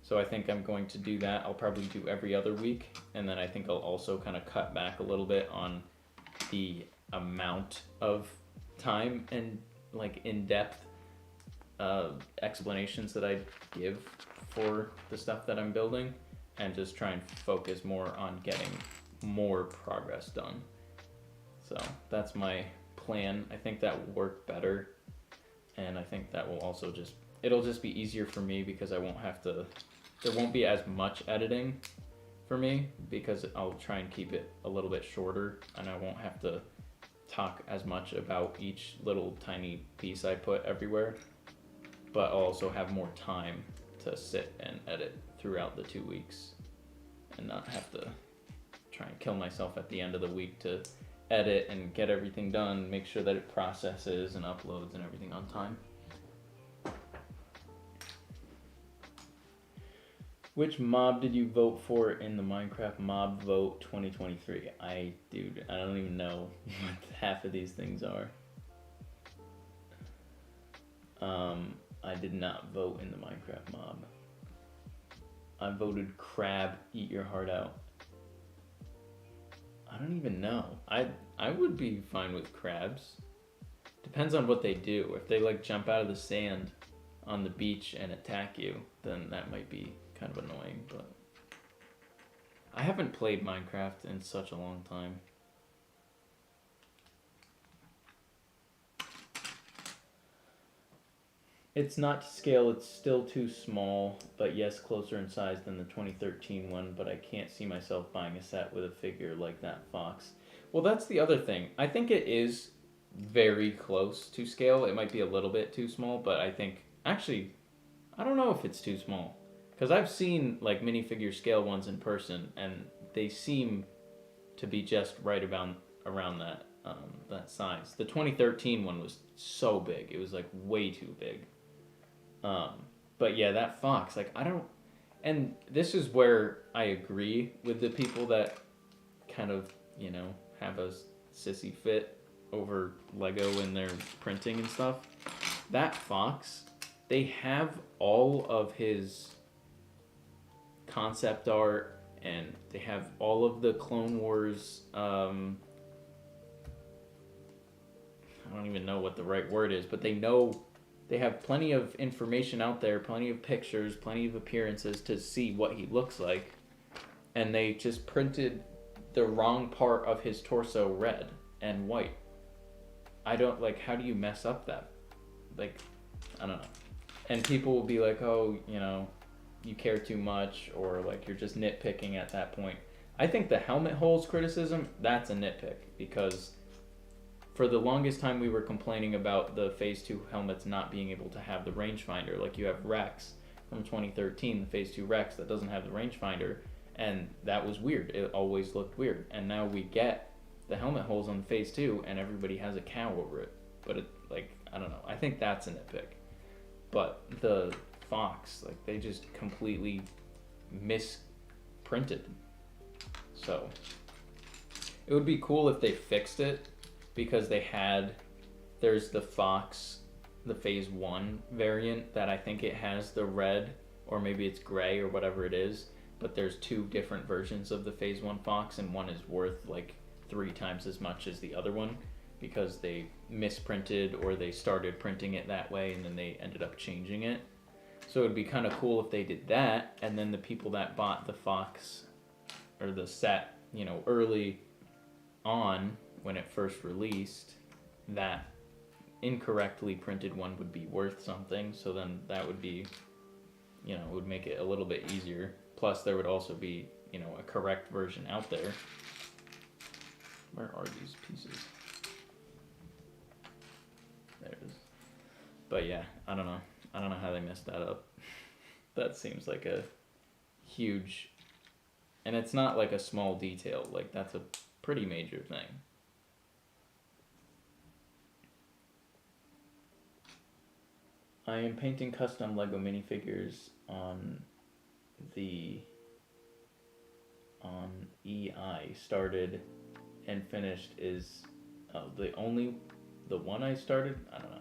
So I think I'm going to do that. I'll probably do every other week, and then I think I'll also kind of cut back a little bit on the amount of time and like in-depth explanations that I give for the stuff that I'm building, and just try and focus more on getting more progress done. So that's my plan. I think that will work better, and I think that will also it'll just be easier for me because there won't be as much editing for me, because I'll try and keep it a little bit shorter, and I won't have to talk as much about each little tiny piece I put everywhere, but I'll also have more time to sit and edit throughout the 2 weeks and not have to try and kill myself at the end of the week to edit and get everything done, make sure that it processes and uploads and everything on time. Which mob did you vote for in the Minecraft Mob Vote 2023? I don't even know what half of these things are. I did not vote in the Minecraft mob. I voted Crab, Eat Your Heart Out. I don't even know. I would be fine with crabs. Depends on what they do. If they like jump out of the sand on the beach and attack you, then that might be kind of annoying, but I haven't played Minecraft in such a long time. It's not to scale, it's still too small, but yes, closer in size than the 2013 one, but I can't see myself buying a set with a figure like that fox. Well, that's the other thing. I think it is very close to scale. It might be a little bit too small, but I think, actually, I don't know if it's too small. Because I've seen like minifigure scale ones in person, and they seem to be just right around that that size. The 2013 one was so big; it was like way too big. But yeah, that fox, like I don't, and this is where I agree with the people that kind of have a sissy fit over Lego and their printing and stuff. That fox, they have all of his concept art, and they have all of the Clone Wars I don't even know what the right word is, but they have plenty of information out there, plenty of pictures, plenty of appearances to see what he looks like, and they just printed the wrong part of his torso red and white. I don't how do you mess up that? I don't know. And people will be like, oh, you know, you care too much, or like you're just nitpicking at that point. I think the helmet holes criticism, that's a nitpick, because for the longest time we were complaining about the Phase 2 helmets not being able to have the rangefinder. Like you have Rex from 2013, the Phase 2 Rex that doesn't have the rangefinder, and that was weird. It always looked weird. And now we get the helmet holes on Phase 2 and everybody has a cow over it. But it, like, I don't know. I think that's a nitpick. But the Fox, like, they just completely misprinted. So it would be cool if they fixed it, because there's the Fox, the Phase 1 variant that I think it has the red, or maybe it's gray or whatever it is, but there's two different versions of the Phase 1 Fox, and one is worth like 3 times as much as the other one, because they misprinted or they started printing it that way and then they ended up changing it. So it would be kind of cool if they did that, and then the people that bought the Fox or the set, you know, early on when it first released, that incorrectly printed one would be worth something. So then that would be, you know, it would make it a little bit easier. Plus there would also be, you know, a correct version out there. Where are these pieces? There it is. But yeah, I don't know how they messed that up. That seems like a huge, and it's not like a small detail, like that's a pretty major thing. I am painting custom Lego minifigures on EI. Started and finished is the one I started, I don't know.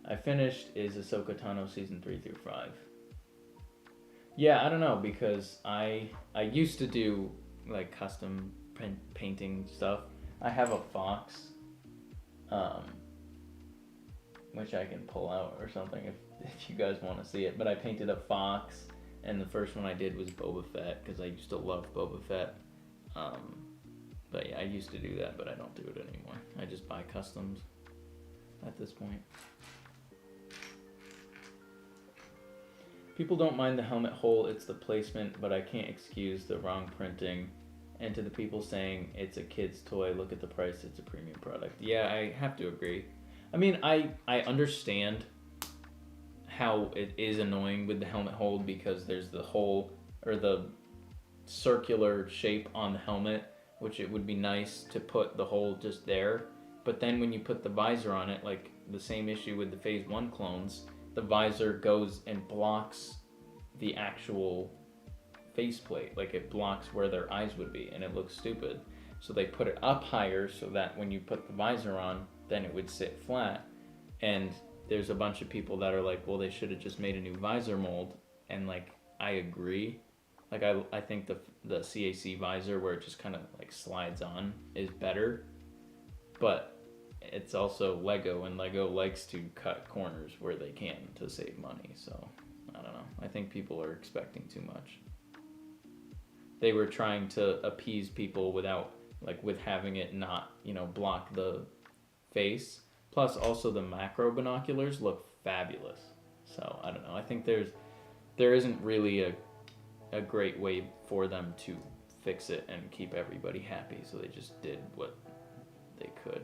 I finished is Ahsoka Tano season 3 through 5. Yeah, I don't know, because I used to do like custom painting stuff. I have a Fox, which I can pull out or something if you guys want to see it. But I painted a Fox, and the first one I did was Boba Fett, because I used to love Boba Fett. But yeah, I used to do that, but I don't do it anymore. I just buy customs at this point. People don't mind the helmet hole, it's the placement, but I can't excuse the wrong printing. And to the people saying it's a kid's toy, look at the price, it's a premium product. Yeah, I have to agree. I mean, I understand how it is annoying with the helmet hole, because there's the hole, or the circular shape on the helmet, which it would be nice to put the hole just there. But then when you put the visor on it, like the same issue with the Phase 1 clones, the visor goes and blocks the actual faceplate. Like it blocks where their eyes would be, and it looks stupid. So they put it up higher so that when you put the visor on, then it would sit flat. And there's a bunch of people that are like, well, they should have just made a new visor mold. And like, I agree. Like I think the CAC visor, where it just kind of like slides on, is better. But it's also Lego, and Lego likes to cut corners where they can to save money. So I don't know. I think people are expecting too much. They were trying to appease people without, like, with having it not, you know, block the face. Plus also the macro binoculars look fabulous. So I don't know. I think there isn't really a great way for them to fix it and keep everybody happy. So they just did what they could.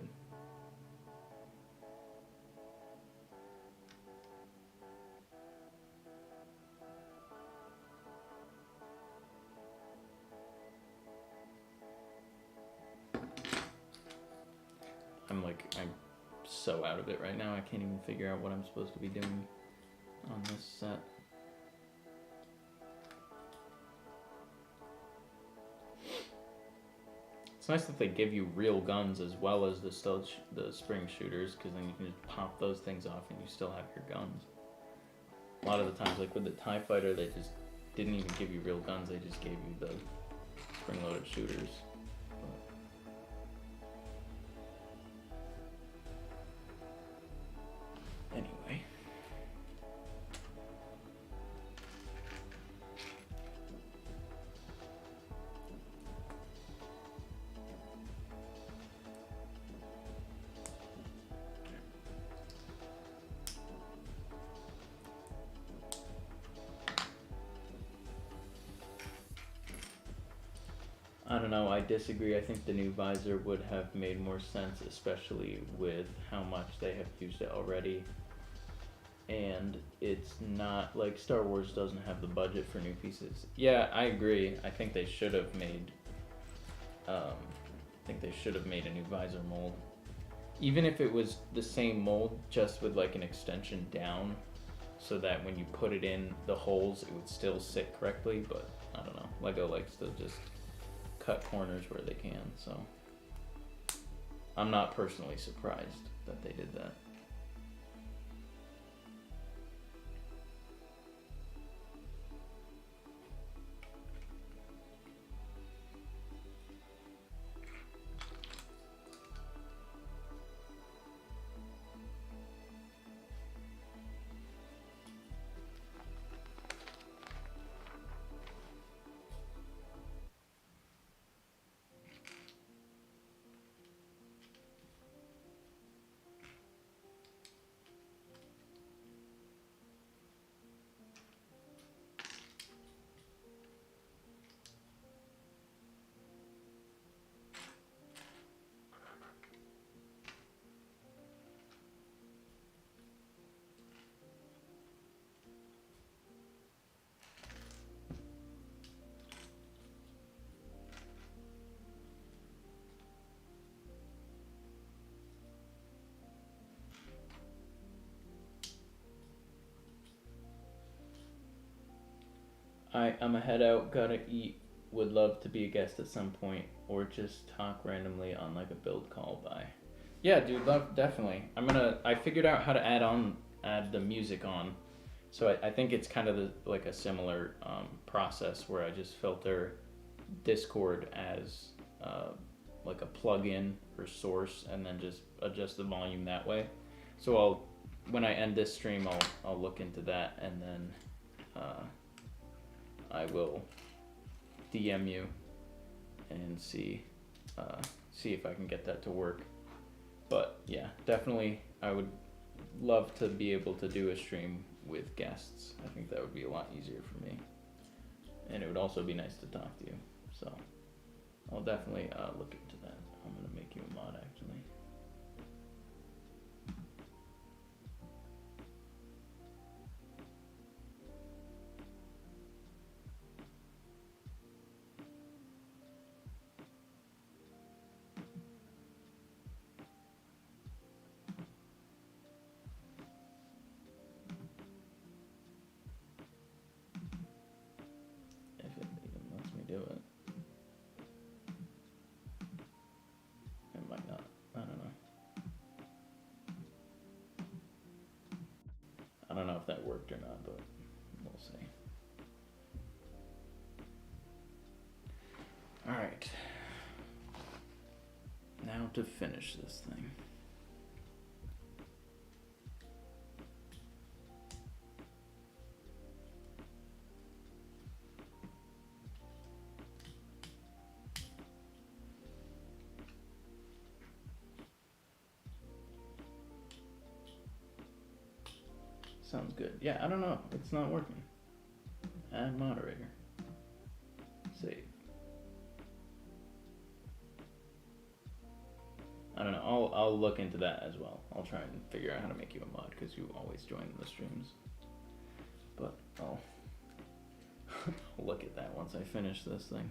I'm so out of it right now. I can't even figure out what I'm supposed to be doing on this set. It's nice that they give you real guns as well as the spring shooters, because then you can just pop those things off and you still have your guns. A lot of the times, like with the TIE Fighter, they just didn't even give you real guns. They just gave you the spring-loaded shooters. Anyway. don't know. I disagree. I think the new visor would have made more sense, especially with how much they have used it already. And it's not like Star Wars doesn't have the budget for new pieces. Yeah, I agree. I think they should have made. I think they should have made a new visor mold, even if it was the same mold, just with like an extension down, so that when you put it in the holes, it would still sit correctly. But I don't know. Lego likes to just cut corners where they can, so I'm not personally surprised that they did that. I'm a head out, gotta eat, would love to be a guest at some point, or just talk randomly on like a build call. Bye. Yeah, dude, love, definitely. I figured out how to add the music on. So I think it's kind of like a similar process where I just filter Discord as like a plugin or source, and then just adjust the volume that way. So when I end this stream, I'll look into that, and then I will DM you and see if I can get that to work. But yeah, definitely I would love to be able to do a stream with guests. I think that would be a lot easier for me, and it would also be nice to talk to you. So I'll definitely look into that. I'm gonna make you a mod actually. If it even lets me do it. It might not. I don't know. I don't know if that worked or not, but we'll see. Alright. Now to finish this thing. Sounds good. Yeah, I don't know. It's not working. Add moderator. Save. I don't know. I'll look into that as well. I'll try and figure out how to make you a mod, because you always join the streams. But I'll look at that once I finish this thing.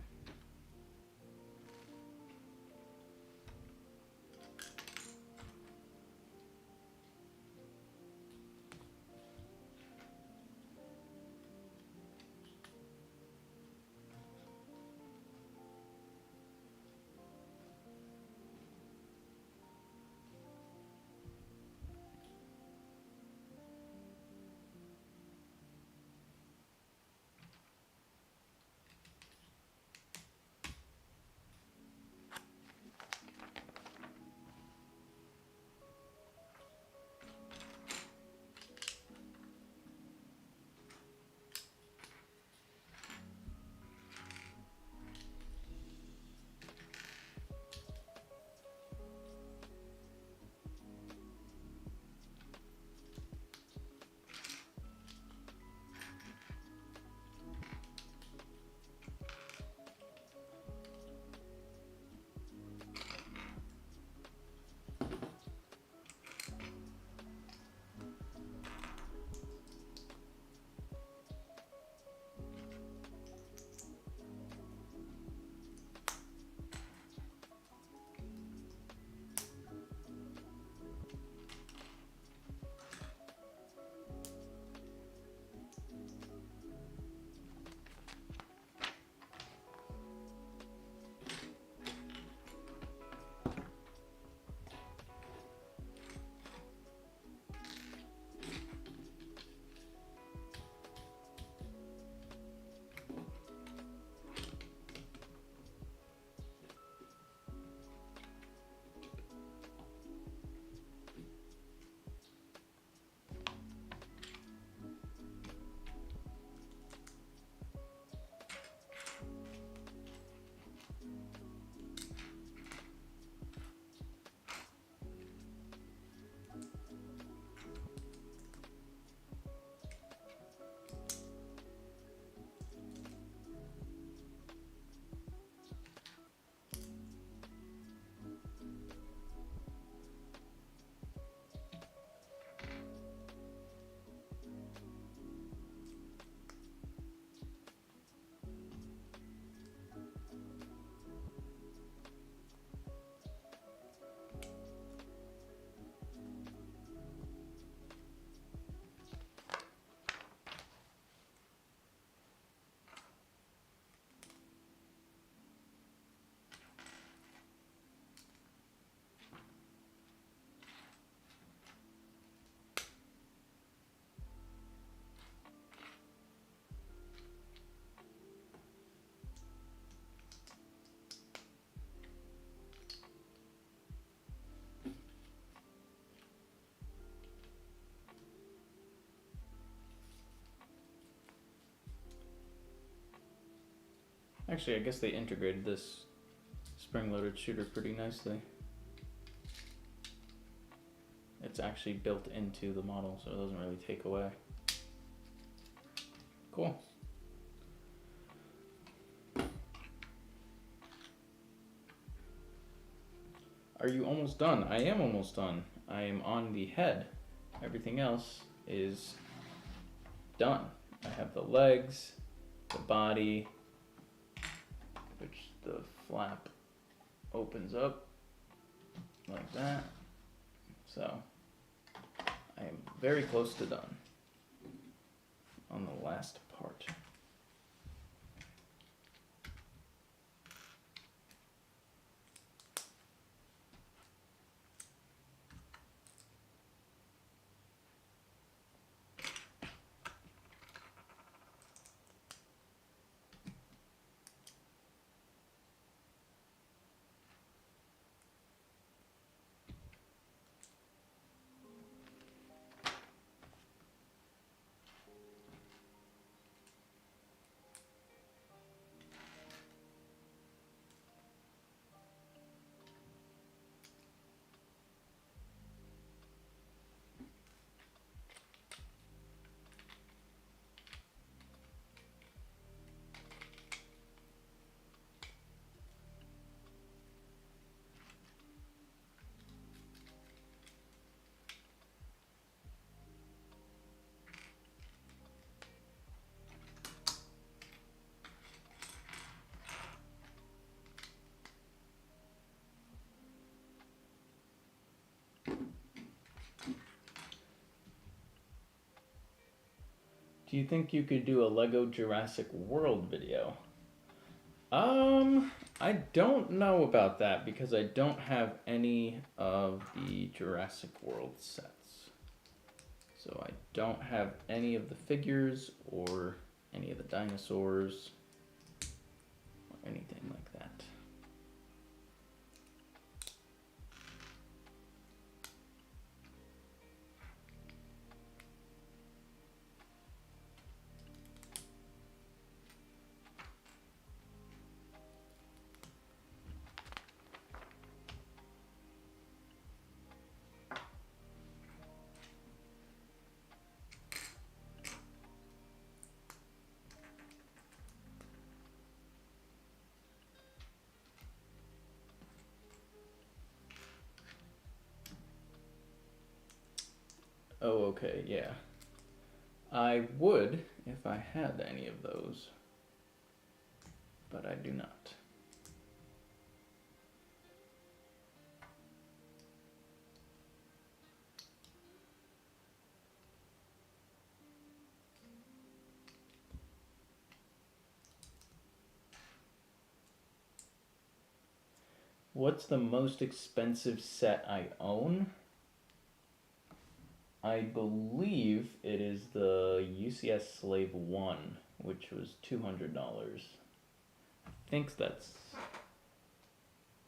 Actually, I guess they integrated this spring-loaded shooter pretty nicely. It's actually built into the model, so it doesn't really take away. Cool. Are you almost done? I am almost done. I am on the head. Everything else is done. I have the legs, the body, which the flap opens up like that. So I am very close to done on the last part. Do you think you could do a Lego Jurassic World video? I don't know about that because I don't have any of the Jurassic World sets. So I don't have any of the figures or any of the dinosaurs or anything like that. Oh, okay, yeah. I would if I had any of those, but I do not. What's the most expensive set I own? I believe it is the UCS Slave 1, which was $200. I think that's...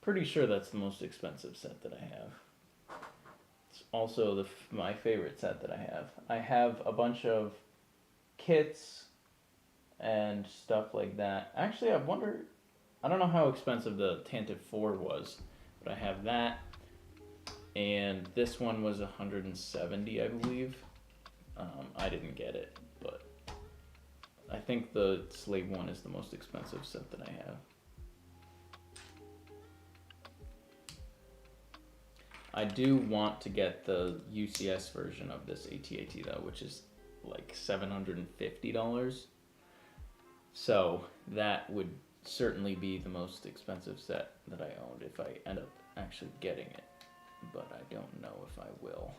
pretty sure that's the most expensive set that I have. It's also my favorite set that I have. I have a bunch of kits and stuff like that. Actually, I wonder... I don't know how expensive the Tantive 4 was, but I have that. And this one was 170, I believe. I didn't get it, but I think the Slave 1 is the most expensive set that I have. I do want to get the UCS version of this AT-AT though, which is like $750. So that would certainly be the most expensive set that I owned if I end up actually getting it. But I don't know if I will.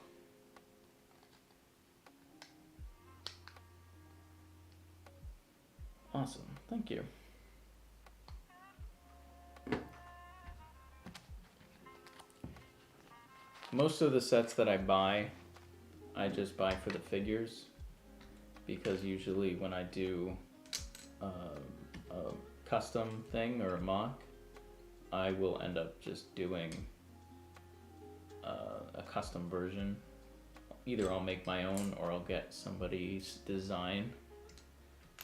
Awesome, thank you. Most of the sets that I buy, I just buy for the figures, because usually when I do a custom thing or a mock, I will end up just doing a custom version. Either I'll make my own or I'll get somebody's design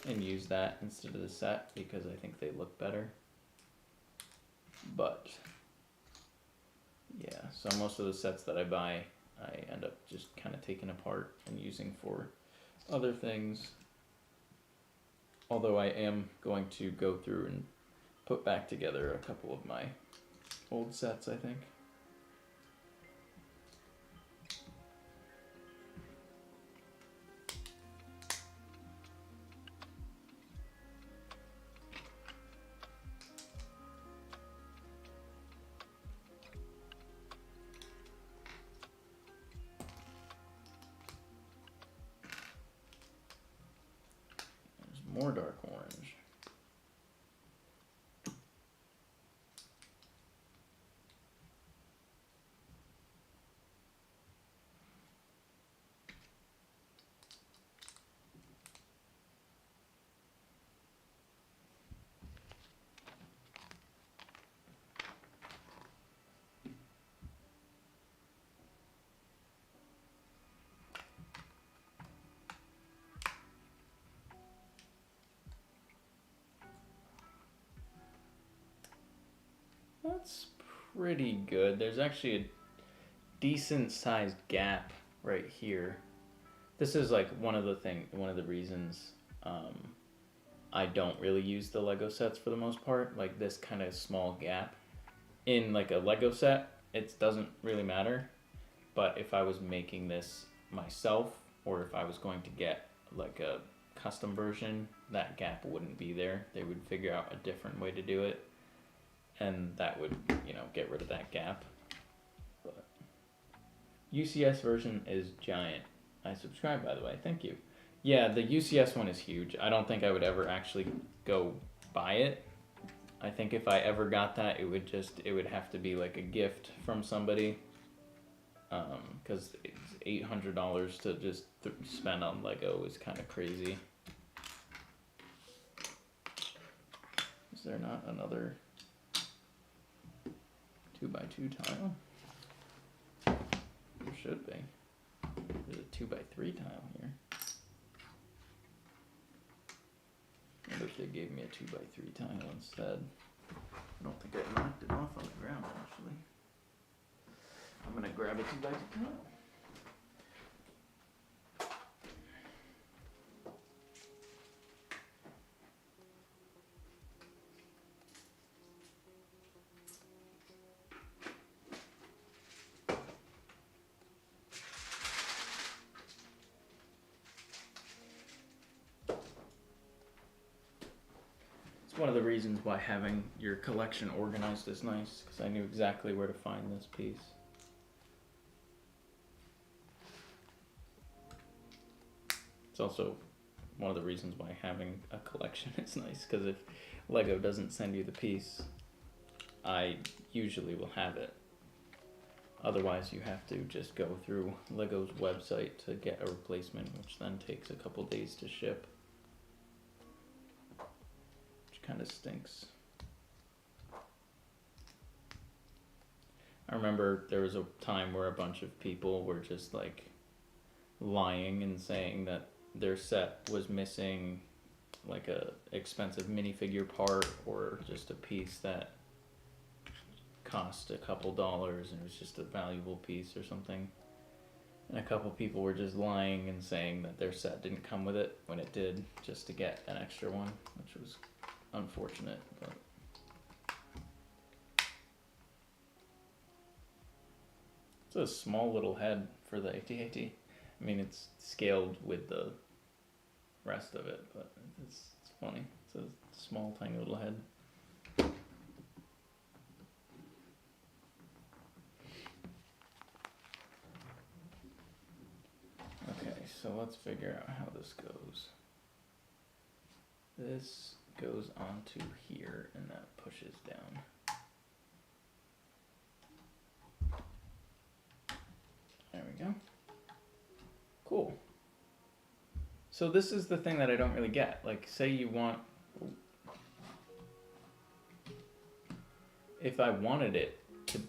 and use that instead of the set because I think they look better. But yeah, so most of the sets that I buy, I end up just kind of taking apart and using for other things. Although I am going to go through and put back together a couple of my old sets, I think. There's more dark orange. That's pretty good. There's actually a decent sized gap right here. This is like one of the reasons I don't really use the Lego sets for the most part. Like this kind of small gap in like a Lego set, it doesn't really matter. But if I was making this myself, or if I was going to get like a custom version, that gap wouldn't be there. They would figure out a different way to do it, and that would, get rid of that gap. But UCS version is giant. I subscribe, by the way. Thank you. Yeah, the UCS one is huge. I don't think I would ever actually go buy it. I think if I ever got that, it would have to be like a gift from somebody. Because it's $800 to just spend on Lego is kind of crazy. Is there not another 2x2 tile? There should be. There's a 2x3 tile here. I wonder if they gave me a 2x3 tile instead. I don't think I knocked it off on the ground actually. I'm gonna grab a 2x2 tile. It's one of the reasons why having your collection organized is nice, because I knew exactly where to find this piece. It's also one of the reasons why having a collection is nice, because if Lego doesn't send you the piece, I usually will have it. Otherwise, you have to just go through Lego's website to get a replacement, which then takes a couple days to ship. Which kind of stinks. I remember there was a time where a bunch of people were just like lying and saying that their set was missing like a expensive minifigure part or just a piece that cost a couple dollars and it was just a valuable piece or something. And a couple people were just lying and saying that their set didn't come with it when it did, just to get an extra one, which was unfortunate, but it's a small little head for the AT-AT. I mean, it's scaled with the rest of it, but it's funny. It's a small, tiny little head. Okay, so let's figure out how this goes. This goes onto here, and that pushes down. There we go. Cool. So this is the thing that I don't really get. Like, say you want... If I wanted it to...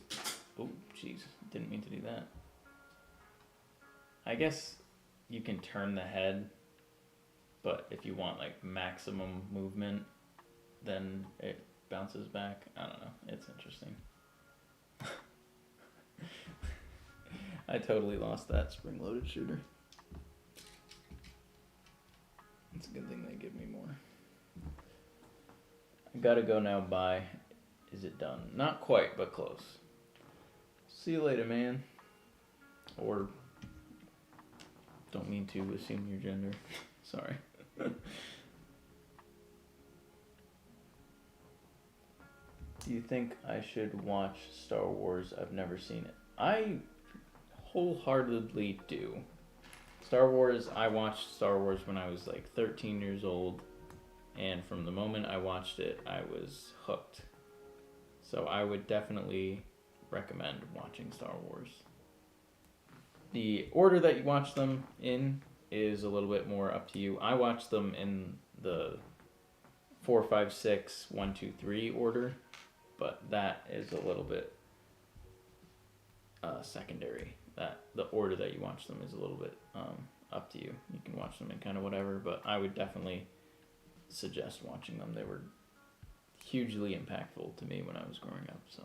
Oh, jeez. Didn't mean to do that. I guess you can turn the head but if you want like maximum movement, then it bounces back. I don't know. It's interesting. I totally lost that spring-loaded shooter. It's a good thing they give me more. I gotta go now. Bye. Is it done? Not quite, but close. See you later, man. Or don't mean to assume your gender. Sorry. Do you think I should watch Star Wars? I've never seen it. I wholeheartedly do. Star Wars, I watched Star Wars when I was like 13 years old, and from the moment I watched it, I was hooked. So I would definitely recommend watching Star Wars. The order that you watch them in is a little bit more up to you. I watch them in the 4, 5, 6, 1, 2, 3 order, but that is a little bit secondary. That the order that you watch them is a little bit up to you. You can watch them in kind of whatever, but I would definitely suggest watching them. They were hugely impactful to me when I was growing up. So,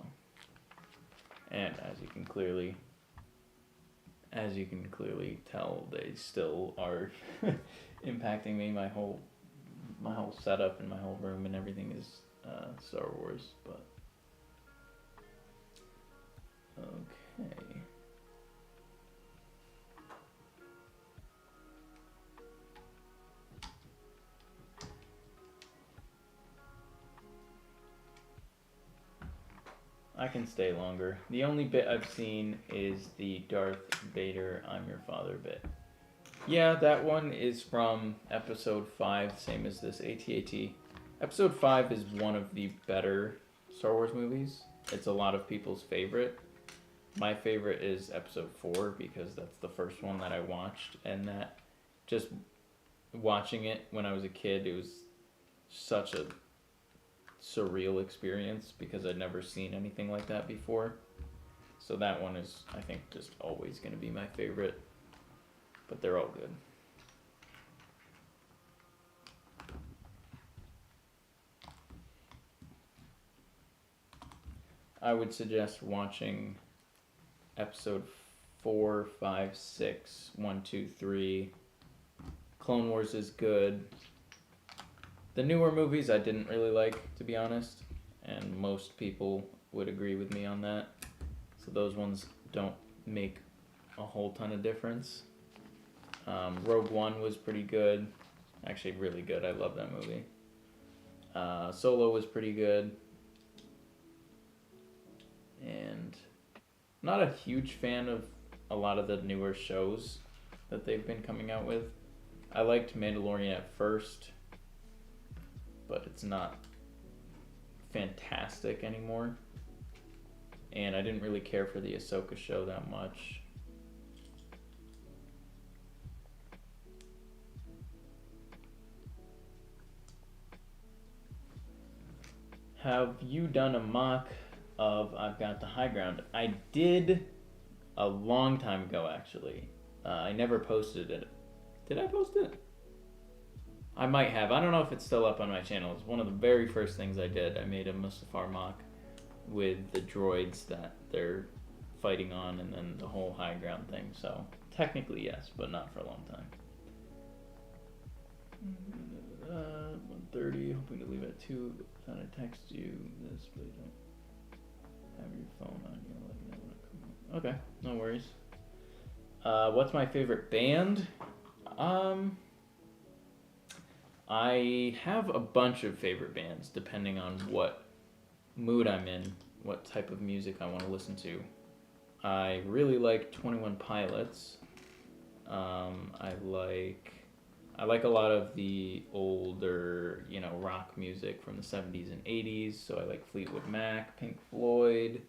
and as you can clearly tell, they still are impacting me. My whole setup and my whole room and everything is Star Wars. But okay. I can stay longer. The only bit I've seen is the Darth Vader I'm your father bit. Yeah, that one is from episode 5, same as this AT-AT. Episode 5 is one of the better Star Wars movies. It's a lot of people's favorite. My favorite is episode 4 because that's the first one that I watched, and that just watching it when I was a kid, it was such a surreal experience because I'd never seen anything like that before. So that one is, I think, just always going to be my favorite. But they're all good. I would suggest watching episode 4, 5, 6, 1, 2, 3. Clone Wars is good. The newer movies I didn't really like, to be honest, and most people would agree with me on that. So those ones don't make a whole ton of difference. Rogue One was pretty good. Actually, really good. I love that movie. Solo was pretty good. And not a huge fan of a lot of the newer shows that they've been coming out with. I liked Mandalorian at first, but it's not fantastic anymore. And I didn't really care for the Ahsoka show that much. Have you done a mock of I've Got the High Ground? I did a long time ago, actually. I never posted it. Did I post it? I might have. I don't know if it's still up on my channel. It's one of the very first things I did. I made a Mustafar mock with the droids that they're fighting on and then the whole high ground thing. So technically yes, but not for a long time. 1:30, hoping to leave at 2. Thought I text you this, please don't have your phone on you. I'll let you know when I come home. Okay, no worries. What's my favorite band? I have a bunch of favorite bands depending on what mood I'm in, what type of music I want to listen to. I really like 21 Pilots. I like a lot of the older, rock music from the 70s and 80s. So I like Fleetwood Mac, Pink Floyd.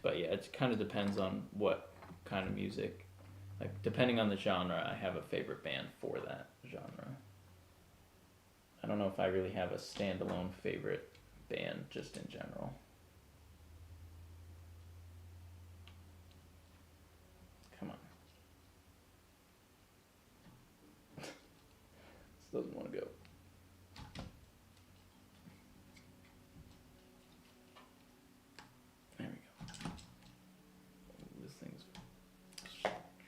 But yeah, it kind of depends on what kind of music. Like, depending on the genre, I have a favorite band for that genre. I don't know if I really have a standalone favorite band just in general. Come on.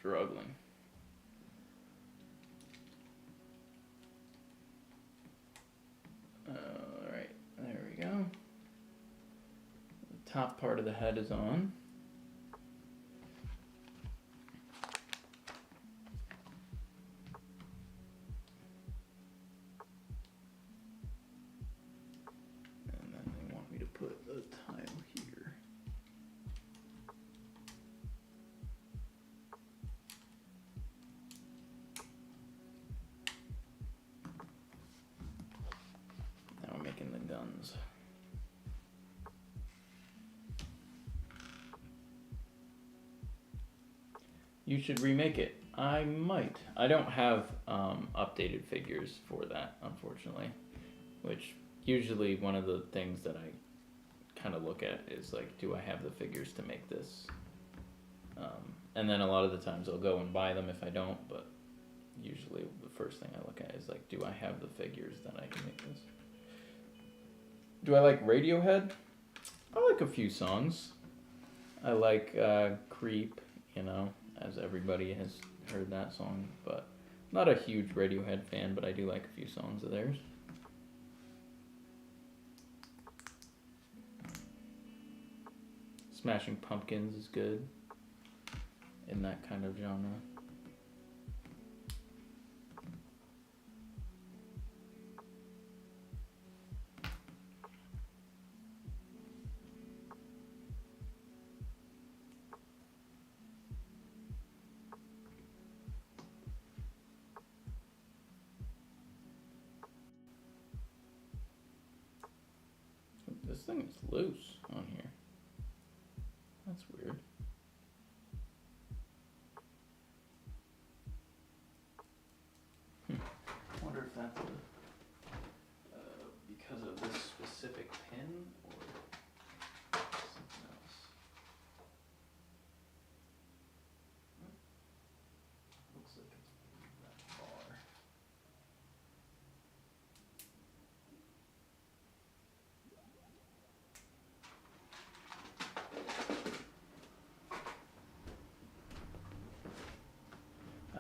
struggling. Alright, there we go. The top part of the head is on. And then they want me to put a tile here. Now we're making the guns. You should remake it. I might. I don't have updated figures for that, unfortunately. Which usually one of the things that I kind of look at is like, do I have the figures to make this? And then a lot of the times I'll go and buy them if I don't, but usually the first thing I look at is like, do I have the figures that I can make this? Do I like Radiohead? I like a few songs. I like Creep, you know, as everybody has heard that song, but not a huge Radiohead fan, but I do like a few songs of theirs. Smashing Pumpkins is good in that kind of genre. This thing is loose on here. That's weird. I wonder if that's because of this specific pin or something else. Looks like it's that far.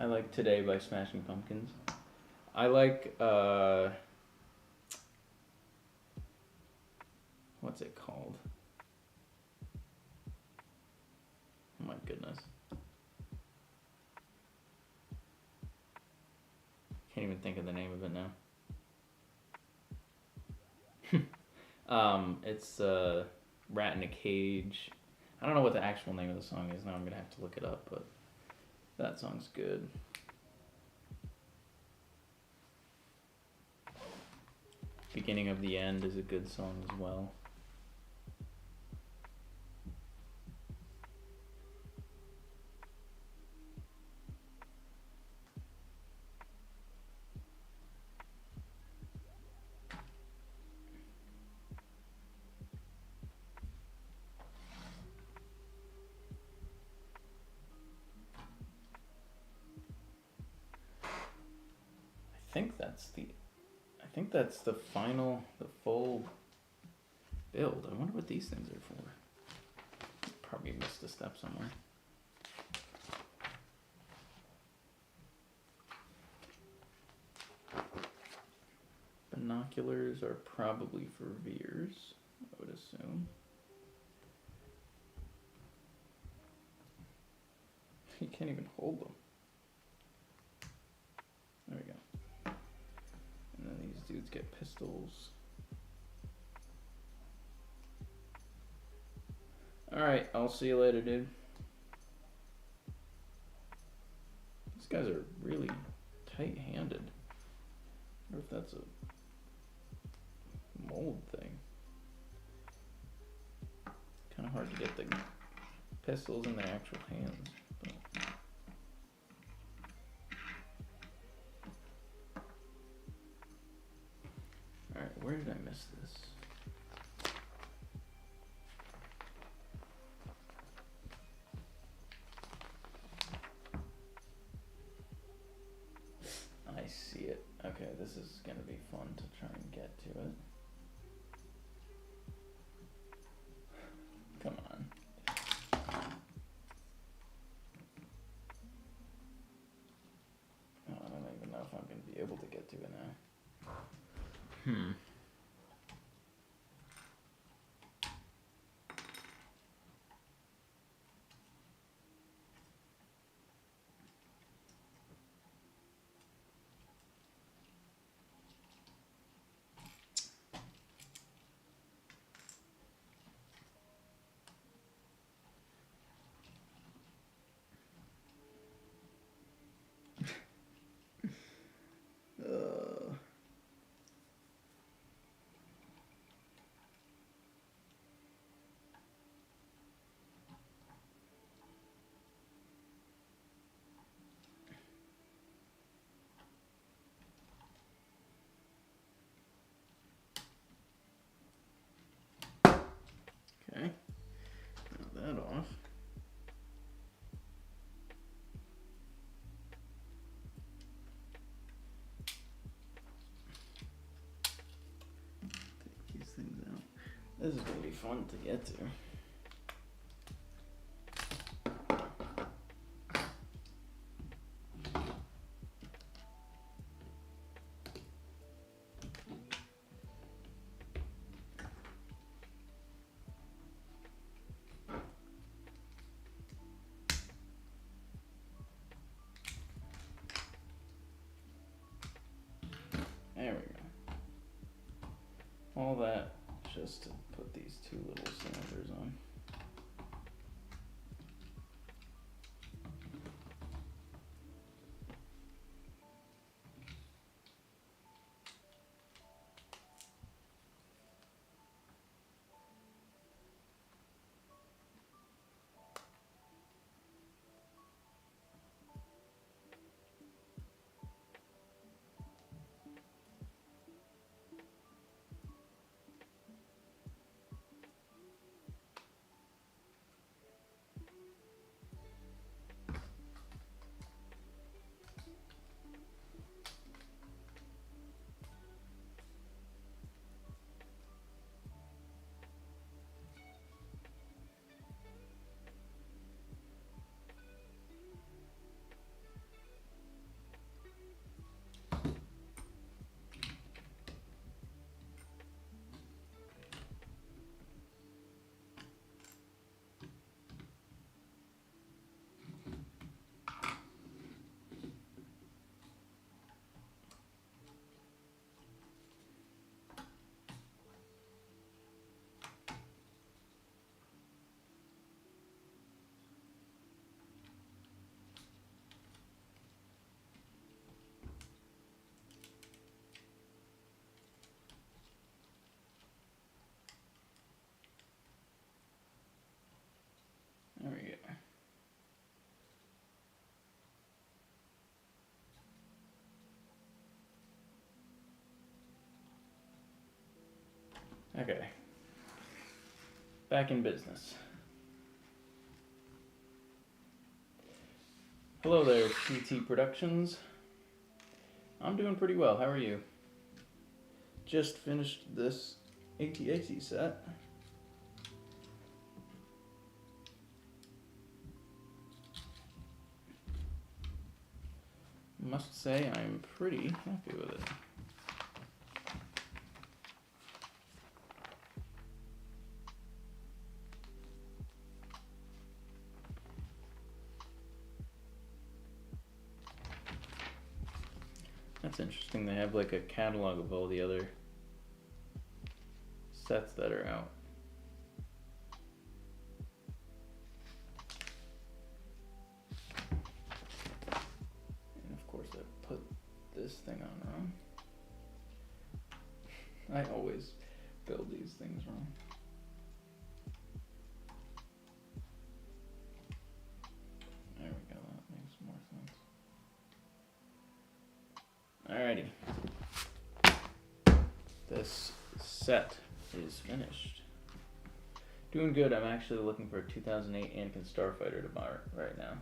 I like Today by Smashing Pumpkins. I like, what's it called? Oh my goodness. Can't even think of the name of it now. It's Rat in a Cage. I don't know what the actual name of the song is now. I'm gonna have to look it up, but that song's good. Beginning of the End is a good song as well. I think that's the full build. I wonder what these things are for. Probably missed a step somewhere. Binoculars are probably for Veers, I would assume. You can't even hold them. There we go. And then these dudes get pistols. Alright, I'll see you later, dude. These guys are really tight-handed. I wonder if that's a mold thing. Kind of hard to get the pistols in their actual hands. But. Alright, where did I miss this? I see it. Okay, this is gonna be fun to try and get to it. Come on. able to get to it now. Okay, now that off. Take these things out. This is gonna be fun to get to. There we go. All that just to put these two little cylinders on. There we go. Okay. Back in business. Hello there, PT Productions. I'm doing pretty well. How are you? Just finished this AT-AT set. Must say I'm pretty happy with it. That's interesting. They have like a catalog of all the other sets that are out. And of course I put this thing on wrong. I always build these things wrong. There we go, that makes more sense. Alrighty. This set is finished. Doing good. I'm actually looking for a 2008 Anakin Starfighter to buy right now.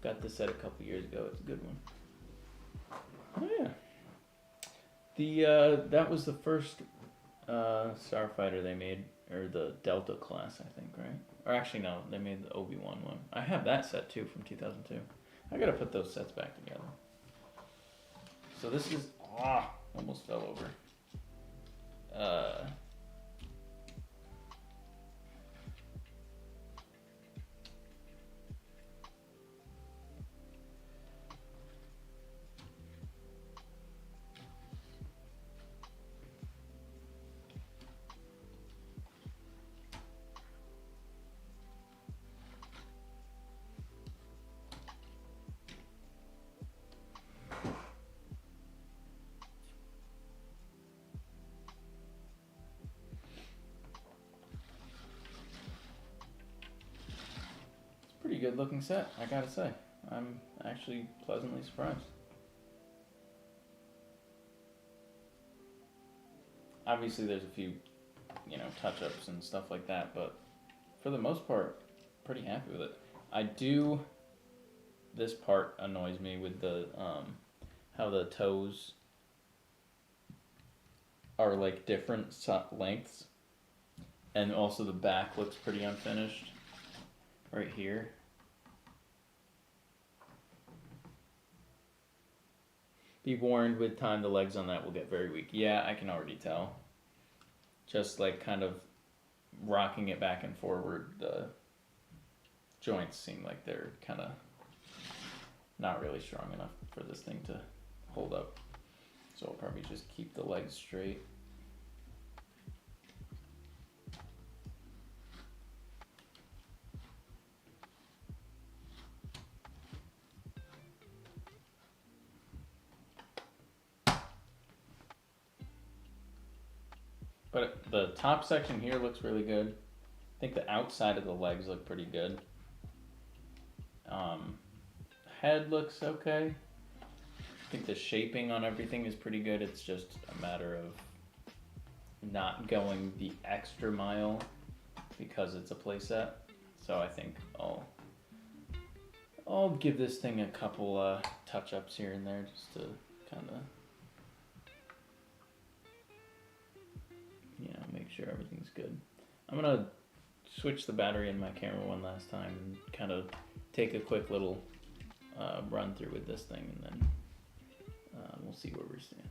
Got this set a couple years ago. It's a good one. Oh yeah. That was the first Starfighter they made, or the Delta class, I think, right? Or actually no, they made the Obi-Wan one. I have that set too from 2002. I gotta put those sets back together. So this is, almost fell over. Pretty good looking set, I gotta say. I'm actually pleasantly surprised. Obviously there's a few, touch-ups and stuff like that, but for the most part, pretty happy with it. This part annoys me with the, how the toes are like different lengths, and also the back looks pretty unfinished right here. Be warned, with time the legs on that will get very weak. Yeah, I can already tell. Just like kind of rocking it back and forward, the joints seem like they're kind of not really strong enough for this thing to hold up. So I'll probably just keep the legs straight. But the top section here looks really good. I think the outside of the legs look pretty good. Head looks okay. I think the shaping on everything is pretty good. It's just a matter of not going the extra mile because it's a playset. So I think I'll give this thing a couple touch-ups here and there just to kind of, make sure everything's good. I'm gonna switch the battery in my camera one last time and kind of take a quick little run through with this thing, and then we'll see where we stand.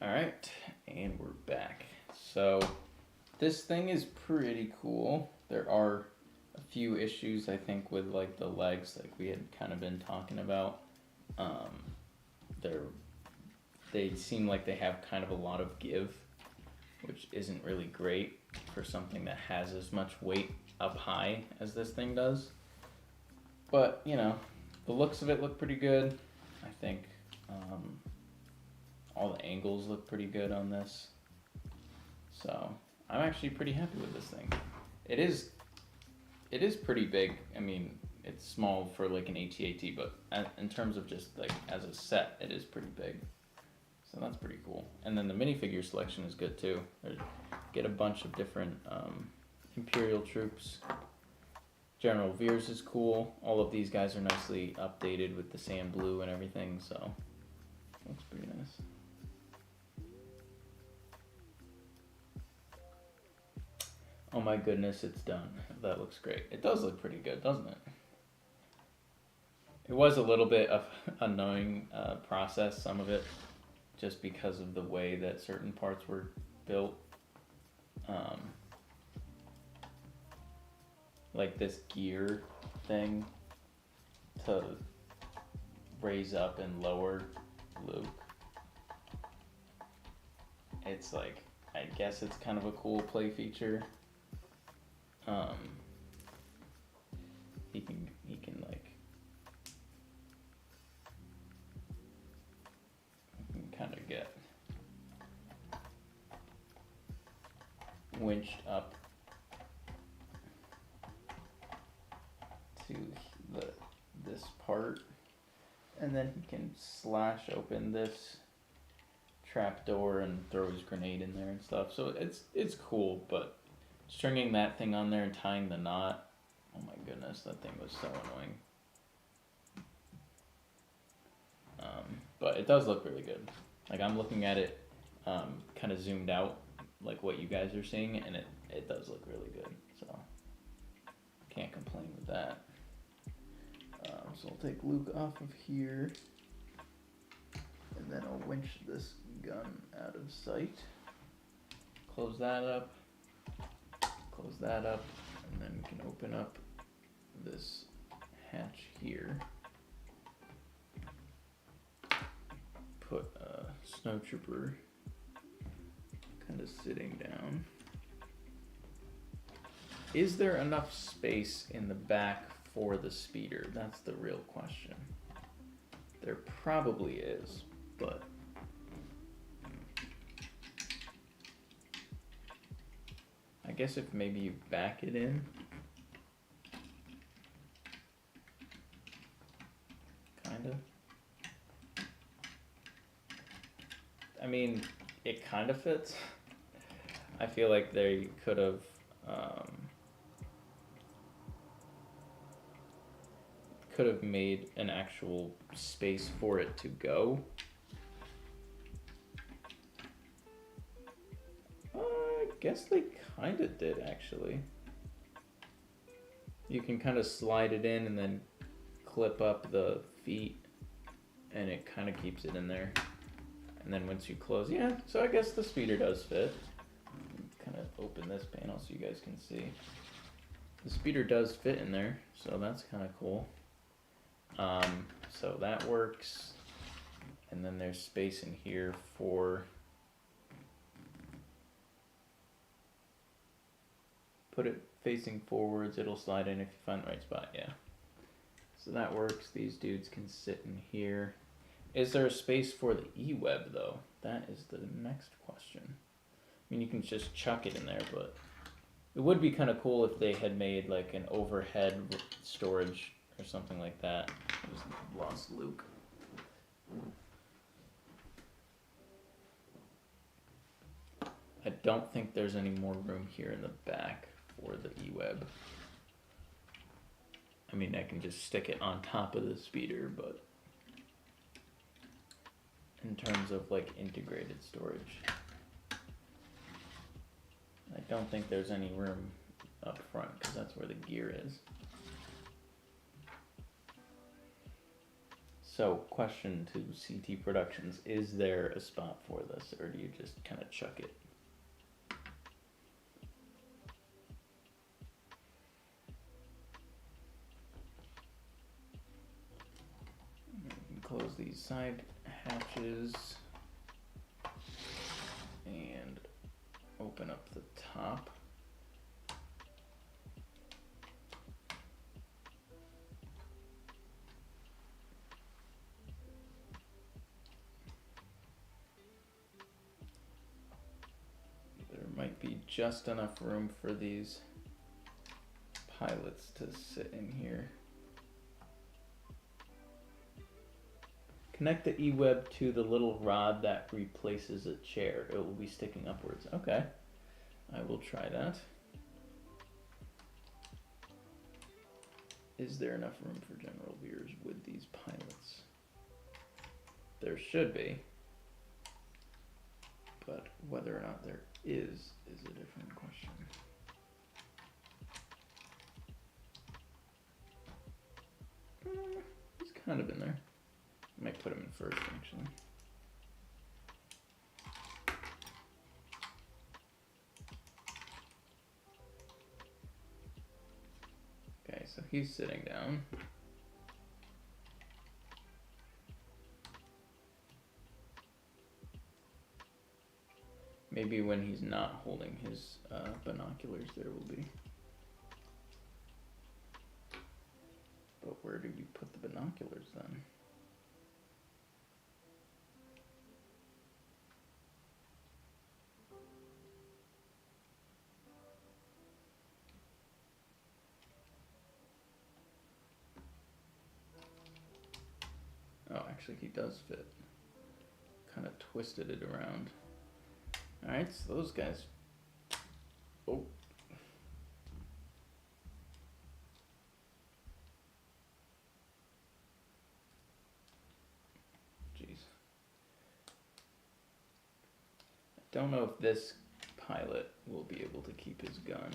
Alright, and we're back. So, this thing is pretty cool. There are a few issues, I think, with like the legs, like we had kind of been talking about. They seem like they have kind of a lot of give, which isn't really great for something that has as much weight up high as this thing does. But, the looks of it look pretty good. I think all the angles look pretty good on this. So I'm actually pretty happy with this thing. It is pretty big. I mean, it's small for like an AT-AT, but in terms of just like as a set, it is pretty big. So that's pretty cool. And then the minifigure selection is good too. Get a bunch of different Imperial troops. General Veers is cool. All of these guys are nicely updated with the sand blue and everything, so looks pretty nice. Oh my goodness, it's done. That looks great. It does look pretty good, doesn't it? It was a little bit of annoying process, some of it, just because of the way that certain parts were built. Like this gear thing to raise up and lower Luke. It's like, I guess it's kind of a cool play feature. He can like, kind of get winched up to this part, and then he can slash open this trap door and throw his grenade in there and stuff. So it's cool, but stringing that thing on there and tying the knot, oh my goodness, that thing was so annoying. But it does look really good. Like, I'm looking at it kind of zoomed out, like what you guys are seeing, and it does look really good. So can't complain with that. So I'll take Luke off of here, and then I'll winch this gun out of sight. Close that up, and then we can open up this hatch here. Put a snowtrooper kind of sitting down. Is there enough space in the back for the speeder? That's the real question. There probably is, but I guess if maybe you back it in. Kinda. I mean, it kind of fits. I feel like they could have made an actual space for it to go. I guess they kind of did, actually. You can kind of slide it in and then clip up the feet, and it kind of keeps it in there. And then once you close, yeah, so I guess the speeder does fit. Kind of open this panel so you guys can see. The speeder does fit in there, so that's kind of cool. So that works. And then there's space in here for, put it facing forwards, it'll slide in if you find the right spot, yeah. So that works, these dudes can sit in here. Is there a space for the E-Web though? That is the next question. I mean, you can just chuck it in there, but it would be kind of cool if they had made like an overhead storage or something like that. I just lost Luke. I don't think there's any more room here in the back for the E-Web. I mean, I can just stick it on top of the speeder, but in terms of like integrated storage, I don't think there's any room up front because that's where the gear is. So, question to CT Productions, is there a spot for this, or do you just kind of chuck it? Close these side hatches and open up the top. There might be just enough room for these pilots to sit in here. Connect the E-Web to the little rod that replaces a chair. It will be sticking upwards. Okay, I will try that. Is there enough room for general viewers with these pilots? There should be. But whether or not there is a different question. He's kind of in there. I might put him in first, actually. Okay, so he's sitting down. Maybe when he's not holding his binoculars, there will be. But where do we put the binoculars then? Oh, actually he does fit. Kind of twisted it around. Alright, so those guys. Oh. Jeez. I don't know if this pilot will be able to keep his gun.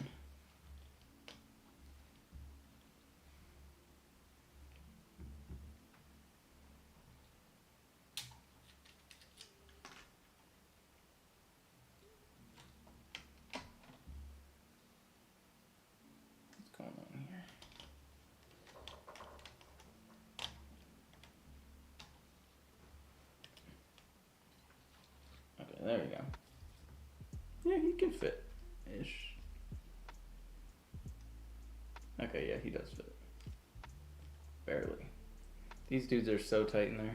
What's going on here? Okay, there we go. Yeah, he can fit ish. Okay, yeah, he does fit. Barely. These dudes are so tight in there.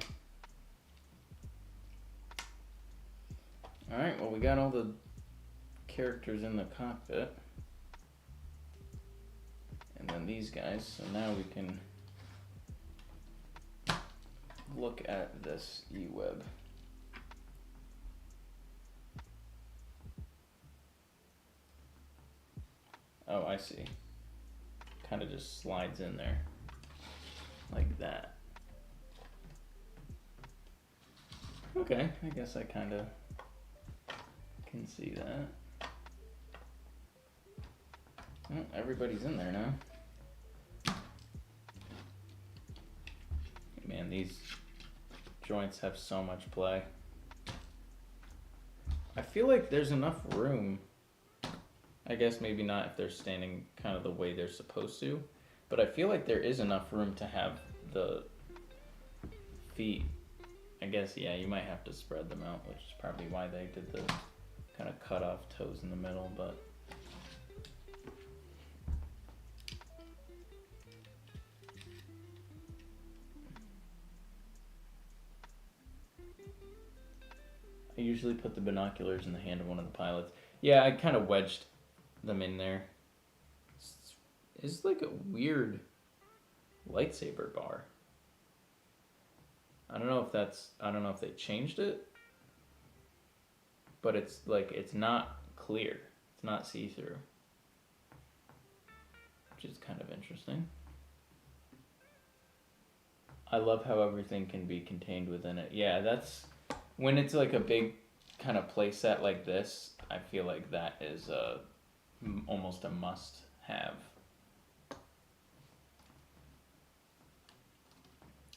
Alright, well, we got all the characters in the cockpit. And then these guys, so now we can look at this eWeb. Oh, I see. Kind of just slides in there. Like that. Okay, I guess I kind of can see that. Well, everybody's in there now. Man, these joints have so much play. I feel like there's enough room. I guess maybe not if they're standing kind of the way they're supposed to, but I feel like there is enough room to have the feet. I guess, yeah, you might have to spread them out, which is probably why they did the kind of cut off toes in the middle, but I usually put the binoculars in the hand of one of the pilots. Yeah, I kind of wedged them in there. It's like a weird lightsaber bar. I don't know if they changed it, but it's like, it's not clear. It's not see-through, which is kind of interesting. I love how everything can be contained within it. Yeah, that's, when it's like a big kind of play set like this, I feel like that is almost a must-have.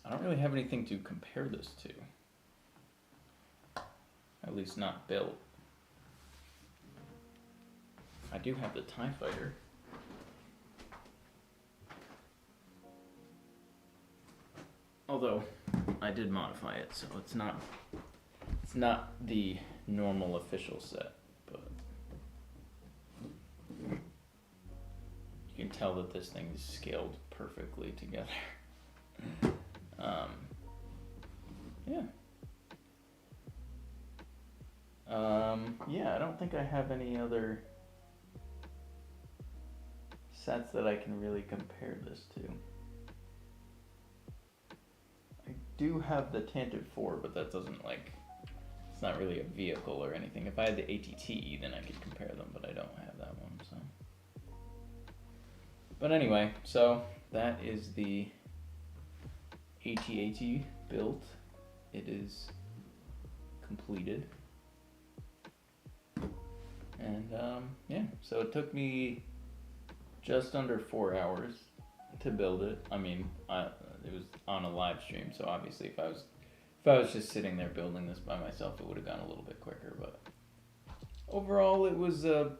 I don't really have anything to compare this to. At least not built. I do have the TIE Fighter. Although, I did modify it, so it's not the normal official set, but you can tell that this thing is scaled perfectly together. Yeah. Yeah, I don't think I have any other sets that I can really compare this to. I do have the Tantive 4, but that doesn't like, it's not really a vehicle or anything. If I had the ATTE, then I could compare them, but I don't have that one, so. But anyway, so that is the AT-AT built. It is completed. And yeah, so it took me just under 4 hours to build it. I mean, it was on a live stream, so obviously if I was just sitting there building this by myself, it would have gone a little bit quicker, but overall it was a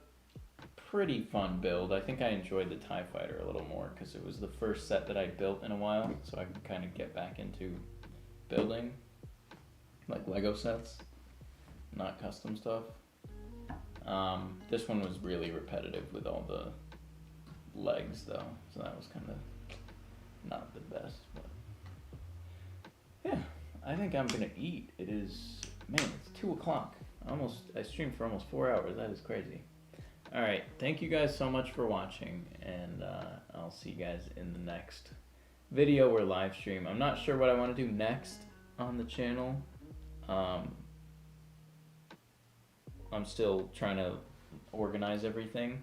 pretty fun build. I think I enjoyed the TIE Fighter a little more because it was the first set that I built in a while, so I could kind of get back into building, like Lego sets, not custom stuff. This one was really repetitive with all the legs though, so that was kind of not the best, but yeah, I think I'm gonna eat. It is, man, it's 2 o'clock. I streamed for almost 4 hours. That is crazy. All right, thank you guys so much for watching, and I'll see you guys in the next video or live stream. I'm not sure what I want to do next on the channel. I'm still trying to organize everything,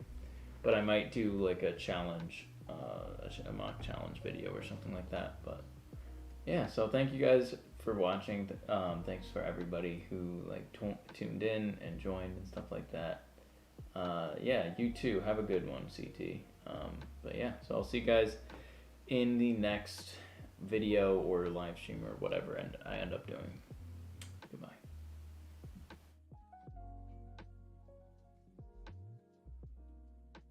but I might do like a challenge, a mock challenge video or something like that. But yeah, so thank you guys for watching. Thanks for everybody who like tuned in and joined and stuff like that. Yeah, you too. Have a good one, CT. But yeah, so I'll see you guys in the next video or live stream or whatever, and I end up doing. Goodbye.